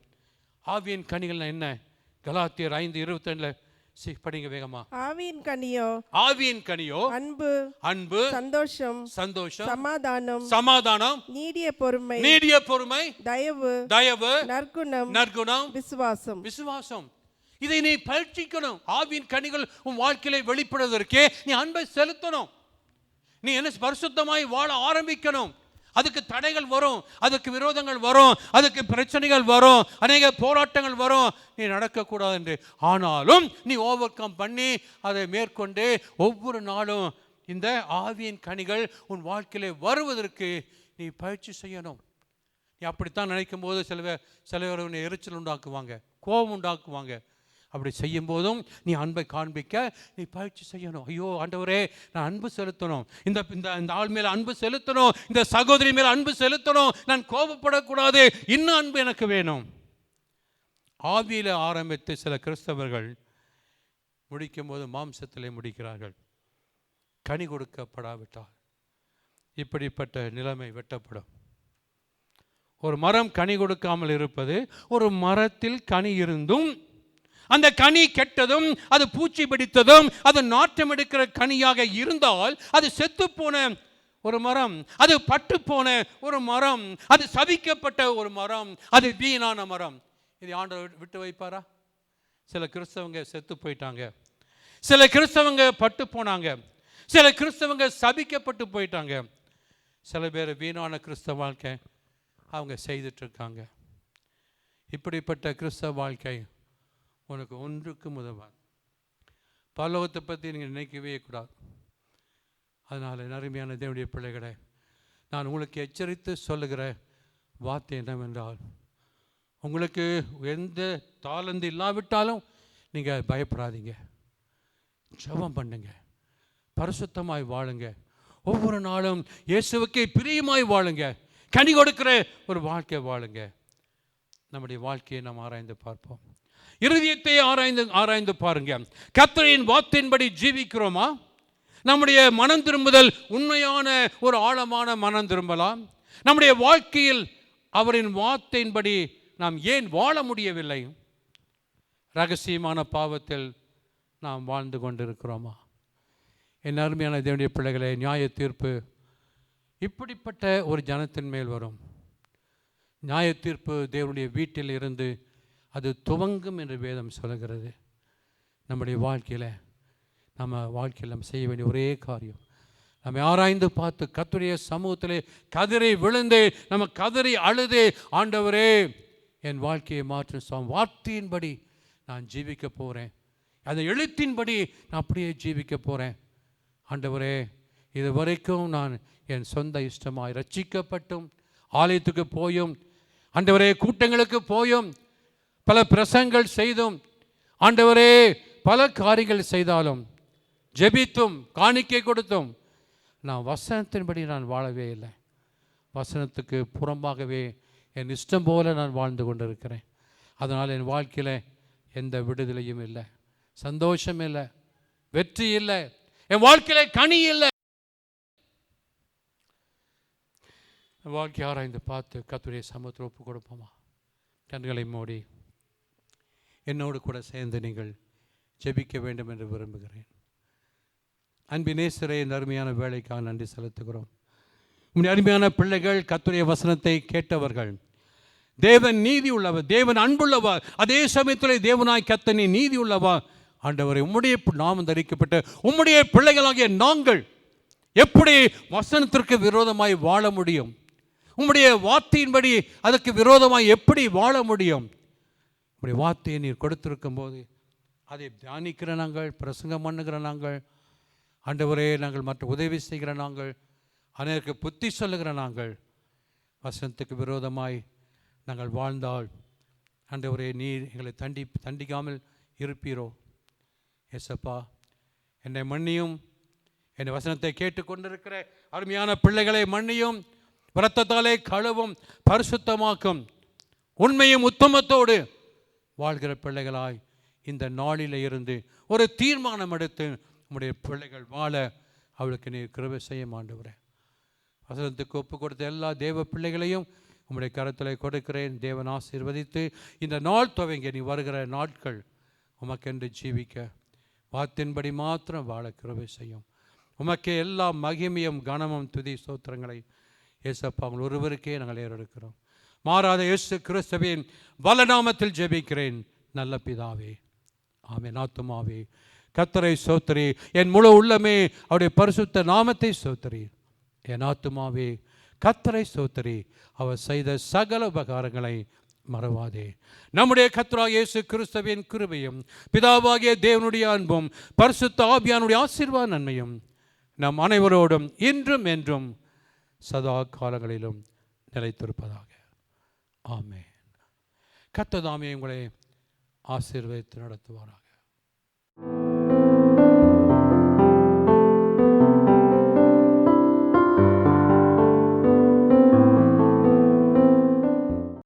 ஆவியின் கனிகள் என்ன? கலாத்தியர் 5:22 படிங்க வேகமா. ஆவியின் கனியோ, ஆவியின் கனியோ அன்பு, அன்பு, சந்தோஷம், சந்தோஷம், சமாதானம், சமாதானம், நீடிய பொறுமை, நீடிய பொறுமை, தயவு, தயவு, நற்குணம், நற்குணம், விசுவாசம். விசுவாசம். இதை நீ பயிற்சிக்கணும். ஆவியின் கனிகள் உன் வாழ்க்கையில வெளிப்படுவதற்கே நீ அன்பை செலுத்தணும். நீ என்ன பரிசுத்தமாய் வாழ ஆரம்பிக்கணும். அதுக்கு தடைகள் வரும், அதுக்கு விரோதங்கள் வரும், அதுக்கு பிரச்சனைகள் வரும், அநேக போராட்டங்கள் வரும். நீ நடக்கக்கூடாது என்று, ஆனாலும் நீ ஓவர் கம் பண்ணி அதை மேற்கொண்டு ஒவ்வொரு நாளும் இந்த ஆவியின் கனிகள் உன் வாழ்க்கையிலே வருவதற்கு நீ பயிற்சி செய்யணும். நீ அப்படித்தான் நினைக்கும் போது சில பேர் எரிச்சல் உண்டாக்குவாங்க, கோபம் உண்டாக்குவாங்க. அப்படி செய்யும் போதும் நீ அன்பை காண்பிக்க நீ பயிற்சி செய்யணும். ஐயோ ஆண்டவரே, நான் அன்பு செலுத்தணும், இந்த இந்த இந்த ஆள் மேலே அன்பு செலுத்தணும், இந்த சகோதரி மேலே அன்பு செலுத்தணும், நான் கோபப்படக்கூடாது, இன்னும் அன்பு எனக்கு வேணும். ஆவியில் ஆரம்பித்து சில கிறிஸ்தவர்கள் முடிக்கும் போது மாம்சத்திலே முடிக்கிறார்கள். கனி கொடுக்கப்படாவிட்டால் இப்படிப்பட்ட நிலைமை வெட்டப்படும். ஒரு மரம் கனி கொடுக்காமல் இருப்பது, ஒரு மரத்தில் கனி இருந்தும் அந்த கனி கெட்டதும் அது பூச்சி பிடித்ததும் அது நாற்றம் எடுக்கிற கனியாக இருந்தால் அது செத்துப்போன ஒரு மரம், அது பட்டு போன ஒரு மரம், அது சபிக்கப்பட்ட ஒரு மரம், அது வீணான மரம். இது ஆண்டவர் விட்டு வைப்பாரா? சில கிறிஸ்தவங்க செத்து போயிட்டாங்க, சில கிறிஸ்தவங்க பட்டு போனாங்க, சில கிறிஸ்தவங்க சபிக்கப்பட்டு போயிட்டாங்க, சில பேர் வீணான கிறிஸ்தவ வாழ்க்கை அவங்க செய்துட்ருக்காங்க. இப்படிப்பட்ட கிறிஸ்தவ வாழ்க்கை உனக்கு ஒன்றுக்கு உதவாது. பரலோகத்தை பற்றி நீங்கள் நினைக்கவே கூடாது. அதனால் அருமையான தேவனுடைய பிள்ளைகளை, நான் உங்களுக்கு எச்சரித்து சொல்லுகிற வார்த்தை என்னவென்றால், உங்களுக்கு எந்த தாளந்து இல்லாவிட்டாலும் நீங்கள் பயப்படாதீங்க, ஜெபம் பண்ணுங்க, பரிசுத்தமாய் வாழுங்க, ஒவ்வொரு நாளும் இயேசுவுக்கே பிரியமாய் வாழுங்க, கனி கொடுக்கிற ஒரு வாழ்க்கை வாழுங்க. நம்முடைய வாழ்க்கையை நாம் ஆராய்ந்து பார்ப்போம். இருதயத்தை ஆராய்ந்து பாருங்க. கர்த்தரின் வார்த்தையின்படி ஜீவிக்கிறோமா? நம்முடைய மனம் திரும்புதல் உண்மையான ஒரு ஆழமான மனம் திரும்பலாம். நம்முடைய வாழ்க்கையில் அவரின் வார்த்தையின்படி நாம் ஏன் வாழ முடியவில்லை? ரகசியமான பாவத்தில் நாம் வாழ்ந்து கொண்டிருக்கிறோமா? என் அருமையான தேவனுடைய பிள்ளைகளே, நியாய தீர்ப்பு இப்படிப்பட்ட ஒரு ஜனத்தின் மேல் வரும். நியாய தீர்ப்பு தேவனுடைய வீட்டில் இருந்து அது துவங்கும் என்று வேதம் சொல்கிறது. நம்முடைய வாழ்க்கையில் நம்ம செய்ய வேண்டிய ஒரே காரியம், நம்ம ஆராய்ந்து பார்த்து கர்த்தருடைய சமூகத்திலே கதறி விழுந்து நம்ம கதறி அழுது, ஆண்டவரே என் வாழ்க்கையை மாற்றும், வார்த்தையின்படி நான் ஜீவிக்க போகிறேன், அந்த எழுத்தின்படி நான் அப்படியே ஜீவிக்க போகிறேன். ஆண்டவரே, இது வரைக்கும் நான் என் சொந்த இஷ்டமாய் ரட்சிக்கப்பட்டும் ஆலயத்துக்கு போயும், ஆண்டவரே கூட்டங்களுக்கு போயும், பல பிரசங்கள் செய்தும், ஆண்டவரே பல காரியங்கள் செய்தாலும், ஜெபித்தும் காணிக்கை கொடுத்தும், நான் வசனத்தின்படி நான் வாழவே இல்லை. வசனத்துக்கு புறம்பாகவே என் இஷ்டம் போல நான் வாழ்ந்து கொண்டிருக்கிறேன். அதனால் என் வாழ்க்கையில் எந்த விடுதலையும் இல்லை, சந்தோஷம் இல்லை, வெற்றி இல்லை, என் வாழ்க்கையில் கனி இல்லை. வாழ்க்கை ஆராய்ந்து பார்த்து கர்த்தருடைய சமூகத்தில் ஒப்பு கொடுப்போமா? கண்களை மூடி என்னோடு கூட சேர்ந்து நீங்கள் ஜெபிக்க வேண்டும் என்று விரும்புகிறேன். அன்பினேசரே, இந்த அருமையான வேலைக்காக நன்றி செலுத்துகிறோம். உங்களுடைய அருமையான பிள்ளைகள் கர்த்தருடைய வசனத்தை கேட்டவர்கள். தேவன் நீதி உள்ளவா, தேவன் அன்புள்ளவா, அதே சமயத்தில் தேவனாய் கர்த்தர் நீதி உள்ளவா. ஆண்டவரை, உம்முடைய நாமம் தரிக்கப்பட்ட உம்முடைய பிள்ளைகளாகிய நாங்கள் எப்படி வசனத்திற்கு விரோதமாய் வாழ முடியும்? உம்முடைய வார்த்தையின்படி அதற்கு விரோதமாய் எப்படி வாழ முடியும்? உம்முடைய வார்த்தையை நீர் கொடுத்திருக்கும் போது அதை தியானிக்கிற நாங்கள், பிரசங்கம் பண்ணுகிற நாங்கள், ஆண்டவரே நாங்கள் மற்ற உதவி செய்கிற நாங்கள், அனைவருக்கு புத்தி சொல்லுகிற நாங்கள், வசனத்துக்கு விரோதமாய் நாங்கள் வாழ்ந்தால் ஆண்டவரே நீர் எங்களை தண்டிக்காமல் இருப்பீரோ? ஏசப்பா, என்னை மன்னியும், என் வசனத்தை கேட்டுக்கொண்டிருக்கிற அருமையான பிள்ளைகளை மன்னியும், இரத்தத்தாலே கழுவும், பரிசுத்தமாக்கும், உண்மையும் உத்தமத்தோடு வாழ்கிற பிள்ளைகளாய் இந்த நாளில் இருந்து ஒரு தீர்மானம் எடுத்து நம்முடைய பிள்ளைகள் வாழ அவளுக்கு நீர் கிருபை செய்ய ஆண்டவரே. வசனத்துக்கு ஒப்பு கொடுத்த எல்லா தேவ பிள்ளைகளையும் உம்முடைய கரத்தில் கொடுக்கிறேன். தேவன் ஆசீர்வதித்து இந்த நாள் துவங்கி நீ வருகிற நாட்கள் உமக்கென்று ஜீவிக்க வார்த்தையின்படி மாத்திரம் வாழ கிருபை செய்யும். உமக்கே எல்லா மகிமையும் கனமும் துதி ஸ்தோத்திரங்களை இயேசப்பா உங்கள் ஒருவருக்கே நாங்கள் ஏறெடுக்கிறோம். மாறாத இயேசு கிறிஸ்துவின் வல்லநாமத்தில் ஜெபிக்கிறேன் நல்ல பிதாவே, ஆமென். ஆத்துமாவே கர்த்தரை ஸ்தோத்திரி, என் முழு உள்ளமே அவருடைய பரிசுத்த நாமத்தை ஸ்தோத்திரி. என் ஆத்துமாவே கர்த்தரை ஸ்தோத்திரி, அவர் செய்த சகல உபகாரங்களை மறவாதே. நம்முடைய கர்த்தராகிய இயேசு கிறிஸ்துவின் கிருபையும் பிதாவாகிய தேவனுடைய அன்பும் பரிசுத்த ஆவியானுடைய ஆசீர்வாத நன்மையும் நம் அனைவரோடும் இன்றும் என்றும் சதா காலங்களிலும் நிலைத்திருப்பதாக. ஆமென். கர்த்தர் தாமே உங்களை ஆசீர்வதித்து நடத்துவாராக.